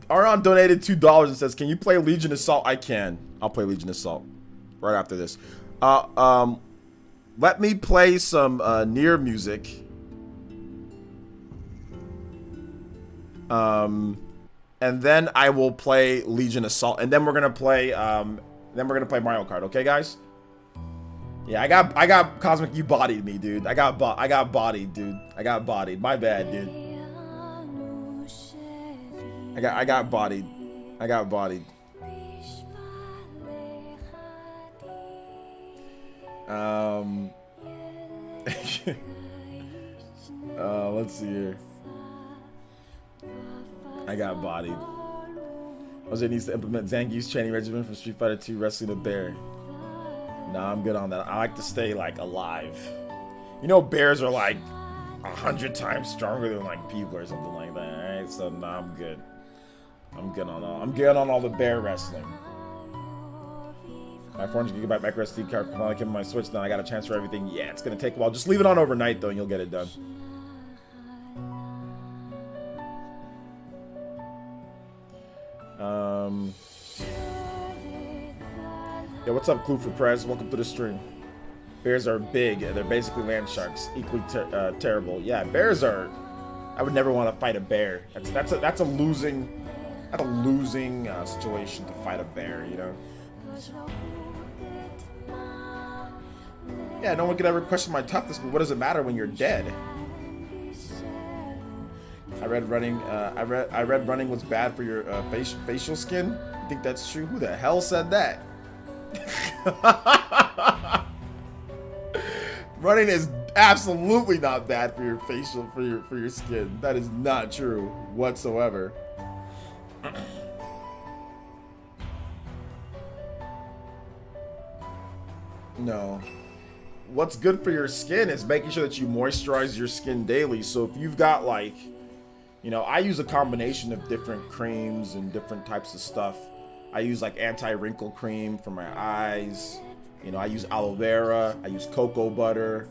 Aron donated $2 and says, "Can you play Legion Assault?" I can. I'll play Legion Assault right after this. Let me play some Near music. And then I will play Legion Assault, and then we're gonna play Mario Kart. Okay, guys? Yeah, I got Cosmic. You bodied me, dude. I got bodied, dude. I got bodied. My bad, dude. I got bodied. I got bodied. Let's see here. I got bodied. Jose needs to implement Zangief's training regimen from Street Fighter 2 wrestling a bear. Nah, I'm good on that. I like to stay like alive. You know, bears are like 100 times stronger than like people or something like that. Alright, so nah, I'm good. I'm good on all the bear wrestling. My 400 gigabyte micro SD card finally came on my Switch. Now I gotta transfer everything. Yeah, it's gonna take a while. Just leave it on overnight though, and you'll get it done. Yeah, what's up, Clue for Prez? Welcome to the stream. Bears are big, and they're basically land sharks, equally terrible. Yeah, bears are. I would never want to fight a bear. That's a losing situation to fight a bear, you know. Yeah, no one could ever question my toughness, but what does it matter when you're dead? I read running was bad for your facial skin. I think that's true. Who the hell said that? Running is absolutely not bad for your for your skin. That is not true whatsoever. No. What's good for your skin is making sure that you moisturize your skin daily. So if you've got like, you know, I use a combination of different creams and different types of stuff. I use like anti-wrinkle cream for my eyes. You know, I use aloe vera. I use cocoa butter.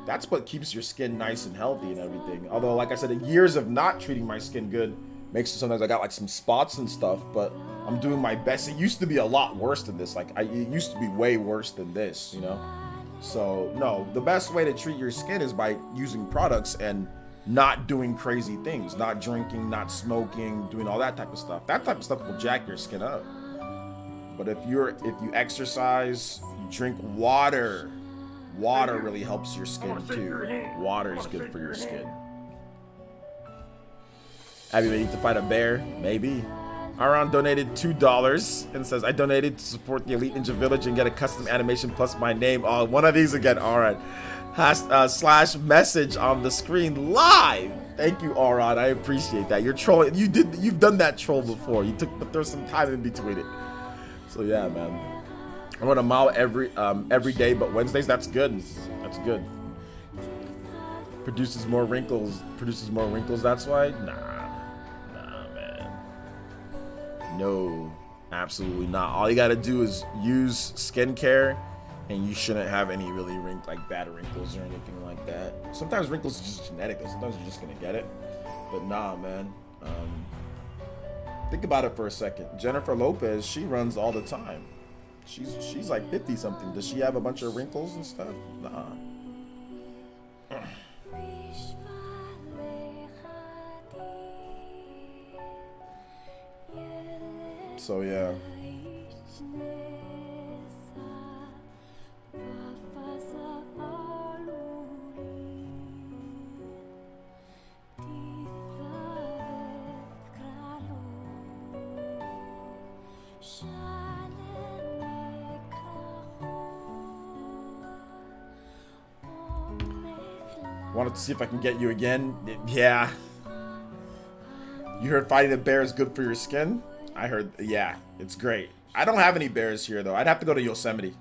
That's what keeps your skin nice and healthy and everything. Although, like I said, years of not treating my skin good makes it sometimes I got like some spots and stuff, but I'm doing my best. It used to be a lot worse than this. It used to be way worse than this, you know? So, no, the best way to treat your skin is by using products and not doing crazy things. Not drinking, not smoking, doing all that type of stuff. That type of stuff will jack your skin up. But if you exercise, you drink water. Water really helps your skin too. Water is good for your skin. Have you ready to fight a bear? Maybe. Aron donated $2 and says, "I donated to support the Elite Ninja Village and get a custom animation plus my name." Oh, one of these again. All right. Slash message on the screen live. Thank you, Aron. I appreciate that. You're trolling. You've done that troll before. But there's some time in between it. So yeah, man. I run a mile every day, but Wednesdays. That's good. That's good. Produces more wrinkles. That's why. Nah, man. No, absolutely not. All you gotta do is use skincare, and you shouldn't have any really bad wrinkles or anything like that. Sometimes wrinkles are just genetic. Sometimes you're just gonna get it. But nah, man. Think about it for a second. Jennifer Lopez, she runs all the time. She's like 50 something. Does she have a bunch of wrinkles and stuff? Nah. So yeah. Wanted to see if I can get you again. Yeah. You heard fighting the bear is good for your skin? I heard, yeah, it's great. I don't have any bears here though. I'd have to go to Yosemite.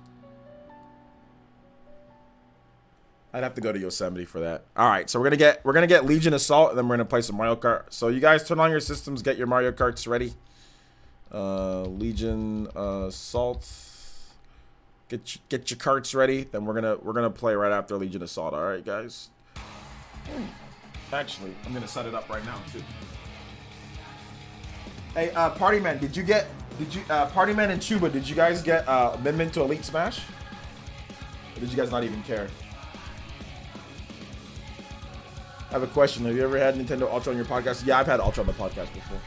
I'd have to go to Yosemite for that. All right, so we're gonna get Legion Assault, and then we're gonna play some Mario Kart. So you guys turn on your systems, get your Mario Karts ready. Legion Assault. Get your carts ready. Then we're gonna play right after Legion Assault. All right, guys. Actually, I'm gonna set it up right now too. Hey, Party Man, Party Man and Chuba, did you guys get amendment to Elite Smash? Or did you guys not even care? I have a question. Have you ever had Nintendo Ultra on your podcast? Yeah, I've had Ultra on the podcast before.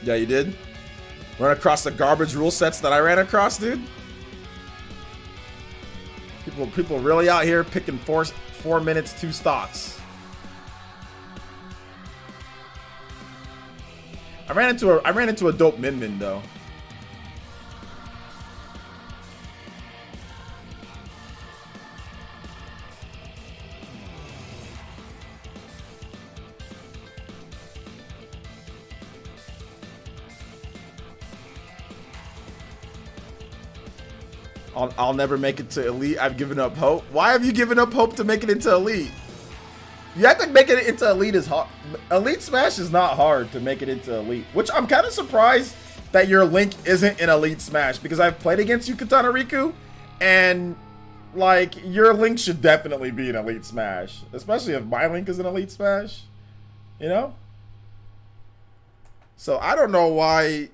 Yeah, you did? Run across the garbage rule sets that I ran across, dude? People really out here picking 4 minutes, 2 stocks. I ran into a dope Min though. I'll never make it to Elite. I've given up hope. Why have you given up hope to make it into Elite? You act like making it into Elite is hard. Elite Smash is not hard to make it into Elite. Which I'm kind of surprised that your Link isn't in Elite Smash. Because I've played against you, Katana Riku. And, like, your Link should definitely be in Elite Smash. Especially if my Link is in Elite Smash. You know? So, I don't know why...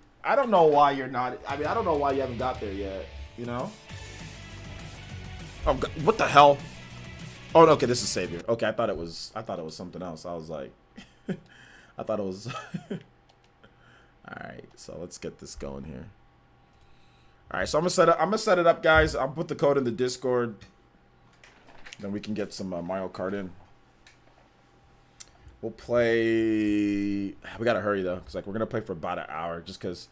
you're not... I mean, I don't know why you haven't got there yet. You know? Oh, God, what the hell? Oh, okay, this is Savior. Okay, I thought it was something else. I was like, I thought it was. All right, so let's get this going here. All right, so I'm gonna set it up, guys. I'll put the code in the Discord. Then we can get some Mario Kart in. We'll play. We gotta hurry though, cause like we're gonna play for about an hour, just cause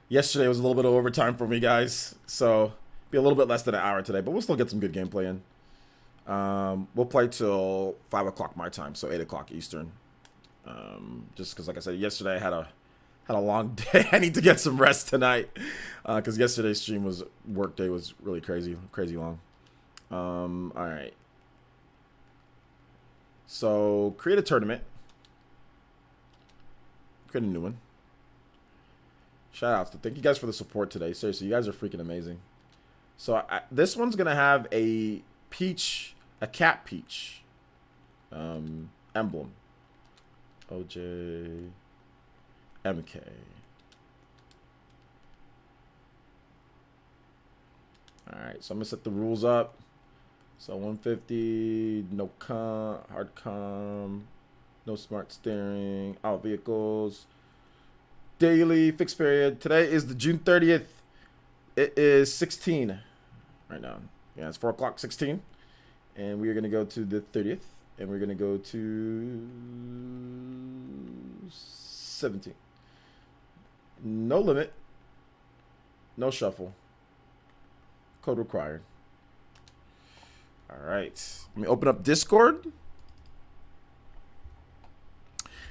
yesterday was a little bit of overtime for me, guys. So be a little bit less than an hour today, but we'll still get some good gameplay in. We'll play till 5 o'clock my time, so 8 o'clock Eastern. Just because, like I said, yesterday I had a long day. I need to get some rest tonight because yesterday's work day was really crazy long. All right. So create a tournament. Create a new one. Shout outs. Thank you guys for the support today. Seriously, you guys are freaking amazing. So this one's gonna have a cat Peach emblem. OJ MK. Alright, so I'm gonna set the rules up. So 150, no hard com, no smart steering, all vehicles. Daily, fixed period. Today is the June 30th. It is 16 right now. Yeah, it's 4 o'clock, 16. And we are going to go to the 30th. And we're going to go to 17. No limit. No shuffle. Code required. All right. Let me open up Discord.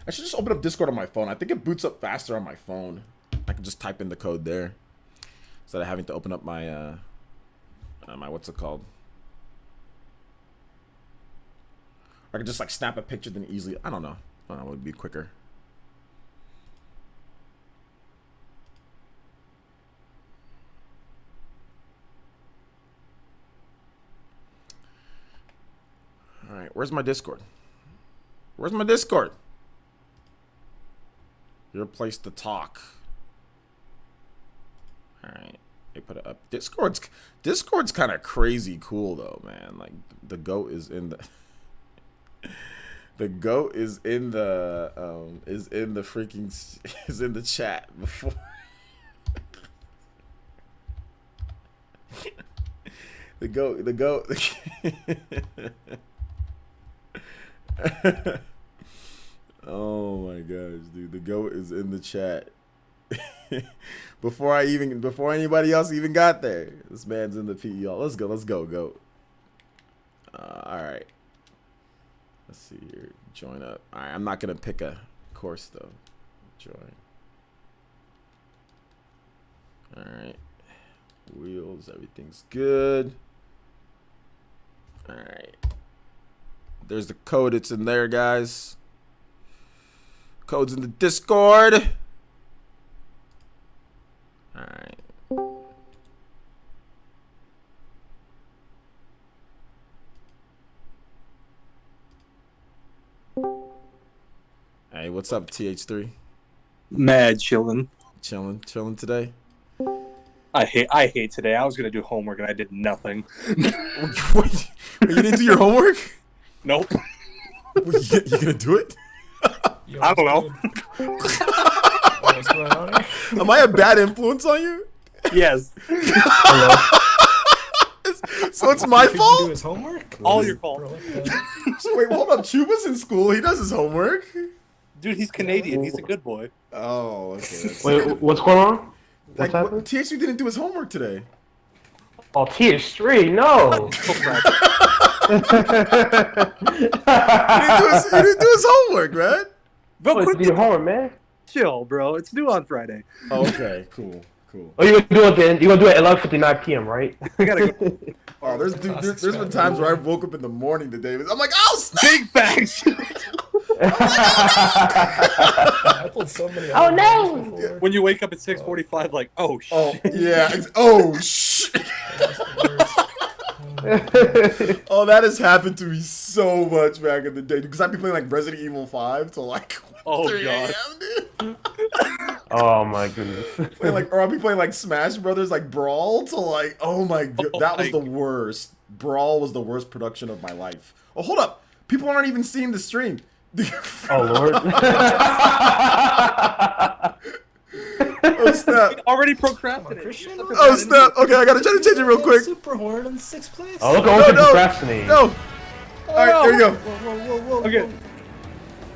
I should just open up Discord on my phone. I think it boots up faster on my phone. I can just type in the code there instead of having to open up my my what's it called? I could just like snap a picture then easily. I don't know. I don't know. It would be quicker. All right, where's my Discord? Where's my Discord? Your place to talk. All right, they put it up. Discord's kind of crazy cool though, man. Like the goat is in the the goat is in the freaking is in the chat before. the goat. Oh my gosh, dude. The GOAT is in the chat. before anybody else even got there. This man's in the PE. Let's go, GOAT. Alright. Let's see here. Join up. Alright, I'm not gonna pick a course though. Join. Alright. Wheels, everything's good. Alright. There's the code. It's in there, guys. Code's in the Discord. Alright. Hey, what's up, TH3? Mad chilling. Chilling today? I hate today. I was gonna do homework and I did nothing. Wait, you didn't do your homework? Nope. You gonna do it? Yo, I don't know. What's going on here? Am I a bad influence on you? Yes. So it's my Couldn't do fault? his homework? All your fault. Bro, what the- So wait, hold up. Chuba's in school. He does his homework. Dude, he's Canadian. He's a good boy. Oh, okay. Wait, what's going on? Like, What's happening? TH3 didn't do his homework today. Oh, TH3, no. He didn't do his homework, man. Bro, What's quick, your homework, man? chill, bro. It's due on Friday. Oh, okay, cool. Oh, you gonna do it then? You gonna do it at 11:59 p.m., right? I gotta go. Oh, there's been times where I woke up in the morning today. I'm like, oh, snap! Big facts. I pulled so many. Oh, no! hours before. When you wake up at 6:45, like, oh shit. Oh, yeah. Oh, shit. Oh, that has happened to me so much back in the day. Because I'd be playing like Resident Evil 5 till like Oh, 3 God. a.m., dude. Oh my goodness. Or I'll be playing like Smash Brothers, like Brawl, to like, oh my god, Oh, that was my the worst. Brawl was the worst production of my life. Oh, hold up. People aren't even seeing the stream. Oh lord. Oh, snap. Already Come on, procrastinated. Christian. You're such a Oh, bad snap. Okay, I gotta try to change it real quick. Super Horde in 6th place. Oh, look at what you're procrastinating. No. All right, there you go. Whoa. Okay.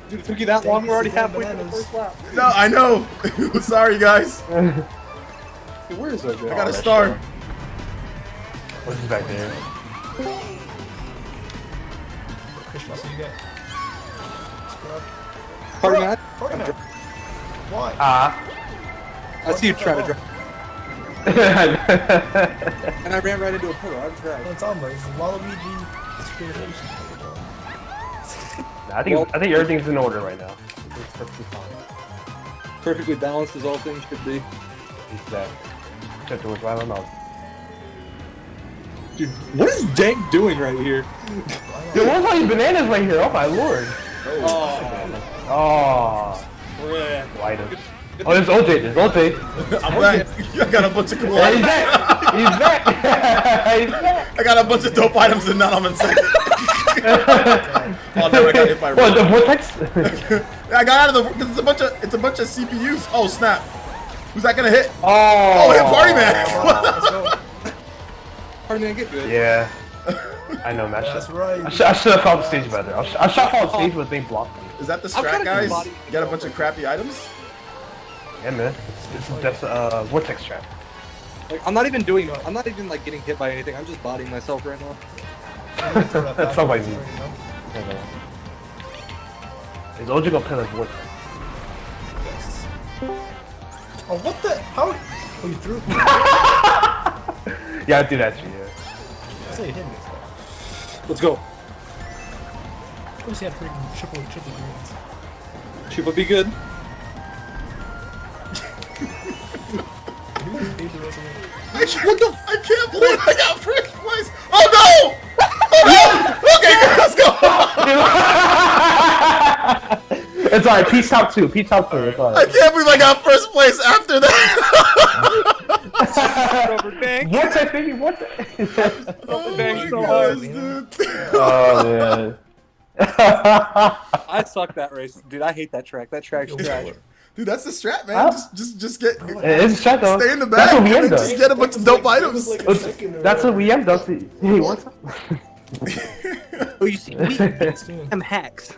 Dude, it took you that long. We're already Dang, halfway through the bananas. first lap. No, I know. Sorry, guys. Hey, where is OJ? I got a that's star. sure. What's this back there? Christian, that's what you get. Scrub. Pardon that? Pardon that. Why? I see you trying to drive. And I ran right into a pillar. I was right. It's almost Waluigi discrimination. I think everything's in order right now. It's perfectly fine. Perfectly balanced as all things should be. Exactly. Except for what I don't know. Dude, what is Dank doing right here? Dude, what's all these bananas right here? Oh my lord. Oh, Oh. yeah. White. Oh, there's OJ. There's OJ. I'm back. I got a bunch of cool Yeah, he's items. back. He's back. He's back. I got a bunch of dope items and none of them in second. Oh, no, I got hit by What, the vortex? I got out of the because it's a bunch of CPUs. Oh snap! Who's that gonna hit? Oh. Oh, hit Party Man! Let's go. Pardon me, get good. Yeah. I know, man. That's right. I should have found the stage better. I should have found the stage, but they blocked me. Is that the I'm strat, trying to guys? body- You got a bunch of crappy items? Yeah, man. That's vortex trap. Like, I'm not even like getting hit by anything. I'm just bodying myself right now. That's not what I mean. Is OJ gonna play like vortex? Oh, what the? How? Oh, you threw? Yeah, I do that shit. Yeah. I saw you hit me. Let's go. course he had freaking triple greens. She would be good. Who just beat the rest of it? I can't believe I got first place. Oh no! Oh no! Okay, let's go. It's alright, Pete's top 2. Pete's top 2. It's I alright. can't believe I got first place after that. What's that baby? What the? Oh Bang my so gosh, hard. dude. Oh man. I suck that race, dude. I hate that track. That track's trash. Dude, that's the strat, man. Huh? Just get. It's a shot though. Stay in the That's back what we and end then does. just get a bunch of dope items. That's what we end does. Hey, what's up? Oh, you see, we have hacks.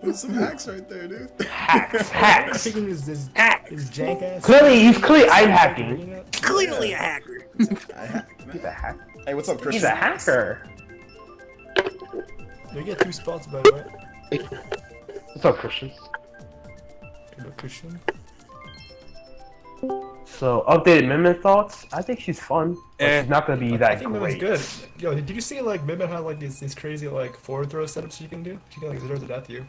There's some hacks right there, dude. Hacks. Picking is jank ass. Clearly, he's clearly I'm hacking. Clearly a hacker. He's a hack. Hey, what's up, Christian? He's a hacker. You get 2 spots by the way. What's up, Christian? Christian. So, updated Mimic thoughts. I think she's fun, but she's not gonna be I that think great. Mimi's good. Yo, did you see like Mimim had like these crazy like forward throw setups she can do? She can like 0 to death you.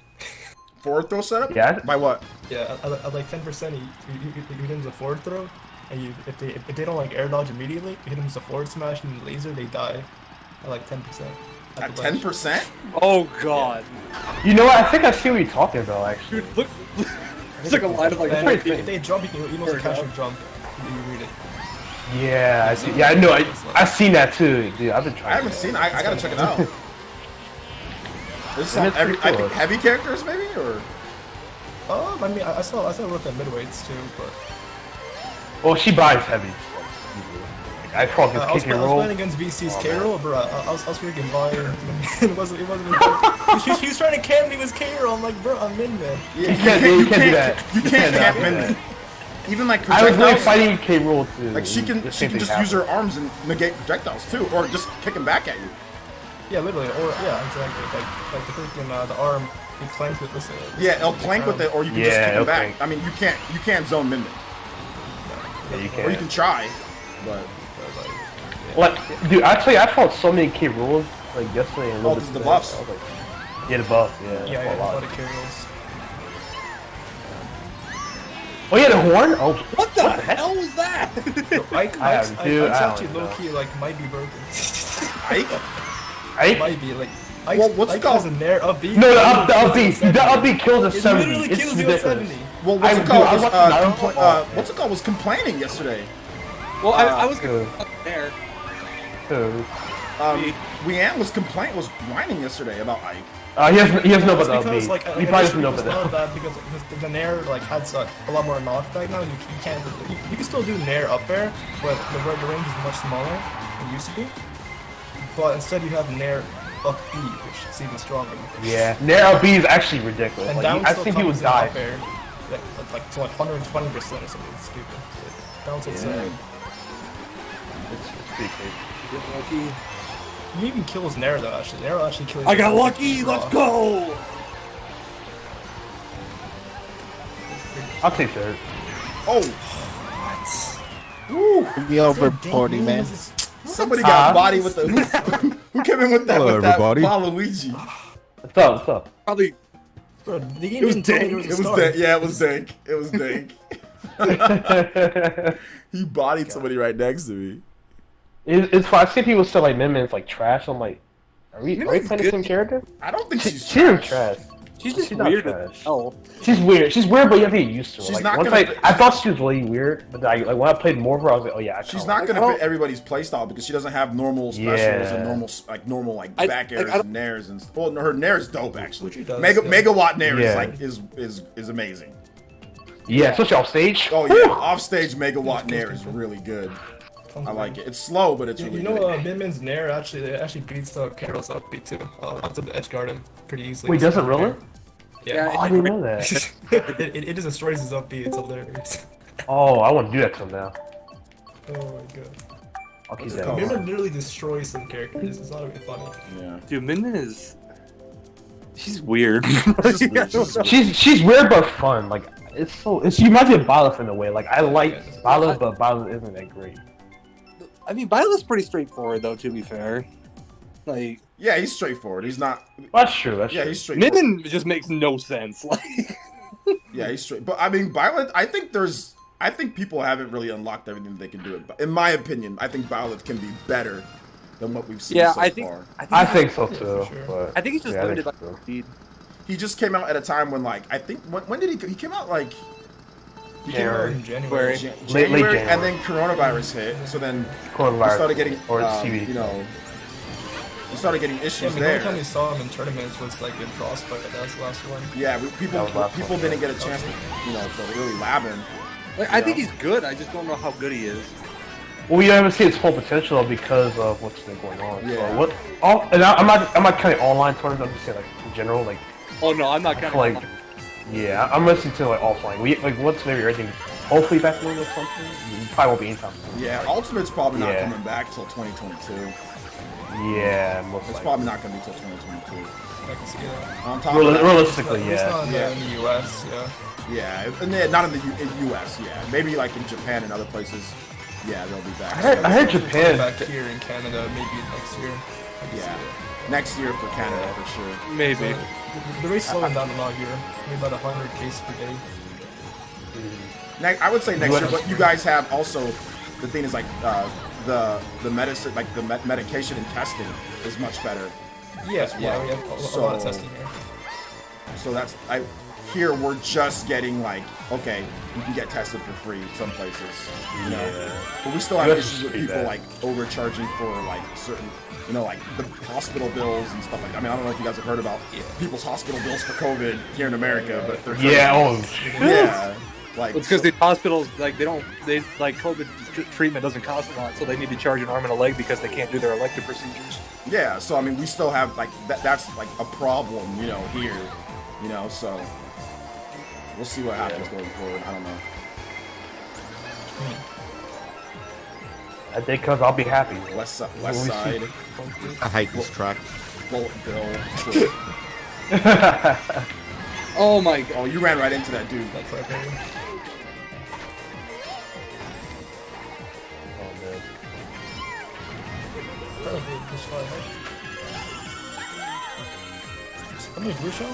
Forward throw setup? Yeah. By what? Yeah, at like 10%, you hit them with a forward throw, and if they don't like air dodge immediately, you hit them with a forward smash and laser, they die at like 10%. At 10%? Oh god. You know what? I think I see what you're talking about, actually. Dude, look. It's like a line of like And 20 if they jump, you know, catch your jump. You read it. Yeah, I see. Yeah, I know. I've seen that too, dude. I've been trying. I haven't seen it. I gotta check it out. This is And some it's pretty I cool. think heavy characters, maybe? Or? I mean, I saw it with the midweights too, but Well, she buys heavy. I fucking I was kick and roll. playing against VC's K-roll, bro. I was freaking buying. It wasn't. He was trying to camp me with K-roll. I'm like, bro, I'm in man. Yeah, You can't do that. You can't cannot camp do in that. there. Even like I was really projectiles, fighting K roll too. like she can just use her arms and negate projectiles too, or just kick them back at you. Yeah, literally, or yeah, exactly. Like the freaking the arm, he clanks with this. Yeah, it'll clank with it, or you can just Yeah, kick them it'll back. clank. I mean, you can't zone mimic, Yeah, you or you can. can try, but Like, dude, actually, I fought so many K rolls like yesterday and a little Oh, bit this is the today. buffs. I was like, yeah, the buff. Yeah. Yeah, I yeah, fought a a lot lot. of K-rolls. Oh yeah, the horn. Oh, What the hell was that? Ike's dude, I actually don't know. low key like might be broken. Ike. Might be like. Well, what's it Ike called? has a nair upbeat. No, the upbeat kills a It 70. literally It's kills you at ridiculous. 70. Well, what's I- it called? dude, I Was, watched Naruto. what's it called? Was complaining yesterday. Well, I was Good. gonna there. So, Leanne was whining yesterday about Ike. he has no It's but because upbeat. like He probably doesn't know people but know that. that because the nair like had a lot more knockback now. You can't. You can still do nair up air, but the range is much smaller than it used to be. But instead you have nair up B, which is even stronger. Yeah, Nair upbeat is actually ridiculous. And Like, down I've still seen people comes in die. up air, like to like 120% or something stupid. Down to insane. It's pretty crazy. You even kills nair though. Actually, nair actually kills. I got lucky. Let's go. I'll take third. Oh, Me over party, man. somebody got body with the who came in with that Hello, with that everybody. Waluigi. What's up? What's up? Probably. Bro, the game It was didn't tell me dank. there was It a was star. dank. Yeah, it was dank. It was dank. He bodied somebody right next to me. It's fine. I see people still like Mimi's like trash. I'm like, are we playing the same character? I don't think she's She's not trash. She's just She's not weird trash. as hell. She's weird. She's weird, but you have to get used to her. She's Like, not once gonna- I thought she was really weird, but like when I played more of her, I was like, oh yeah, I She's kinda not like gonna her. fit everybody's playstyle because she doesn't have normal specials and Yeah. normal I- back I- airs I don't- and nairs and well, no, her nair is dope actually. Which she does, Mega yeah. megawatt nair is Yeah. like is amazing. Yeah, especially off stage. Oh Whew. yeah, off stage megawatt nair is really good. I like it. It's slow, but it's You really know, good. Minmin's nair actually beats Carol's upbeat too. Onto the edge garden pretty easily. Wait, does it really? Yeah. Oh, I didn't know that. it just destroys his upbeat. It's hilarious. Oh, I want to do that to him now. Oh my god. I'll keep What's it that. called? Minmin literally destroys some characters. It's not even funny. Yeah. Dude, Min is. She's weird. She's weird. She's weird. She's weird but fun. Like it's you might be a Byleth in a way. Like I like Yeah. Byleth, but Byleth isn't that great. I mean, Violet's pretty straightforward, though. To be fair, like Yeah, he's straightforward. He's not. That's true. That's Yeah, true. he's straightforward. Minden just makes no sense. Like, Yeah, he's straight. But I mean, Violet. I think people haven't really unlocked everything they can do it. But in my opinion, I think Violet can be better than what we've seen so far. I think so too. sure. But I think he's just yeah, I limited by think so. speed. He just came out at a time when, like, I think when did he came out like January. In January. Late January, January. and then coronavirus hit. So then Coronavirus. we started getting or TV. you know, we started getting Yeah, I issues mean, the only there. time we saw him in tournaments was like in Frostbite. That was the last one. Yeah, That was last people one, didn't get a chance to, you know, to really lab him. Like, I think he's good. I just don't know how good he is. Well, we haven't seen his full potential because of what's been going on. Yeah. So what? I'm not counting online tournaments. I'm just saying like in general, like. Oh no, I'm not counting. Like, yeah, I'm listening to like offline. What's maybe everything? Hopefully back in or something. You probably won't be anytime soon. Yeah, Ultimate's probably not Yeah. coming back till 2022. Yeah, most It's likely. probably not going to be till 2022. I can see that. On top of that, Realistically, At least not yeah. in the US, yeah. yeah, and then not in the U.S. Yeah, maybe like in Japan and other places. Yeah, they'll be back. I heard Japan. Back here in Canada, maybe next year. I can Yeah, see it. next year for Canada for sure. Maybe. The race slowing down a lot here. Maybe about 100 cases per day. I would say next year, but you guys have also the thing is like the medicine, like the medication and testing is much better. Yeah, as yeah, well. we have a lot of testing here. So that's here we're just getting like, okay, you can get tested for free some places, you know, but we still have That's issues with pretty people bad. like overcharging for like certain, you know, like the hospital bills and stuff like that. I mean, I don't know if you guys have heard about people's hospital bills for COVID here in America, but they're crazy. Yeah, like It's because the hospitals, like, like, COVID treatment doesn't cost a lot, so they need to charge an arm and a leg because they can't do their elective procedures. yeah, so I mean, we still have like that's like a problem, you know, here, you know, so we'll see what happens going forward. I don't know. I think because I'll be happy. West When we side, I hate this track. Bullet Bill. Oh my god. Oh, you ran right into that dude. That's right there. Oh, man. Probably this far ahead. How many blue show?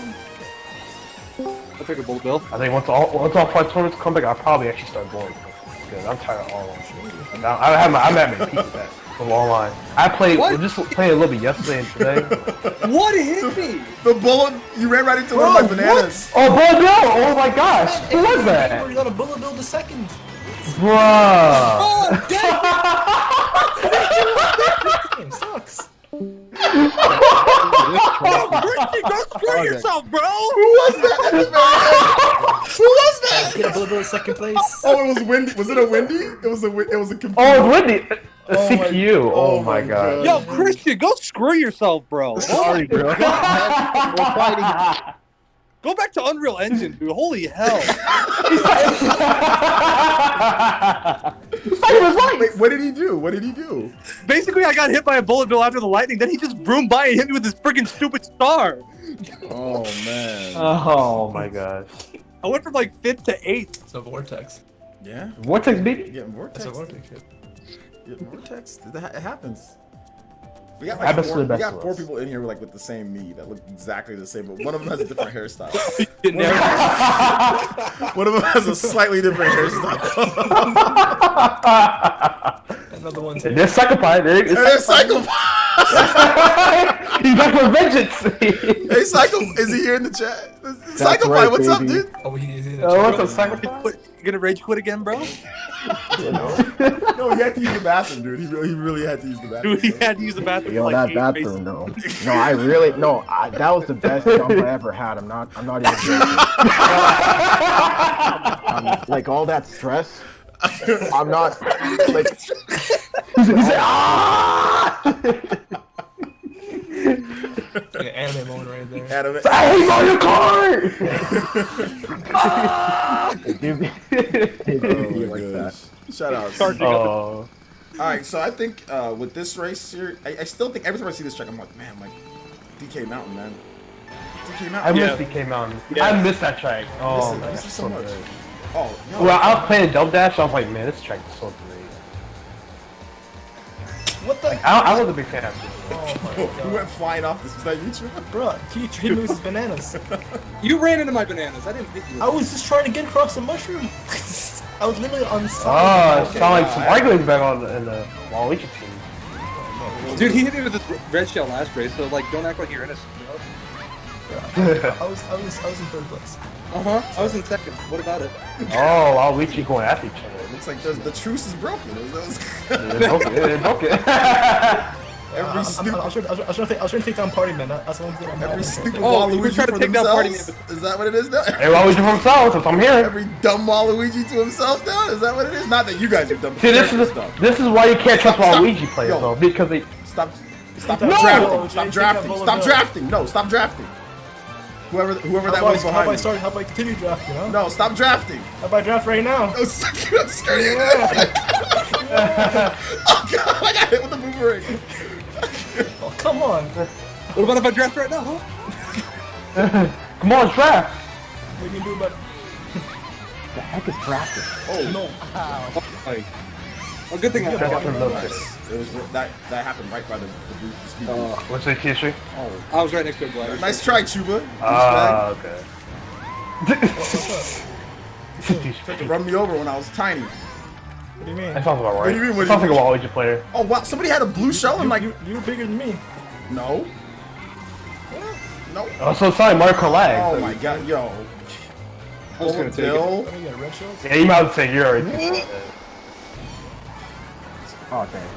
I'll take a bullet bill. I think once all five tournaments come back, I'll probably actually start going. Because I'm tired of all of them. I'm having peace with that. From online. I played, What? just playing a little bit yesterday and today. What hit me? The bullet, you ran right into one of my bananas. Oh, Bullet Bill! Oh my gosh! Who was We that? got a bullet bill the second. Bruh! Oh, damn! This game sucks. Christian, go screw yourself, bro! Who was that? Who was that? Get a bullet bill in second place. Oh, it was Wendy. Was it a Wendy? It was a computer. Oh, it's Wendy! A Oh my- CPU. oh Oh my my god. Yo, Christian, go screw yourself, bro. Sorry, bro. We're fighting. Go back to Unreal Engine, dude. Holy hell. Wait, what did he do? What did he do? Basically, I got hit by a bullet bill after the lightning, then he just broomed by and hit me with this freaking stupid star. Oh man. Oh my gosh. I went from like 5th to 8th. It's a vortex. Yeah. Vortex baby? You getting vortex? It's a vortex. Yeah. You getting vortex? It happens. We got Happens to four, the we best got of four us. people in here with the same me that look exactly the same, but one of them has a different hairstyle. One of them has a slightly different hairstyle. Another one's And there's Psychopath. And there's Psychopath. He's back for vengeance. Hey, Psycho, is he here in the chat? Psychopath, right, what's up, baby. dude? Oh, he's in Oh, what's the up, Psychopath? You gonna rage quit again, bro? No, he had to use the bathroom, dude. He really had to use the bathroom. Dude, he had to use the bathroom. Yo, for that like 8 bathroom though. No, I really that was the best jump I ever had. I'm not even joking. Like all that stress. I'm not like. He said, ah! like an anime moment right there. Adam, I hate Mario Kart! like that. shout out. Oh. All right, so I think with this race here, I still think every time I see this track, I'm like, man, like DK Mountain, man. DK I Mountain. miss DK Mountain. I miss that track. Oh, man. This is That's so so much. good. Oh, yo, Well, I was playing Double Dash, I was like, man, this track is so great. What the? I was a big fan of it. Who went flying off this? Is that you, Chuba? Bro, he moves his bananas. You ran into my bananas. I didn't hit you. I was just trying to get across the mushroom. I was literally on the Oh, side. it sounds like some arguing back on in the Waluigi team. Dude, he hit me with his red shell last race, so like, don't act like you're innocent. I was in third place. I was in second. What about it? Oh, Waluigi going after each other. Looks like the truce is broken. It broke it. Every I stupid, was trying to take down Party Man. That's the one thing I'm every mad at. stupid Oh, you were Waluigi trying to for take down Party themselves. Is that what it is now? Hey, Waluigi for himself, that's what I'm hearing. Every dumb Waluigi to himself now? Is that what it is? Not that you guys are dumb. See, this is why you can't trust Stop. Waluigi players, Yo. though, because they... Stop No! drafting. Stop Take drafting. that Stop bullet drafting. No, stop drafting. Whoever that was How behind about me. I continue drafting, huh? No, stop drafting. How about I draft right now? Oh, I'm scared. Oh god, I got hit with the boomerang. Oh, come on. What about if I draft right now, huh? Come on, draft! What can you do about The heck is drafting? Oh no? Like, a good thing I Draft got from him. those nice. It was that happened right by the speed. What's the history? I was right next to a glider. Nice try, Chuba. Ah, okay. Run me over when I was tiny. What do you mean? That sounds about right. What do you mean, what do Sounds you like a Waluigi player. Oh wow, somebody had a blue shell and like You're bigger than me. no. No. Oh, so sorry, Mario Kart lag. Oh my god, yo. I was gonna take it. Bill. Let me get red shells. Yeah, you might have to say you're already. Oh, dang.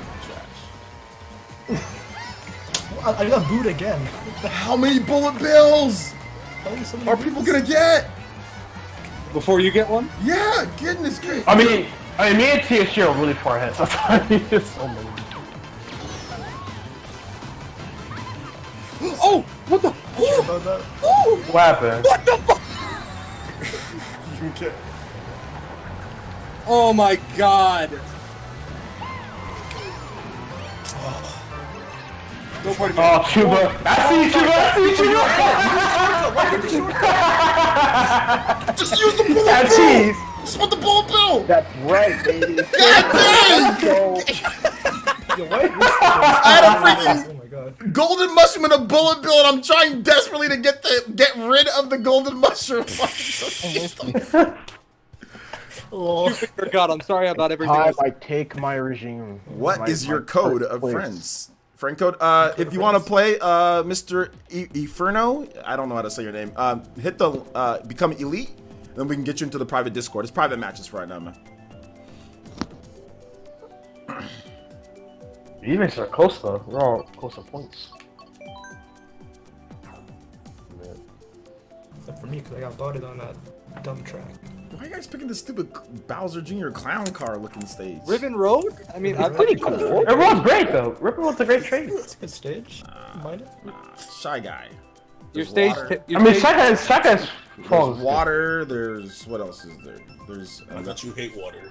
I got booed again. How many bullet bills are people gonna get? Before you get one? Yeah, goodness gracious. I mean, me and TSG are really far ahead, so that's why I need so many. Oh! What the? Sure about that? What happened? What the fuck? Oh my god. Go party man. Oh, Chuba. I see you, Chuba. Just use the bullet That bill. cheese. Just want the bullet bill. That's right, baby. God dang! Yo, what? I had a freaking Oh my god. golden mushroom and a bullet bill, and I'm trying desperately to get rid of the golden mushroom. Oh. God, I'm sorry about everything. Time I take my regime. What is your my code first of place. friends? Friend code. If you want to play, Mr. Inferno, I don't know how to say your name. Hit the become elite, then we can get you into the private Discord. It's private matches for right now, man. You guys are close though. We're all close to points. Except for me, because I got botted on that dumb track. Why are you guys picking this stupid Bowser Jr. clown car looking stage? Ribbon Road? I mean, Ribbon I Road? pretty cool. Everyone's great though. Ripple a great trade. It's a good stage. Mind it? Shy guy. Your There's stage. water. I mean, Shaka's There's falls. water. There's what else is there? There's I thought you hate water.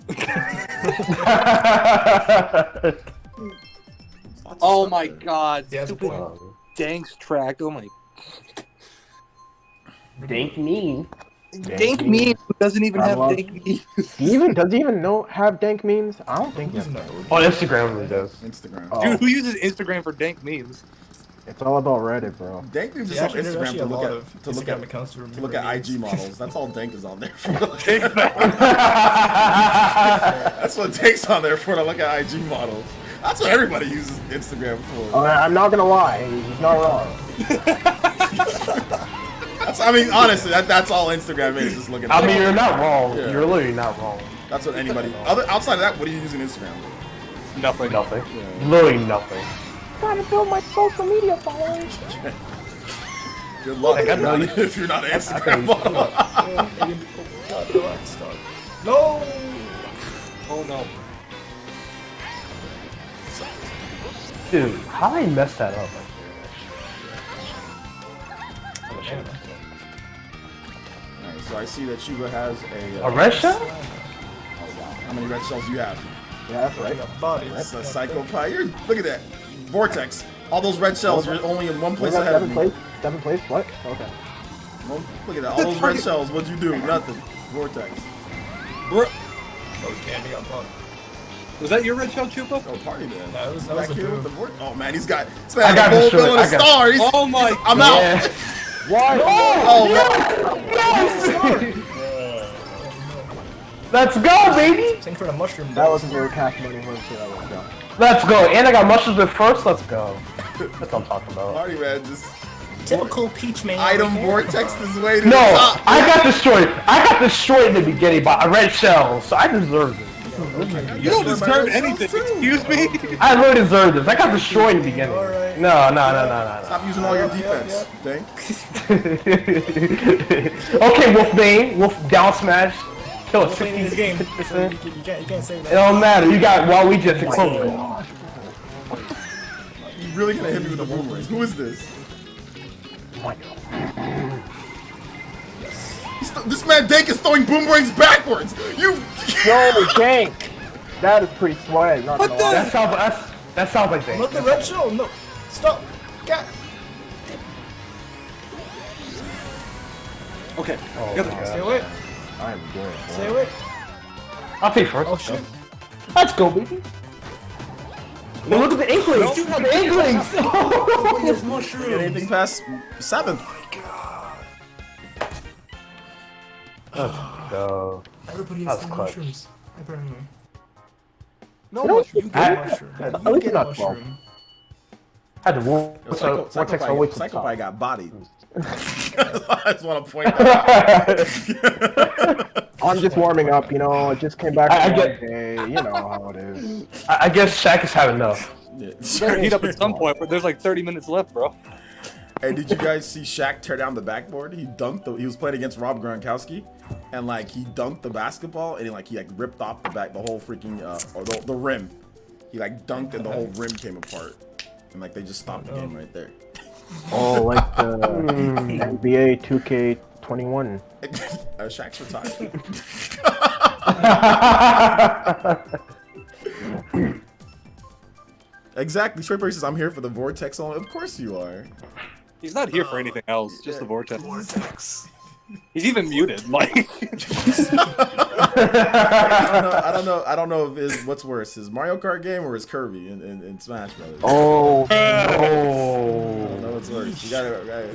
lots of Oh stuff my there. god. Yeah, it's Stupid cool. Danks track. Oh my. Dank mean. Dank meme who doesn't even I have love- dank memes. Does he even know have dank memes? I don't think he has. On Instagram, really does. Instagram. Oh, Dude, who uses Instagram for dank memes? it's all about Reddit, bro. Dank is Yeah, just on actually, there's Instagram actually to a look lot at of to look Instagram at accounts to to look at remember IG models. That's all Dank is on there for. That's That's what Dank's on there for, to look at IG models. That's what everybody uses Instagram for. I'm not gonna lie, he's not wrong. I mean, honestly, that's all Instagram is. Just looking. At I mean, you're not wrong. Yeah. You're literally not wrong. That's what anybody. Outside of that, what are you using Instagram for? Nothing. Nothing. Literally nothing. Gotta build my social media followers. Good luck Like, I know you- if you're not an Instagram model. God, relax, dog. No! Oh no. Dude, how did I mess that up? Alright, so I see that Chuba has A red shell? Oh wow! How many red shells do you have? Yeah, that's I right. got bodies. That's a psychopath. Look at that. Vortex. All those red shells are only in one Was place that ahead of seventh me. place? Seventh place? What? Okay. Well, look at that. All those red shells. What'd you do? Nothing. Vortex. Bro, Oh, damn, I got botted. Was that your red shell, Chupa? Oh, party man. That was Back a here with boo. the board. Oh man, he's got. This I man got got a destroyed. gold and a I got- star. Oh my I'm Yeah. out. Why? Oh man. Let's go, baby. Thanks for the mushroom. That wasn't very cash money. Let's see how let's go. Let's go. And I got mushrooms at first. Let's go. That's what I'm talking about. Party man just Typical Peach man. item over here. vortex his way to No, the top. I got destroyed. I got destroyed in the beginning by a red shell, so I deserved it. You don't deserve anything. Excuse me. I really deserved this. I got destroyed in the beginning. Alright. No. Stop using all your defense, thing. Okay, Wolfbane, Wolf down smash, kill a We're playing this game. 60%. You can't say It that. don't matter. You got Waluigi at 600. You really gonna hit me with a boomerang? Who is this? This man Dank is throwing boomerangs backwards. You. Yo, Gank! That is pretty swag. Not gonna lie. That sounds like Not that. the red shell. No. Stop. God. Okay. Oh, Got the- my Stay God. away. I'm good. Stay away. I'll take first. Oh shit. Let's go, baby. Hey, look at the Inklings. The Inklings. Oh, there's Get mushrooms. anything past 7th? Let's go. Everybody That's has the clutch. mushrooms. Apparently. No You mushroom. get a mushroom. At You least get a not 12. mushroom. Had to vortex all the way to the Psycho top. got bodied. I just want to point that out. I'm just warming up, you know. I just came back I from get- one day. You know how it is. I guess Shaq has had enough. Yeah. Better heat up at some point, but there's like 30 minutes left, bro. Hey, did you guys see Shaq tear down the backboard? He dunked. He was playing against Rob Gronkowski, and like he dunked the basketball, and he ripped off the whole freaking or the rim. He like dunked, and the whole rim came apart, and like they just stopped the game right there. Oh, like the NBA 2K21. Shaq's retired. Exactly. Straight says, "I'm here for the vortex only." Of course you are. He's not here for anything else, just the vortex. He's even muted. Like, I don't know if his what's worse, his Mario Kart game or his Kirby in Smash Brothers. Oh, I don't know what's worse. You gotta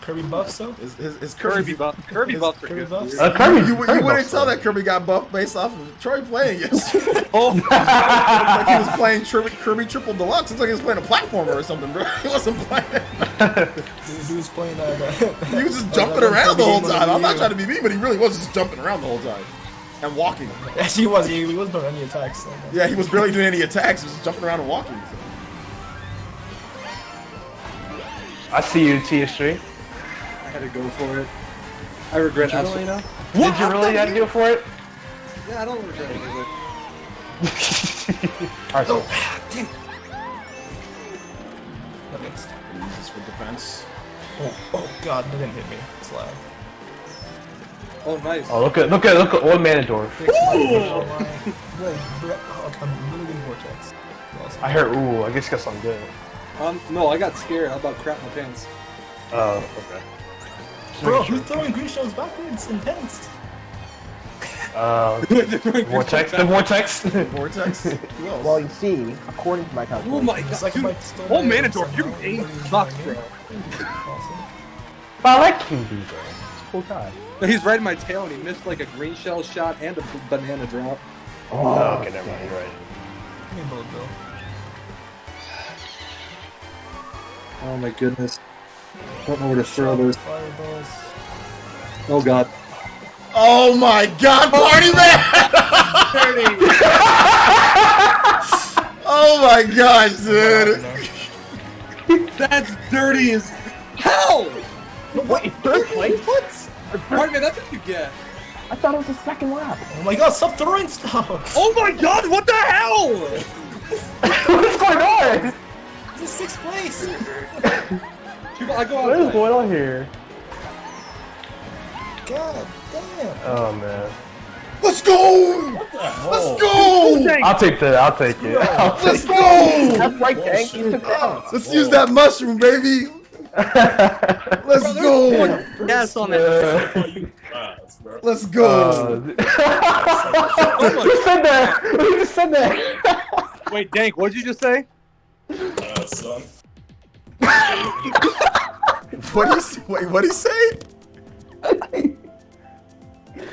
Kirby buff so? his Kirby buff. Kirby buff. Kirby buffs? Kirby, You Kirby wouldn't buffs tell though. that Kirby got buffed based off of Troy playing yesterday. Oh, Like he was playing Kirby Triple Deluxe. It's like he was playing a platformer or something, bro. He wasn't playing. Dude's playing that. He was just jumping around the whole time. I'm not trying to be mean, but he really was just jumping around the whole time and walking. Yes, he was. He wasn't doing any attacks. So. Yeah, he was barely doing any attacks. He was just jumping around and walking. I see you, TS3. I had to go for it. I regret Did you really absolutely. Did you really have to go for it? Yeah, I don't regret it. Alright, so That makes. Use this for defense. Oh god, that didn't hit me. It's lag. Oh, nice. oh look at old Manador. Fix my visual line. I'm really good vortex. Awesome. I heard ooh, I guess you got something good. No, I got scared. I about crap my pants. Oh, okay. Bro, who's throwing green shells backwards? Intense. Vortex, the vortex. Vortex? Who else? well, you see, according to my Oh calculation, my It's god, like dude. if I stole Oh, my- Manador, your aim sucks, bro. Awesome. But I like King B, bro. He's a cool guy. He's right in my tail, and he missed like a green shell shot and a banana drop. Oh, okay, never mind. You're right. Give me a bullet bill. Oh my goodness. Don't know where to throw this. Fireballs. Oh god. Oh my god, party man! Oh my gosh, dude. That's dirty as hell! wait, third place? What? Party man, that's what you get. I thought it was the second lap. Oh my god, stop throwing stuff! Oh my god, what the hell? What's going on? This is 6th place! I go What is out. going on here? God damn. Oh man. Let's go! Let's go! I'll take that. I'll take it. I'll Let's take go! That's right, Gank. You took that. Let's use that mushroom, baby. it. Let's go! Yes on that. Let's go. Who said that? Who just said that? Wait, Dank, what did you just say? Son. Wait, what did he say?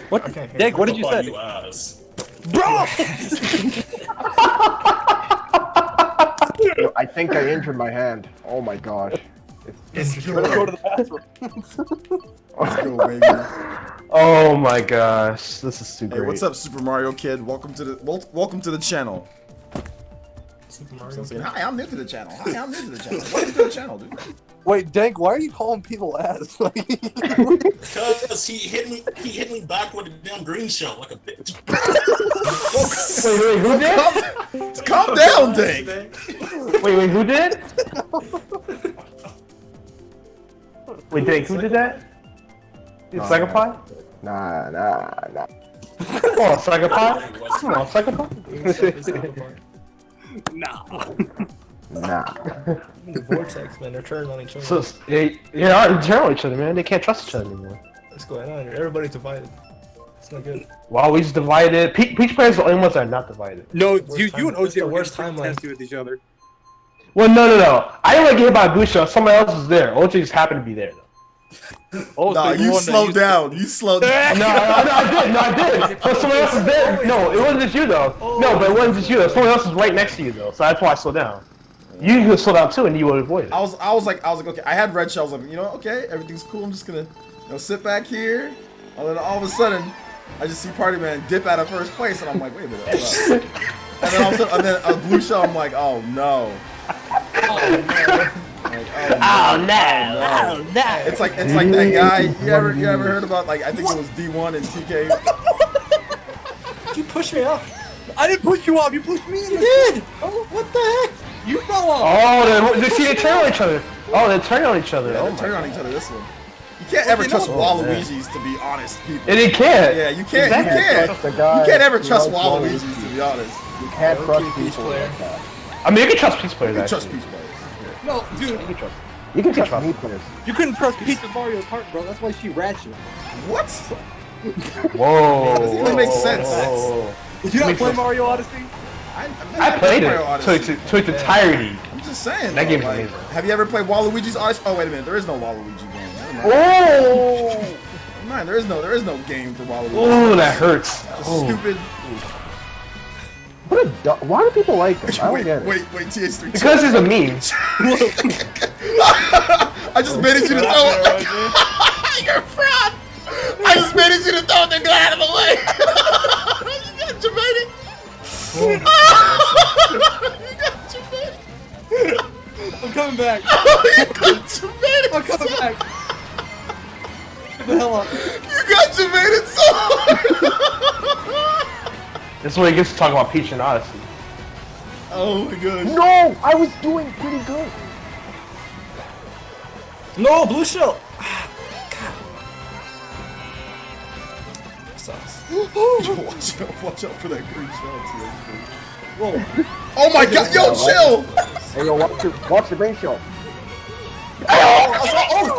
What? Okay, okay. Dank, what did you say? You ass. Bro! Yo, I think I injured my hand. Oh my gosh. Let's go to the bathroom. Let's go, baby. Oh my gosh, this is too Hey, great. what's up, Super Mario Kid? Welcome to the channel. Super So Mario. I'm saying, hi, I'm new to the channel. Hi, I'm new to the channel. Welcome to the channel, dude. Wait, Dank, why are you calling people ass? Because he hit me back with a damn green shell like a bitch. Wait, who did? Calm down, Dink. Wait, who did? Wait, Dink, who did that? Psychopath? Nah. Come on, Psychopath. Come on, Psychopath. Nah. The Vortex, man, they're turning on each other. So, yeah, turn on each other, man. They can't trust each other anymore. What's going on here? Everybody's divided. It's not good. Wow, we just divided. Peach players are the only ones that are not divided. No, Worst you time- and that's OJ the were worst getting timeline. testy with each other. Well, no. I didn't get hit by a blue shell. Someone else was there. OJ just happened to be there. Oh, Nah, so you won slowed that. down. You slowed down. No, I did. But someone else was there. No, it wasn't just you though. No, but it wasn't just you. Though. Someone else was right next to you though. So that's why I slowed down. You could slow down too, and you would avoid it. I was like, okay. I had red shells. Like, okay, everything's cool. I'm just gonna, sit back here. And then all of a sudden, I just see Party Man dip out of first place, and I'm like, wait a minute. Hold up. And then all of a sudden, and then a blue shell. I'm like, oh no. Oh no! It's like that guy. You ever heard about, like, I think it was D1 and TK. You pushed me off. I didn't push you off. You pushed me. You did. Oh, what the heck? You fell off. Oh, they turn on each other. Oh, they're turning on each other. Yeah, Oh they're my turning on God. each other. This one. You can't ever trust man. Waluigi's, to be honest, people. And they can't. Yeah, you can't. Exactly. You can't. Trust the guy You can't ever who trust knows Waluigi's, Waluigi. to be honest. You can't trust Okay, Peach people player. like that. I mean, you can trust Peach players. You can trust actually. Peach players. No, dude, You can trust. You can trust me players. you couldn't trust Peach with Mario Kart, bro. That's why she ratchet. What? Whoa. Doesn't even make sense. Did you not Makes play sense. Mario Odyssey? I played it Mario Odyssey. to its entirety. I'm just saying. That though, game is like, amazing. have you ever played Waluigi's Odyssey? Oh, wait a minute. There is no Waluigi game. Never mind. Oh. Never mind. There is no game for Waluigi. Oh, that hurts. Just Oh. stupid. What a why do people like this? I don't get it. Wait, TH3. Because it's a meme. I just managed you to throw it. You're a fraud. I just managed you to throw the guy out of the way. You got Jermaine. You got Jermaine. I'm coming back. You got Jermaine. I'm coming back. Get the hell up. You got Jermaine so hard. This is where he gets to talk about Peach and Odyssey. Oh my gosh. No, I was doing pretty good. No, blue shell. Sucks. Watch out for that green shell, TH3. Whoa. Oh my god, yo, chill! Hey, yo, watch the green show. Oh,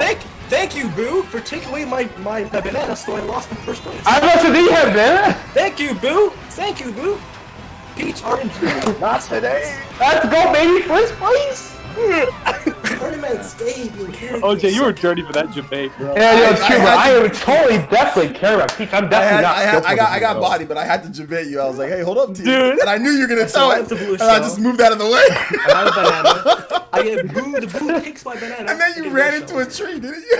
thank you, Boo, for taking away my banana so I lost in first place. I was about to do that, man. Thank you, Boo. Peach, orange. Not today. Let's go, baby. First place. Tournament stay being carried. OJ, you were dirty for that debate, bro. Yeah, no, it's I true, but had I to- am totally definitely care about Peach. I'm definitely not. I got body, but I had to debate you. I was like, hey, hold up, T. Dude. And I knew you were gonna throw it, the blue and I shell. just moved out of the way. I have a banana. I get Boo. The Boo takes my banana. And then you ran into a tree, didn't you?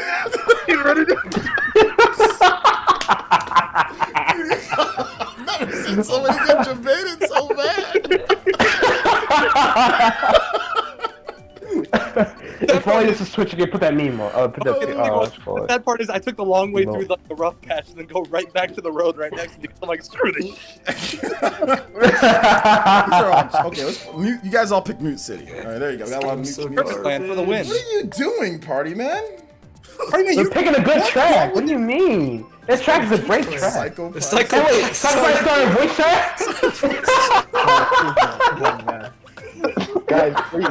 You ran into. I've never seen somebody get debated so bad. If only this is Twitch, you can put that meme on. Put that. What you call it? That part is I took the long way through the rough patch and then go right back to the road right next to you. I'm like, screw this shit. Okay, let's mute. You guys all pick Mute City. All right, there you go. Got a lot of mute. Perfect plan for the win. What are you doing, party man? You're picking a good track. What do you mean? This track is a great track. Psycho. It's like Hey, wait, somebody started voice track? Guys, please.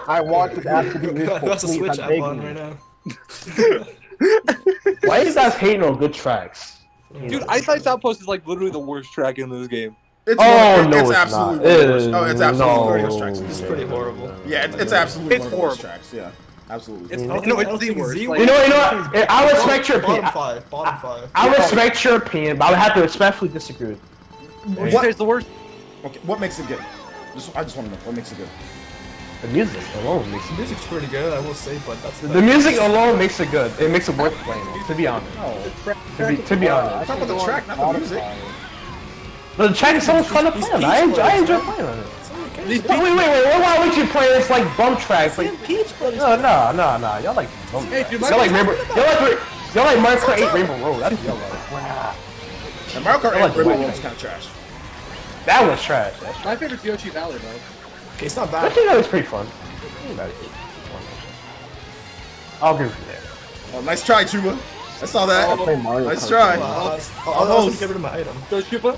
I want this app to be useful. That's a Please, switch I'm app begging on you. right now. Why are you guys hating on good tracks? Dude, Ice Ice Outpost is like literally the worst track in this game. It's it's absolutely not. one of the worst. Oh, it's No. absolutely one of the worst tracks. It's pretty horrible. Yeah, it's absolutely It's one of the worst horrible. tracks. Yeah, absolutely. It's, I no, don't it's think the worst. Z- Like, You know what? I respect your Bottom opinion. five. I respect your opinion, but I would have to respectfully disagree with you. Would you say it's the worst? Okay, what makes it good? I just want to know what makes it good. The music alone makes The it music's pretty good, I will say, but that's The music alone makes it good. It makes it worth playing, to be honest. To be honest. Talk about the track, not the music. The track is so much fun to play on. I enjoy playing on it. Wait, why would you play this like bump tracks? Like, no. Y'all like bump tracks. Y'all like Rainbow. Y'all like Mario Kart 8 Rainbow Road. That's what y'all like. And Mario Kart 8 like Rainbow the Road is kind of trash. That was trash. My favorite's Yoshi Valley, though. Okay, it's not I bad. think that was pretty fun. I'll agree with you there. Oh, nice try, Chuba. I saw that. Nice try. I'll also get rid of my item. So, Chupa,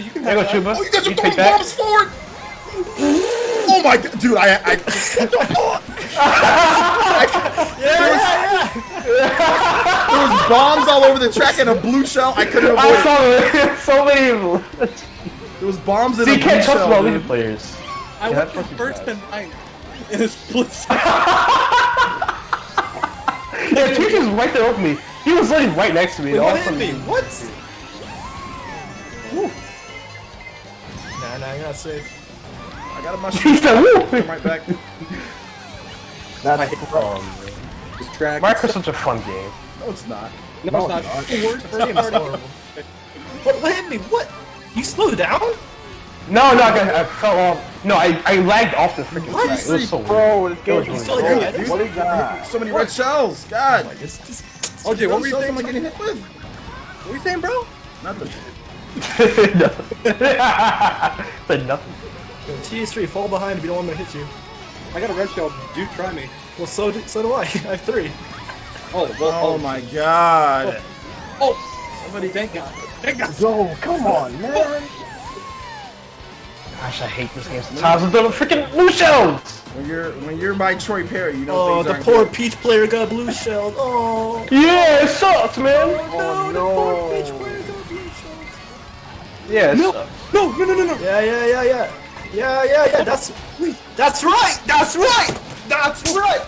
you can There you have go, that. Chuba. Oh, you guys are You throwing take that. bombs forward! Oh my god, dude, there was bombs all over the track and a blue shell. I couldn't avoid it. I saw so many. There was bombs in So a you blue can't trust shell, all dude. these players. I Yeah, went that's from fucking first bad. to ninth in a split second. Yeah, Teach is right there with me. He was literally right next to me. Wait, and all what of a hit sudden- me? What? Nah, you're not safe. I got a mushroom. He said, "Woo!" Come right back. I hate this track. Mario Kart's such a fun game. No, it's not. No, it's not. The worst This game is horrible. What hit me? What? You slowed down? No, I fell off. No, I lagged off the freaking track. It was so weird. Bro, this game It was is really really weird. good. What is that? So many red shells. God. It's just... OJ, what were you What saying? am I getting hit with? What were you saying, bro? Nothing. Said nothing. TS3, fall behind if you don't want me to hit you. I got a red shell. Dude, try me. Well, so do I. I have 3. Oh, well, Oh my god. Oh, somebody, thank God. Thank God. Yo, come on, man. Gosh, I hate this game sometimes with the freaking blue shells. When you're by Troy Perry, you know Oh, things the aren't poor good. Peach player got blue shelled. Oh. Yeah, it sucks, man. No, the poor Peach player got blue shelled. Yeah, it No, sucks. no. Yeah. That's right. That's right.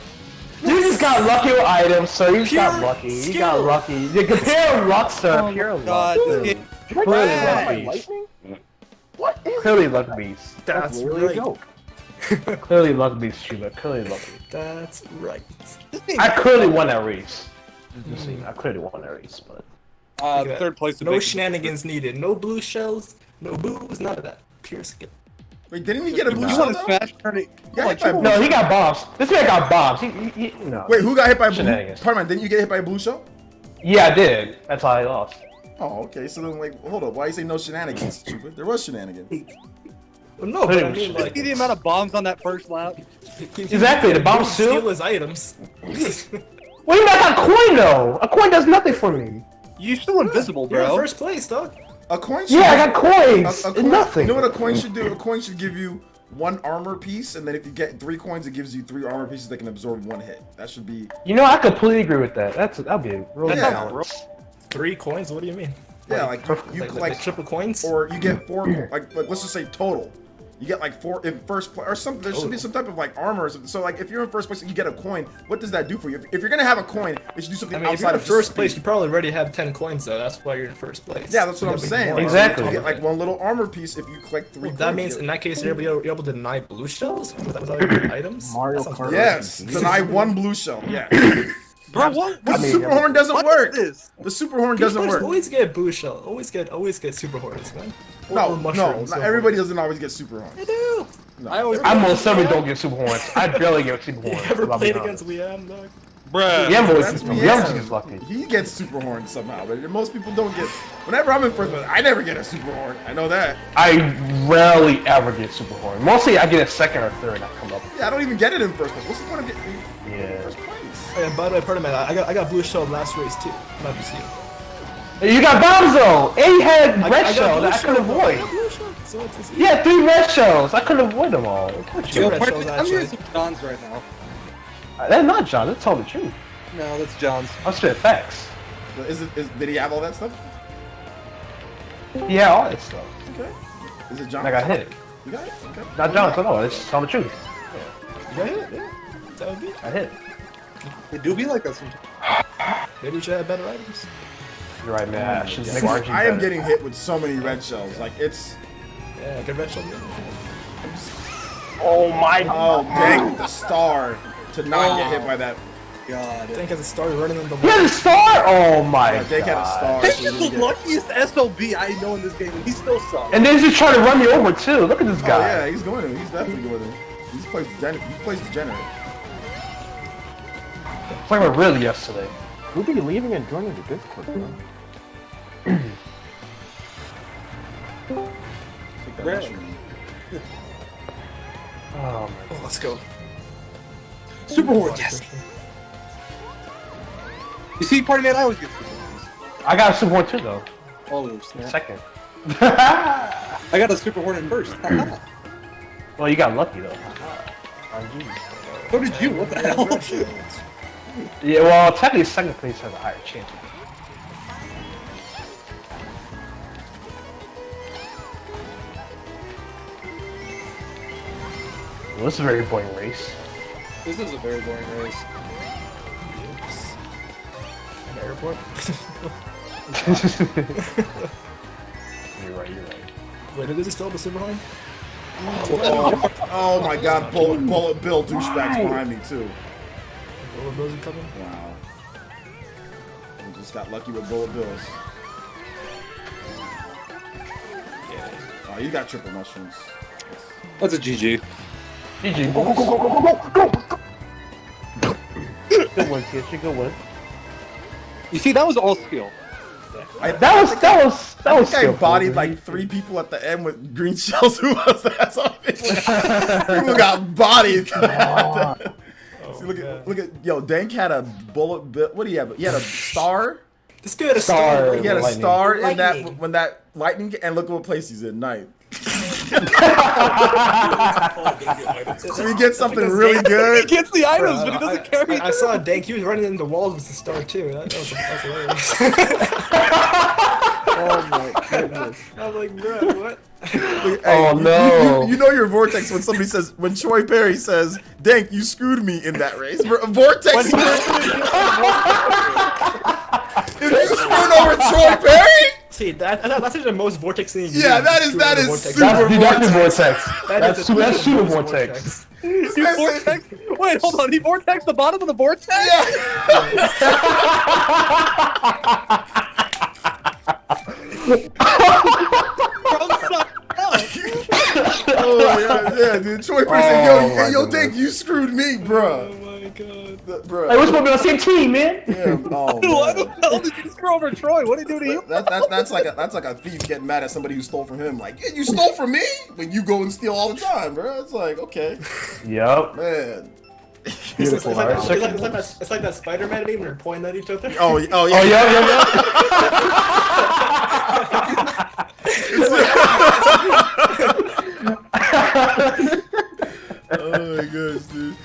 You just got lucky with items, so you just got Pure lucky. You skill. got lucky. You compare luck to pure luck. God, this dude. game. Clearly Trash. luck beast. Clearly luck beast. That's Really a right. joke. Clearly luck beast, Chuba. Clearly luck beast. That's right. This game. I clearly won that race. Just so you know, I clearly won that race, but Look at Third place. that. No shenanigans needed. No blue shells. No booze. None of that. Pure skill. Wait, didn't he get a blue You shell? want to though? smash turn it? Yeah, hit by a blue no, shell. he got bombs. This man got bombs. He no. Wait, who got hit by a blue? Shenanigans. Pardon me, didn't you get hit by a blue shell? Yeah, I did. That's how I lost. Oh, okay. So then, like, hold up. Why you say no shenanigans, Chuba? There was shenanigans. Well, no, but I Pretty mean, much. like, See the amount of bombs on that first lap? Exactly, the bombs too? Steal his items. What do you mean I got a coin though? A coin does nothing for me. You're still invisible, You're in bro. first place, dog. A coin should Yeah, I got coins. a It's coin, nothing. You know what a coin should do? A coin should give you 1 armor piece, and then if you get 3 coins, it gives you 3 armor pieces that can absorb 1 hit. That should be. You know, I completely agree with that. That'd be a real Yeah. balance. 3 coins? What do you mean? Yeah, like you Like collect, triple coins? or you get 4. Like let's just say total. You get like 4 in first place, or something. There should be some type of like armor or something. So like if you're in first place and you get a coin, what does that do for you? If you're gonna have a coin, it should do something I mean, if you're outside in of first just place, speed. you probably already have 10 coins, though. That's why you're in first place. Yeah, that's what I'm You saying. more Exactly. You on get top of like it. 1 little armor piece if you collect 3 Well, coins. that means in that case, you're able to deny blue shells with other items? Mario That sounds Kart. great. Yes, deny 1 blue shell. Yeah. Bro, what? The super horn doesn't What work. is this? The super horn Peach doesn't players work. always get blue shell. Always get super horns, man. No, Or no, mushrooms, not so- everybody doesn't always get super horns. I do. I always. I most certainly don't get super horns. I barely get super You horns. ever I'll be played honest. against Liam, dog? Bruh. Yeah, boys. That's me. Yeah, gets lucky. He gets super horns somehow, but most people don't get. Whenever I'm in first place, I never get a super horn. I know that. I rarely ever get super horn. Mostly, I get a second or third. I come up. Yeah, I don't even get it in first place. What's the point of getting Yeah. first place? Oh, yeah, by the way, pardon me, I got blue shell last race too. Not just you. You got bombs though. And you had I red got shell blue that I shell, couldn't though. I avoid. got blue shell, so it's Yeah, 3 red shells. I couldn't avoid them all. Look at Two you. red shells, I'm actually. hearing some Johns right now. That's not John. That's all the truth. No, that's Johns. I'm spitting facts. Did he have all that stuff? Yeah, all that stuff. Okay. Is it John? And I got hit. You got it? Okay. Not Jonathan, no, it's just telling the truth. You got hit? Yeah. That would be. I hit. It do be like that sometimes. Maybe you should have better items. You're right, man. I should make RNG I am better. getting hit with so many red shells. Like it's. Yeah, conventional. Oh my Oh, dang the star to not get hit by that. God. Tank has a star running in the He had a star? Oh my Yeah, Dake had a star. He's so just he the didn't get- luckiest SOB I know in this game, and he still sucks. And then he's just trying to run me over too. Look at this Oh guy. yeah, he's going to. He's definitely going to. He plays degenerate. Playing with really yesterday. Who be leaving and joining the Discord, bro? Take that Red. mushroom. Oh Oh, let's go. Super Horde, yes. You see, Party Man, I always get Super Hordes. I got a Super Horde too though. Oh, snap. Second. I got a Super Horde in first. Well, you got lucky though. So did you, what the hell? Yeah, well, technically second place has a higher chance. Well, this is a very boring race. This is a very boring race. An airport? You're right, you're right. Wait, is it still the super high? Oh my God, Bullet Bill douchebags behind me too. All of those are coming? Wow. We just got lucky with Bullet Bills. Yeah. Oh, you got triple mushrooms. That's a GG. GG. Go, go, go, go, go, go, go! Good one, kid. Good one. You see, that was all skill. That was I think I skillful, bodied man. like 3 people at the end with green shells. Who was that? So people got bodied. See, look at yo. Dank had a bullet bill. What do you have? He had a star. This guy had a Star. star. He had a Lightning. star in that Lightning. when that lightning. And look what place he's in. Ninth. So he gets something really He good. gets the items, but he doesn't carry I saw Dank. He was running in the walls with the star too. That was hilarious. Oh my goodness. I was like, bro, what? Hey, Oh, no. You know your vortex when somebody says when Troy Perry says, "Dank, you screwed me in that race." Vortex. If you screwed over Troy Perry. See, that's the most vortex thing. You Yeah, do. that You is screw that the is vortex. super That's vortex. Vortex. That's super most Vortex. You vortex? Wait, hold on. He vortex the bottom of the vortex? Oh yeah, dude. Troy Perry said, Oh, my yo, goodness. Dank, you screwed me, bro. Oh my god. Bro. Hey, we're supposed to be on the same team, man. Yeah, oh, Why man. the hell did you screw over Troy? What did he do to you? That's like a thief getting mad at somebody who stole from him. Like, yeah, you stole from me when you go and steal all the time, bro. It's like, okay, Yep. man. It's like that Spider-Man meme when they're pointing at each other. Oh yeah. Oh, yeah. Oh my gosh, dude.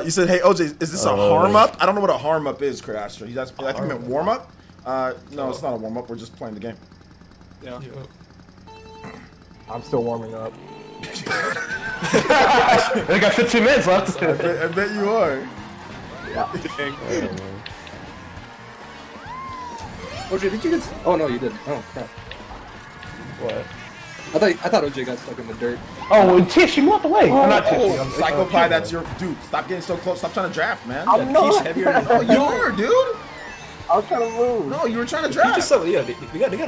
You said, hey OJ, is this a harm up? I don't know what a harm up is, Crasher. He's asking. I think you meant warm up. No, it's not a warm up. We're just playing the game. Yeah. I'm still warming up. They got 15 minutes left. I bet you are. OJ, did you get... Oh, no, you didn't. Oh, crap. What? I thought OJ got stuck in the dirt. Oh, and Tish, you moved away. I'm not Tish. I'm Psychopath, that's your dude. Stop getting so close. Stop trying to draft, man. I'm not. Heavier than Oh, you were, dude. I was trying to move. No, you were trying to Peach draft. is so they gotta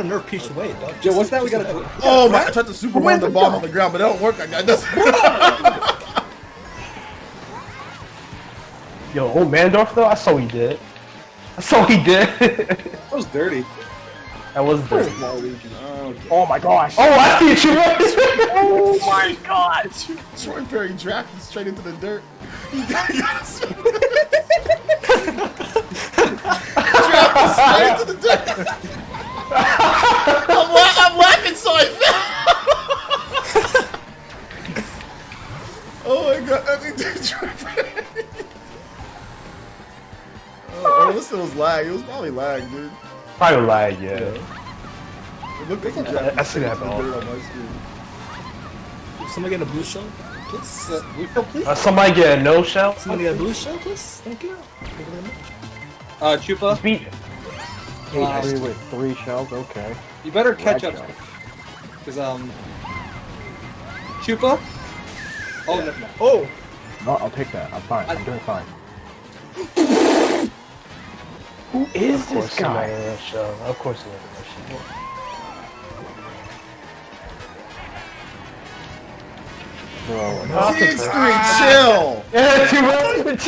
nerf Peach to weight, dog. Yo, what's that we gotta do? Oh my! I tried to super bomb the bomb on the ground, but it don't work like that. Yo, old Mandorf though, I saw what he did. That was dirty. That was dirty. Oh my gosh. Oh, I see what you want. Oh my god. Troy Perry drafted straight into the dirt. Drafted straight into the dirt. I'm laughing so I fell. Oh my god! I think Troy Perry. Oh, unless it was lag. It was probably lag, dude. Probably lag, yeah. Look at the I see that, bro. on my screen. Somebody get a blue shell, please. Blue shell, please. Somebody get a no shell. Somebody get a blue shell, please. Thank you. Thank you very much. Chupa. Beat. Three with 3 shells. Okay. You better catch Red up. shell. Cause Chupa. Oh no. Oh. No, I'll take that. I'm fine. I'm doing fine. Who is this guy? Of course, he has a shell. TX3, chill! Yeah, too much.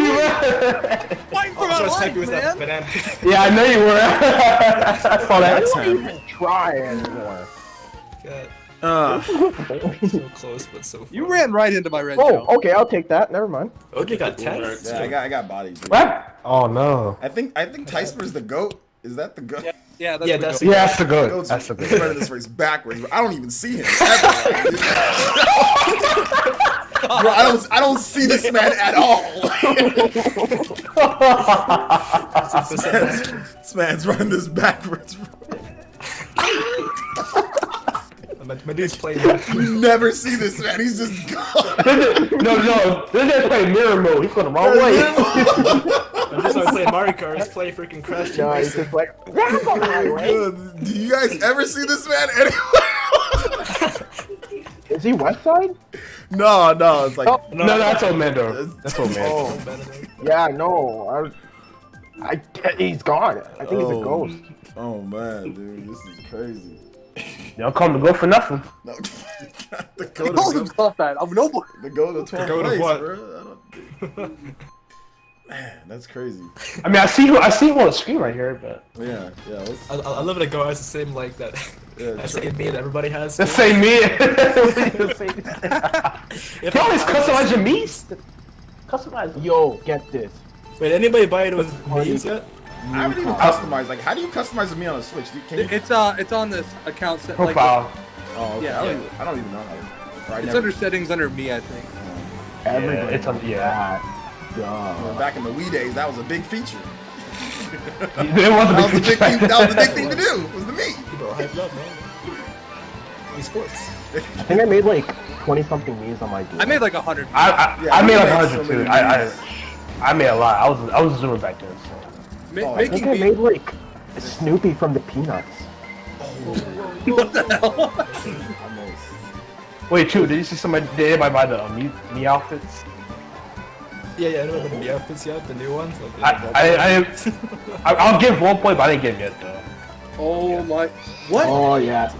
Fighting for I my was life, happy with that man. banana. Yeah, I know you were. I saw that. I don't even try anymore. God, so close, but so far. You ran right into my red Oh, shell. okay. I'll take that. Never mind. OJ got 10. Yeah, I got bodied. Dude. What? Oh no. I think Tycemer's the GOAT. Is that the GOAT? Yeah, that's Yeah, the that's goal. Yeah, that's the good. Goat's That's the he's good. running this race backwards. Bro. I don't even see him. Bro, I don't see this man at all. This man's running this backwards. My dude's playing. You never see this man. He's just gone. No. This guy's playing mirror mode. He's going the wrong way. I'm just started playing Mario Kart. He's playing freaking Crash Team No, he's Racing. just like, that's on the highway. Do you guys ever see this man anywhere? Is he West Side? No, it's like No, that's old Mando. That's old Mando. Oh, yeah, no. He's gone. I think he's a ghost. Oh man, dude, this is crazy. Y'all come to go for nothing. No, the He go calls to himself that. I'm noble. the go to 12th Go to place, what? bro. Man, that's crazy. I mean, I see him on the screen right here, but Yeah. Let's, I love it. A go has the same like that. yeah, That same me that everybody has. the same me. You always customize your meats. Customize. Yo, get this. Wait, anybody buy it with memes yet? I haven't even customized. Like, how do you customize me on a Switch? Can you? It's on this account set. Like, Profile. Oh, okay. Yeah, I don't even know how to. Or I it's never- under settings under me, I think. Everybody. it's on. Yeah. Well, back in the Wii days, that was a big feature. It was a That was the big big thing. feature. That was the big thing to do. Was the Mii. People are hyped up, man. Esports. I think I made like 20-something memes on my dude. I made like 100. Yeah, I made like so 100 too. many I made a lot. I was zooming back then. So. Oh, I think Making I me. made like Snoopy from the Peanuts. What the hell? Almost. Wait, did you see somebody? Did anybody buy the me outfits? Yeah, I know the outfits yet, the new ones. Like, I'll give 1 point, but I didn't get him yet though. Oh my. What? Oh yeah.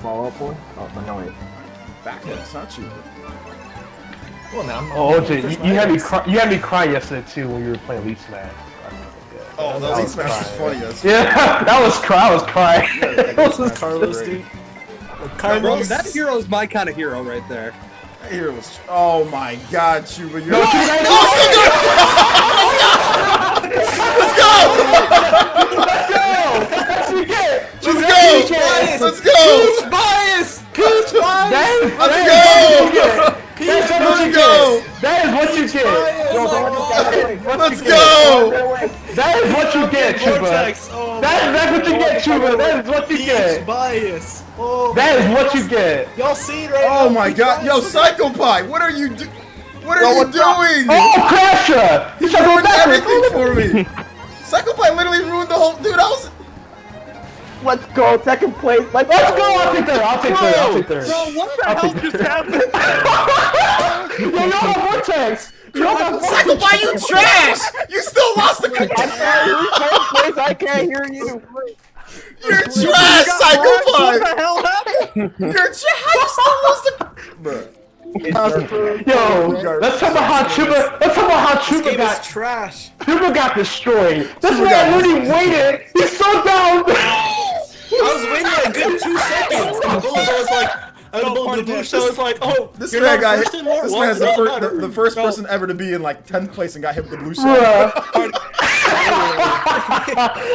Follow up one? Oh no wait. Backwards, not you. well, now I'm Oh, OJ, you had me you had me crying yesterday too when you were playing Elite Smash. Oh, the Elite Smash was funny. Yeah, I was crying. Carlos, dude. Bro, Carlos. that hero is my kind of hero right there. That hero was. Oh my God, Chuba, you're. No, Let's go! Let's go! Bias! Peach bias! Let's go! That is what you get. Let's go! That is what you get, Chuba. Oh, That's what you get, Chuba. That is what you Peach get. bias! Oh, That is what you get. y'all see it right now? Oh my God, yo, Psychopie, what are you doing? What are you doing? Oh, Crasher! You You should go ruined backwards. everything for me. Psychopie literally ruined the whole. Dude, I was. Let's go, second place. Let's go! I'll take third. Bro, what the hell just happened? You don't have Vortex. You don't have Vortex. Psychopie, you trash! You still lost the contest. I can't hear you. You're trash, What Psychopie. the hell happened? You're trash. How you still lost the? Bruh. Yo, let's talk about how Chuba. Let's talk about how This Chuba game is got. trash. Chuba got destroyed. This Chuba man got literally waited. He's so down. I was waiting like a good 2 seconds. And the bullet was like, and the blue shell was like, oh, This you're man not got hit. first anymore? This What? man's It doesn't matter. the first person ever to be in like 10th place and got hit with the blue shell. Bruh.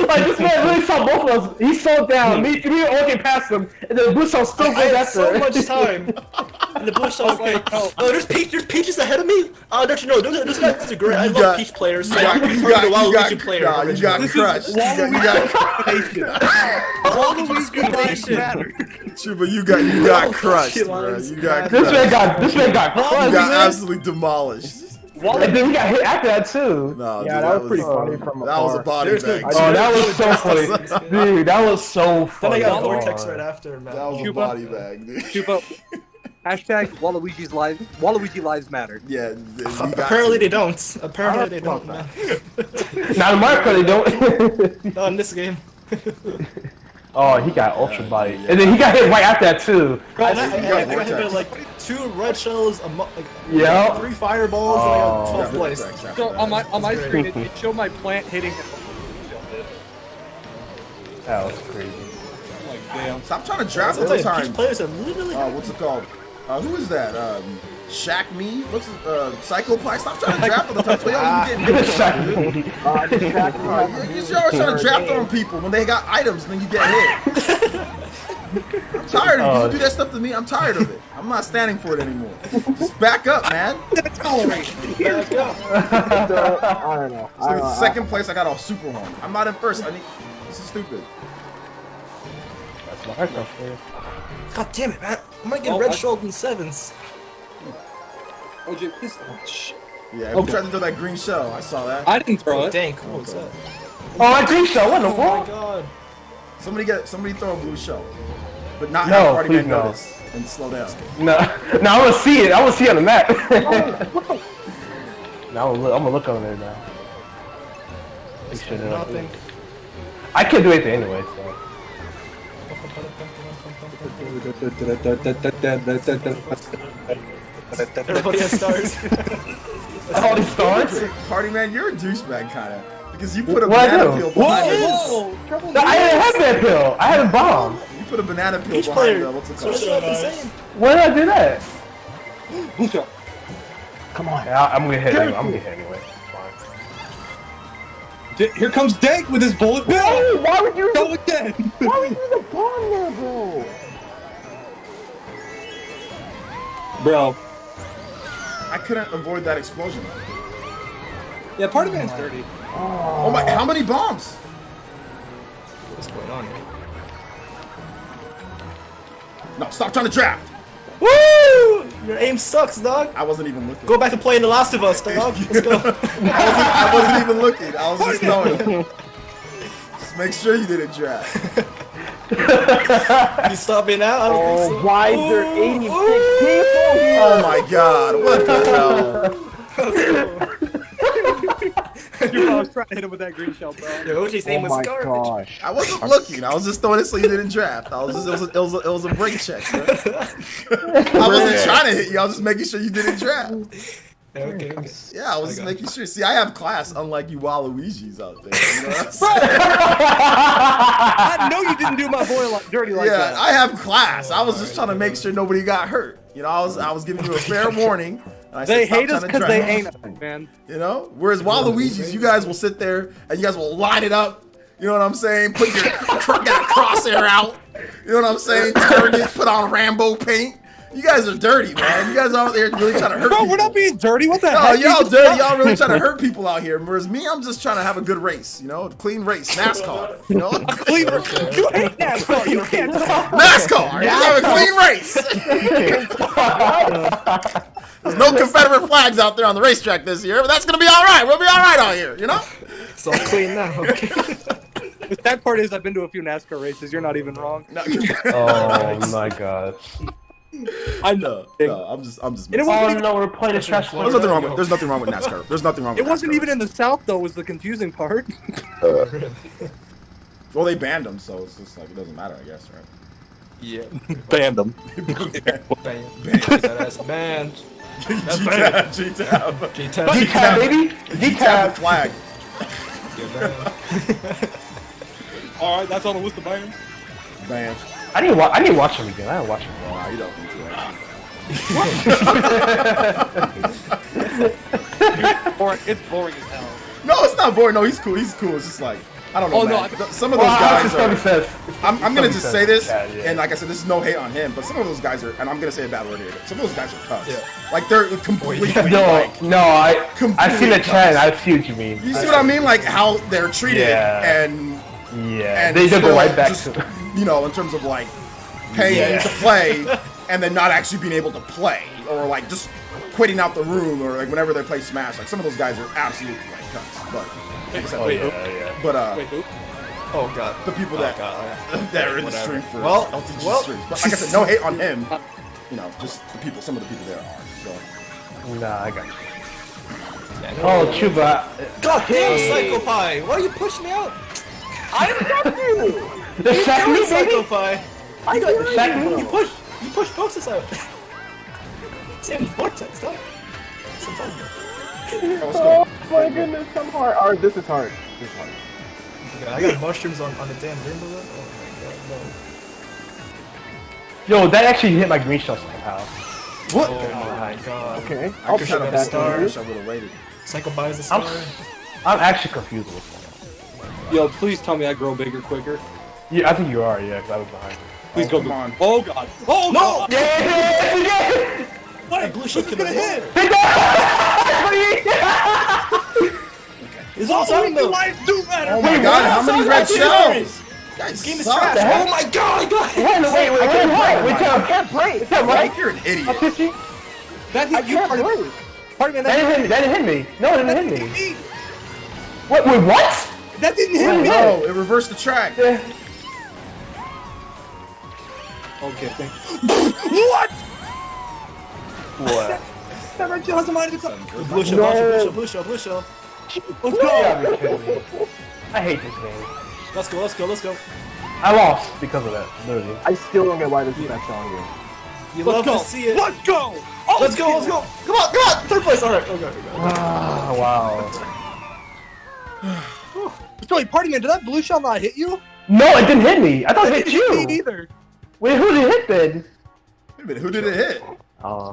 Like this man really saw both of us. He slowed down. Me were walking past him, and then the blue shell still I goes had after. so much time. And the blue shell's like, oh, there's peaches ahead of me. Don't you know? This guy's a great. I love peach players. So I'm the Waluigi player. Nah, you got crushed. You got crushed. Chuba, you got crushed, bro. You got crushed. This man got crushed. You got absolutely demolished. And then we got hit after that too. No, Yeah, dude, that was pretty funny from that was a body There's no- bag. Oh, that was so funny, dude. That was so Then funny. I got a vortex right after, man. That was a Cuba. body bag, dude. Chupa. Hashtag Waluigi lives matter. Yeah, Apparently they don't. Apparently they don't, man. Now in Mario Kart they don't. Not in this game. Oh, he got ultra body, and then he got hit right after that too. And I got hit by like 2 red shells, Yeah. 3 fireballs, and I got 12th place. So on my screen, it showed my plant hitting him. That was crazy. Like, damn. Stop trying to draft all Sometimes the peach time. players are really What's it called? Who is that? Shaq Me? What's it? Psychopath? Stop trying to draft all the time. So y'all even getting hit. You're always trying to draft on people when they got items and then you get hit. I'm tired of you do that stuff to me. I'm tired of it. I'm not standing for it anymore. Just back up, man. back up. I don't know. So second place, I got a super home. I'm not in first. This is stupid. That's Mario Kart. God damn it, man. I might get red shelled in 7s. Oh, shit. Yeah, we tried to throw that green shell. I saw that. I didn't throw it. Dang, cool. What's that? Oh, I think so. What the Oh my fuck? god. Somebody throw a blue shell, but not No, have Party please Man no. notice and slow down. No, I want to see it. I want to see it on the map. Now I'm gonna look on there now. Nothing. I can't do anything anyway, so. Everybody has stars. All these stars? Party Man, you're a douchebag kind of because you put a What I banana do? peel behind it. No, I didn't have that pill. I had a bomb. You put a banana peel Peach behind player. the what's it So that's called? what I've been saying. When did I do that? Come on. Yeah, I'm gonna hit it. I'm gonna hit it anyway. Here comes Dank with his bullet bill. Hey, why would you? Go again. Why would you use a bomb there, bro? Bro. I couldn't avoid that explosion. Yeah, Party Man's dirty. Oh my! How many bombs? What's going on here? No, stop trying to draft. Woo! Your aim sucks, dog. I wasn't even looking. Go back and play in The Last of Us, dog. Let's go. I wasn't even looking. I was just throwing. Just make sure you didn't draft. You stop me now? I don't think so. Why is there 86 people here? Oh my God! What the hell? Dude, I was trying to hit him with that green shell, bro. Your OJ's aim Oh was my garbage. gosh. I wasn't looking. I was just throwing it so you didn't draft. I was just, it was a break check. Man. I wasn't trying to hit you. I was just making sure you didn't draft. Okay. Yeah, I was just making sure. See, I have class, unlike you Waluigi's out there. You know what I'm saying? I know you didn't do my boy dirty like Yeah, that. I have class. I was just trying to make sure nobody got hurt. You know, I was giving you a fair warning. And I said, They "Stop hate us trying to because they draft." ain't us, man. You know, whereas Waluigi's, you guys will sit there and you guys will line it up. You know what I'm saying? Put your got a crosshair out. You know what I'm saying? Target, put on Rambo paint. You guys are dirty, man. You guys are out there really trying to hurt Bro, people. we're not being dirty. What the No, heck? y'all dirty. Y'all really trying to hurt people out here. Whereas me, I'm just trying to have a good race. You know, clean race, NASCAR. You know, Clean. You hate NASCAR. You can't talk. NASCAR. You have a clean race. There's no Confederate flags out there on the racetrack this year, but that's gonna be all right. We'll be all right out here. You know. It's all clean now. Okay. The sad part is I've been to a few NASCAR races. You're not even wrong. No. Oh my god. I know. I'm just. And it Oh wasn't, no, we're playing a trash. There's nothing wrong with. There's nothing wrong with NASCAR. There's nothing wrong with. it wasn't NASCAR. even in the South though. Was the confusing part. Well, they banned them, so it's just like it doesn't matter, I guess, right? Yeah. Banned them. Banned. That's banned. G-Tab, G-Tab. G-Tab. D-Tab, baby. G-Tab D-Tab. the flag. All right, that's on the list of bans. Banned. I need to watch him again. I didn't watch him. Nah, you don't need to. It's boring as hell. No, it's not boring. No, he's cool. He's cool. It's just like I don't know, Oh, no, man. Some of those guys are. Says. I'm gonna just say this, Yeah. and like I said, this is no hate on him, but some of those guys are, and I'm gonna say a bad word here. Some of those guys are cuss. Yeah. Like they're completely. No, like, no, I seen the completely chat. I see what you mean. You see what I mean? Like how they're treated, Yeah. and they do go still right back just, to. you know, in terms of like paying to play, and then not actually being able to play, or like just quitting out the room, or like whenever they play Smash. Like some of those guys are absolutely like cuss. But like I said, Wait, but Wait, who? Oh god. the people that that are in the stream for Well, LTG streams. But like I said, no hate on him. You know, just the people. Some of the people there are. So. Nah, I got you. Oh, Chuba. God damn, Psycho Pie! Why are you pushing me out? I didn't got you. The sack me, Psycho baby. Pie! I got the sack me. You push Boxes out! Same Vortex, huh? Oh my goodness, I'm hard. Or this is hard. This is hard. Okay, I got mushrooms on the damn rainbow one. Oh my god, Yo, that actually hit my green shell somehow. What? Oh my god. Okay. I I'll could check have that star. I for you. wish I would have waited. Psycho Pie is the star. I'm actually confused with that. Yo, please tell me I grow bigger quicker. Yeah, I think you are. Yeah, 'cause I was behind you. Please Oh, go. come on. Oh god. Oh No! god. Yeah! What? Blue shell Who's gonna hit? It's all Why time though! life do matter? Oh my god, how many red shells? This game is suck. trash! Oh my god! Wait, I can't play. Is that right? You're an idiot. That hit you. Pardon me. That didn't hit me. No, it didn't hit me. Wait, what? That didn't hit me. No, it reversed the track. Yeah. Okay. What? What? That red shell has a minus. Blue shell, blue shell. Let's You go. gotta be kidding me. I hate this game. Let's go. I lost because of that, literally. I still don't get why this is that strong game. You Let's love go. to see it. Let's go. Oh, Let's go. Come on. Third place. All right. Okay. Ah, wow. So wait, pardon me. Did that blue shell not hit you? No, it didn't hit me. I thought it hit didn't hit me you. either. Wait, who did it hit then? Wait a minute, who did it hit?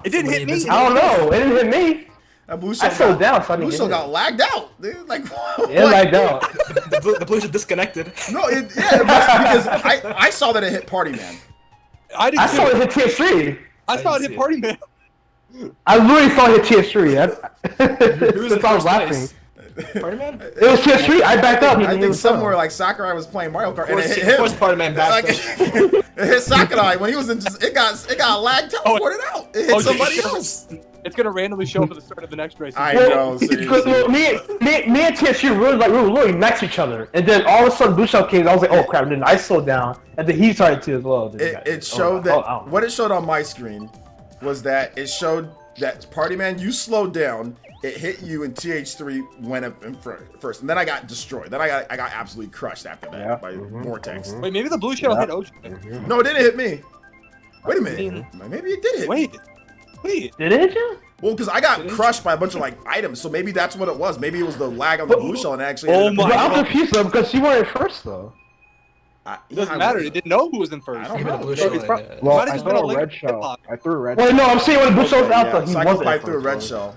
It didn't hit me. I don't know. It didn't hit me. That blue I shell slowed down, so I blue didn't shell get got lagged out, dude. Like, what? it. It lagged out. The blue shell disconnected. No, it must because I saw that it hit Party Man. I did I too. saw it hit TS3. I saw it didn't hit Party Man. I literally saw it hit TS3. Who's in That's why I was first laughing. place? Party Man? It was TS3. I backed up. I think somewhere like Sakurai was playing Mario Kart and it hit him. First Party Man back. Like, it hit Sakurai when he was in. It got lagged teleported out. It hit somebody else. It's gonna randomly show up at the start of the next race. I know. Because Seriously. me and TSU we were literally next to each other, and then all of a sudden Blue Shell came. And I was like, "Oh crap!" And then I slowed down, and then he started to as well. It showed that what it showed on my screen was that it showed that Party Man, you slowed down. It hit you, and TH3 went up in first, and then I got destroyed. Then I got absolutely crushed after that by Vortex. Wait, maybe the blue shell hit OJ. No, it didn't hit me. Wait a minute. Maybe it did hit me. Wait. Did it hit you? Well, because I got crushed by a bunch of like items, so maybe that's what it was. Maybe it was the lag on the blue shell, and it actually. Oh ended up- my I'm God. confused though because you weren't at first though. It doesn't matter. It didn't know who was in first. I don't Give it a know. blue So shell. it's pro- Well, Might have I just been threw a a red link shell. hip-hop. I threw a red Wait, shell. no, I'm saying when the Blue Shell's out Yeah, though, he Psycho wasn't Pie at threw a first. red though. shell.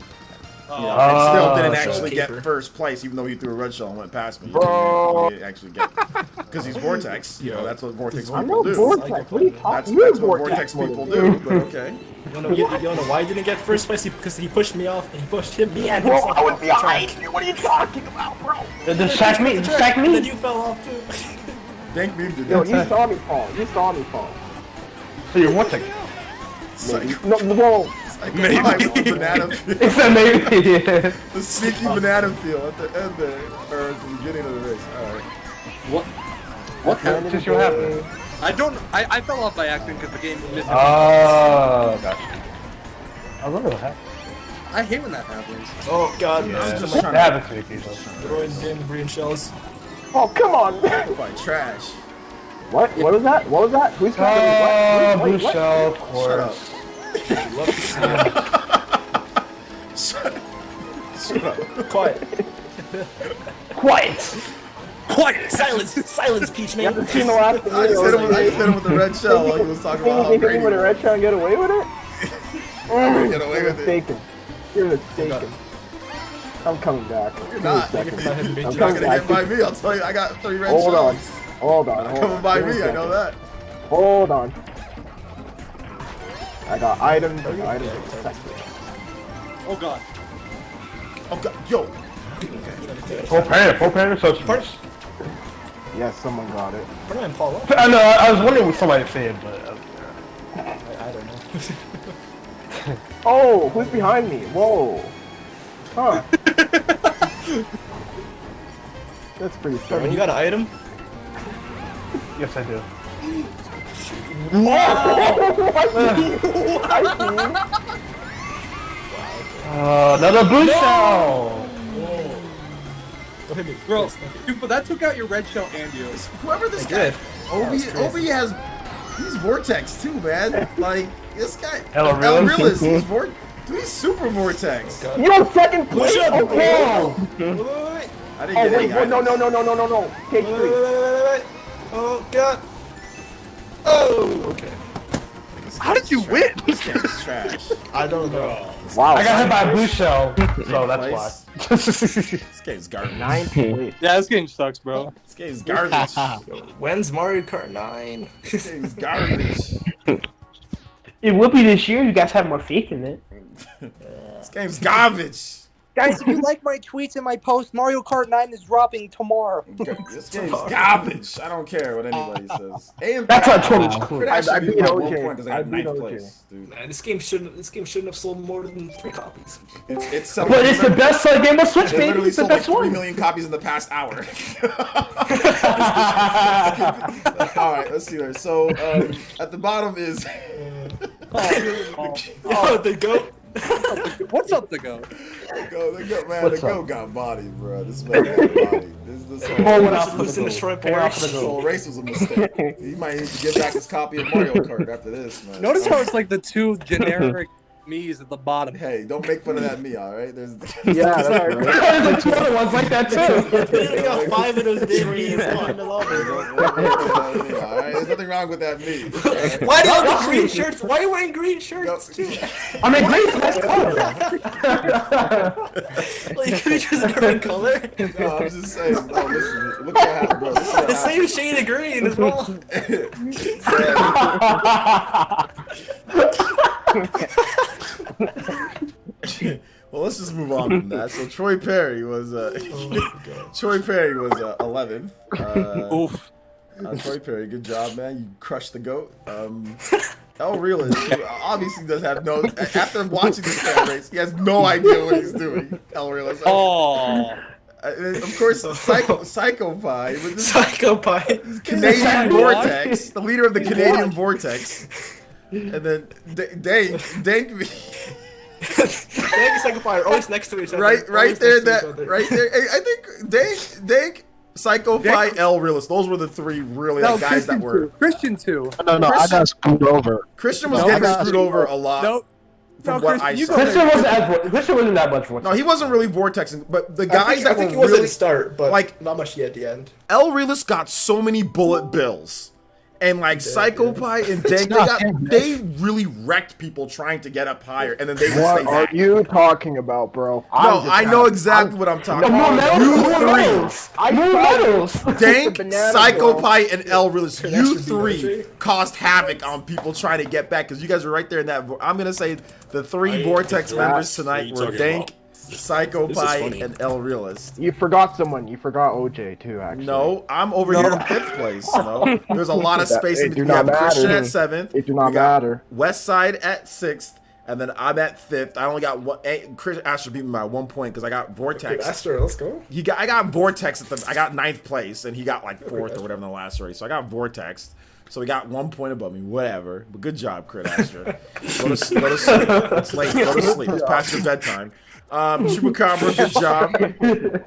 Oh. Yeah, and still didn't shell actually get keeper. first place, even though he threw a red shell and went past me. Bro. He didn't actually get because he's Vortex. You know, that's what Vortex I people know do. Vortex. What are you That's, talking that's about? what Vortex people do. But okay. You know why he didn't get first place? Because he pushed me off, and he pushed me and Bro, himself I was off the track. behind you. What are you talking about, bro? Just sack me, just sack And then me. you fell off too. Thank me did Yo, that. you saw me fall. You saw me fall. So you're Vortex. Maybe. No, whoa. Maybe banana field. It's a maybe. Yeah. The sneaky banana field at the end there, or at the beginning of the race. All right. What happened? Just what happened? I fell off by accident because the game missed. Oh, gotcha. I wonder what happened. I hate when that happens. Oh god, Yeah, I'm just just trying That to happens to me occasionally. throwing damn green shells. Oh, come on. buy trash. What? What was that? What was that? Who's Oh, talking? Blue Wait, what? Shell, of Shut course. up. Shut up. Quiet. Quiet. Quiet. Silence, Peach You haven't man. seen the last video. I just hit him with the red shell while he was talking about how You think great you he with a was. red shell and get away with it? Get away You're with it. mistaken. You're mistaken. I'm coming back. You're not. Give me a second. You're not gonna get by me. I'll tell you. I got 3 red Hold on. shells. Hold on. Not coming by me. I know that. Hold on. I got items. Oh god. Oh god, yo. Full parent substitutes. Yes, someone got it. Put him in Paul. What? I know. I was wondering what somebody said, but. I don't know. Oh, who's behind me? Whoa. Huh. That's pretty Carmen, strange. you got an item? Yes, I do. Another boost shell. Don't hit me. Bro, Please, thank you. dude, but that took out your red shell and you. Whoever this I guy. did. Obi has. He's Vortex too, man. Like this guy. El Realist. He's Dude, he's super Vortex. Yo, second place. Push up. Okay. Wait. I didn't Oh get any wait, no. Cage 3. Wait. Oh god. Oh, okay. How did you win? This game's trash. I don't know. Wow. I got hit by a boost shell, so that's why. This game's garbage. 9th place. Yeah, this game sucks, bro. This game's garbage. When's Mario Kart 9? This game's garbage. It will be this year. You guys have more faith in it. This game's garbage. Guys, if you like my tweets and my posts, Mario Kart 9 is dropping tomorrow. This game's garbage. I don't care what anybody says. That's not totally cool. I I beat beat OJ. OJ. Because I got I beat 9th OJ. place, dude. Man, this game shouldn't have sold more than 3 copies. It's But it's the best game of Switch, They baby. literally It's the sold like best 3 one. million copies in the past hour. Alright, let's see there. So, at the bottom is... Oh, the goat. What's up, the goat? The goat, man. What's the goat up? got bodied, bro. This man got bodied. This Come on, whole, what else? Losing to Troy Pour Perry. out for the this whole race was a mistake. He might need to give back his copy of Mario Kart after this, man. Notice how it's like the 2 generic me's at the bottom. Hey, don't make fun of that me, alright? There's... Yeah, that's right. There's like 2 other ones like that too. They got 5 of those big B's on the Don't logo. make fun of that me, alright? There's nothing wrong with that me. Why do you have the green shirts? Why are you wearing green shirts too? I mean, great. That's Like, you could be just a different color. No, I'm just saying. No, listen. Look what happened, bro. This is what The happened. same shade of green as well. Well, let's just move on from that. So Troy Perry was 11th. Oof. Troy Perry, good job, man. You crushed the goat. El Realist, who obviously does have no. After watching this fan race, he has no idea what he's doing. El Realist. Oh. And of course, Psycho Pie with this Psycho Pie. Canadian Vortex, the leader of the Canadian Vortex, and then Dank. Dank and Psycho Pie are always next to each other. Right Always there, next to each other. right there. I think Dank, Psycho Pie, El Realist. Those were the 3 really No, guys that were. Christian 2. No, I got screwed over. Christian was No, getting I got- screwed over a lot. No. From No, what Christian, I you saw. go Christian wasn't that much. No, he wasn't really vortexing, but the I guys think that he were was at really the start, but like- not much yet at the end. El Realist got so many bullet bills. And like Psycho Pie and Dank, they really wrecked people trying to get up higher, and then they would stay What are back. you talking about, bro? No, I know exactly what I'm talking More about. medals. You More 3. medals. More medals. Dank, banana, Psycho bro. Pie, and El Realist, you Connection 3 DOJ. caused havoc on people trying to get back because you guys were right there in that. I'm gonna say the 3 Vortex members tonight were Dank, Psycho This is Pie, funny. and El Realist. You forgot someone. You forgot OJ too, actually. No, I'm over here in 5th place. No, there's a lot of space in It do between. We not have Christian matter. at 7th. It do not we got matter. West Side at 6th, and then I'm at 5th. I only got one. Chris Asher beat me by 1 point because I got Vortex. Astro, let's go. I got Vortex I got 9th place, and he got like 4th or whatever in the last race. So I got Vortex. So we got 1 point above me, whatever. But good job, Crit Asher. Go to sleep. It's late. Go to sleep. It's past your bedtime. Chupacabra, good job.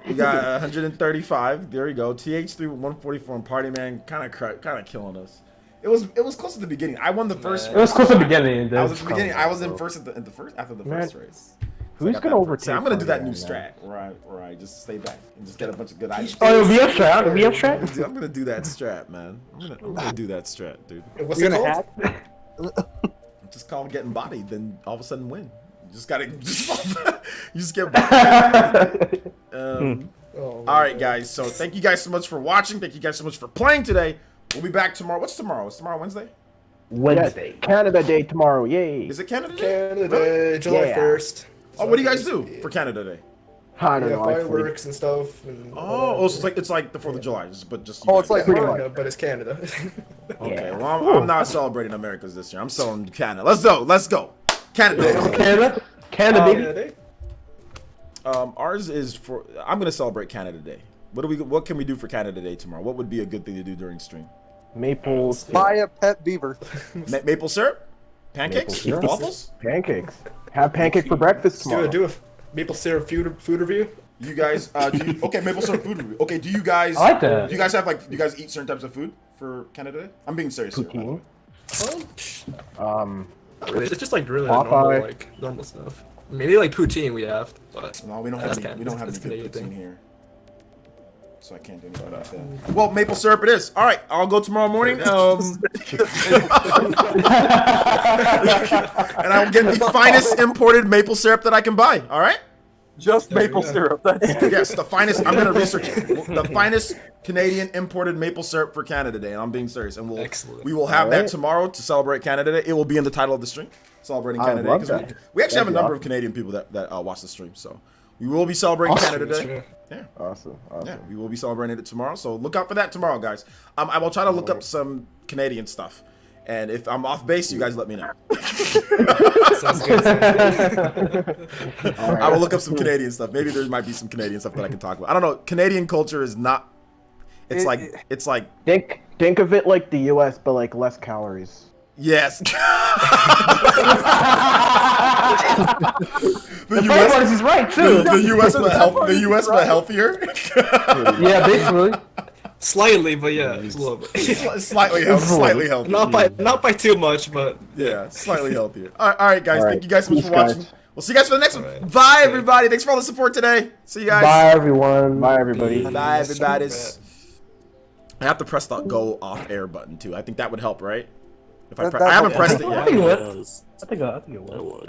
We got 135. There you go. TH3 with 144 and Party Man kind of killing us. It was close at the beginning. I won the first It was race. close at the beginning. I was at the beginning. I was in first after the first race. Who's I got gonna that overtake? first. I'm gonna do that new Party Man, strat where I just stay back and just get a bunch of good items. Oh, it'll be up strat. It'll be up strat. I'm gonna do that strat, man. I'm gonna do that strat, dude. What's You're it gonna called? hack? Just call getting bodied, then all of a sudden win. You just gotta you just get back. All right, guys. So thank you guys so much for watching. Thank you guys so much for playing today. We'll be back tomorrow. What's tomorrow? Is tomorrow Wednesday? Wednesday. Yes, Canada Day tomorrow. Yay. Is it Canada Day? Canada Day, July Yeah. 1st. Oh, what do you guys do for Canada Day? I don't Yeah, know. I sleep. fireworks and stuff. And Oh, so it's like the 4th of July, but just Oh, it's like Pretty America, but it's Canada. okay. Well, I'm not celebrating America's this year. I'm celebrating Canada. Let's go. Let's go. Canada Day. Canada? Canada, baby. Canada Day? Ours is for. I'm gonna celebrate Canada Day. What can we do for Canada Day tomorrow? What would be a good thing to do during stream? Maple Buy a pet beaver. Maple syrup, pancakes, syrup. waffles. Pancakes. Have pancake for breakfast tomorrow. Do a maple syrup food review. You guys, okay, maple syrup food review. Okay, do you guys? I like that. Do you guys have do you guys eat certain types of food for Canada Day? I'm being serious here. by the way. Poutine. Really, it's just like really Popeye. normal stuff. Maybe like poutine we have, but No, we don't That's have any. We don't have any Canadian good poutine thing. here. So I can't do anything about that. Well, maple syrup it is. All right, I'll go tomorrow morning. And I will get the finest imported maple syrup that I can buy. All right. Just maple syrup. That's Yes, the finest. I'm gonna research it. The finest Canadian imported maple syrup for Canada Day, and I'm being serious. And Excellent. we will have All that right. tomorrow to celebrate Canada Day. It will be in the title of the stream, celebrating I Canada Day. love 'Cause that. we actually have a That'd be number of awesome. Canadian people that watch the stream, so we will be celebrating Canada That's Day. true. Yeah. Awesome. Yeah, we will be celebrating it tomorrow, so look out for that tomorrow, guys. I will try to look up some Canadian stuff, and if I'm off base, you guys let me know. Sounds good. I will look up some Canadian stuff. Maybe there might be some Canadian stuff that I can talk about. I don't know. Canadian culture is not. It's like Think of it like the U.S., but like less calories. yes. the The U.S. part is he's right too. The U.S. but healthier. Yeah, basically. Slightly, but yeah, it's a little bit. Slightly healthier. Not by too much, but Yeah, slightly healthier. All right, guys. All right. Thank you guys so much for Peace, guys. watching. We'll see you guys for the next one. right. Bye, everybody. Thanks for all the support today. See you guys. Bye, everyone. Bye, everybody. Bye, everybody. I have to press the go off air button too. I think that would help, right? If I haven't pressed it I yet. think it was. I think it will. That was.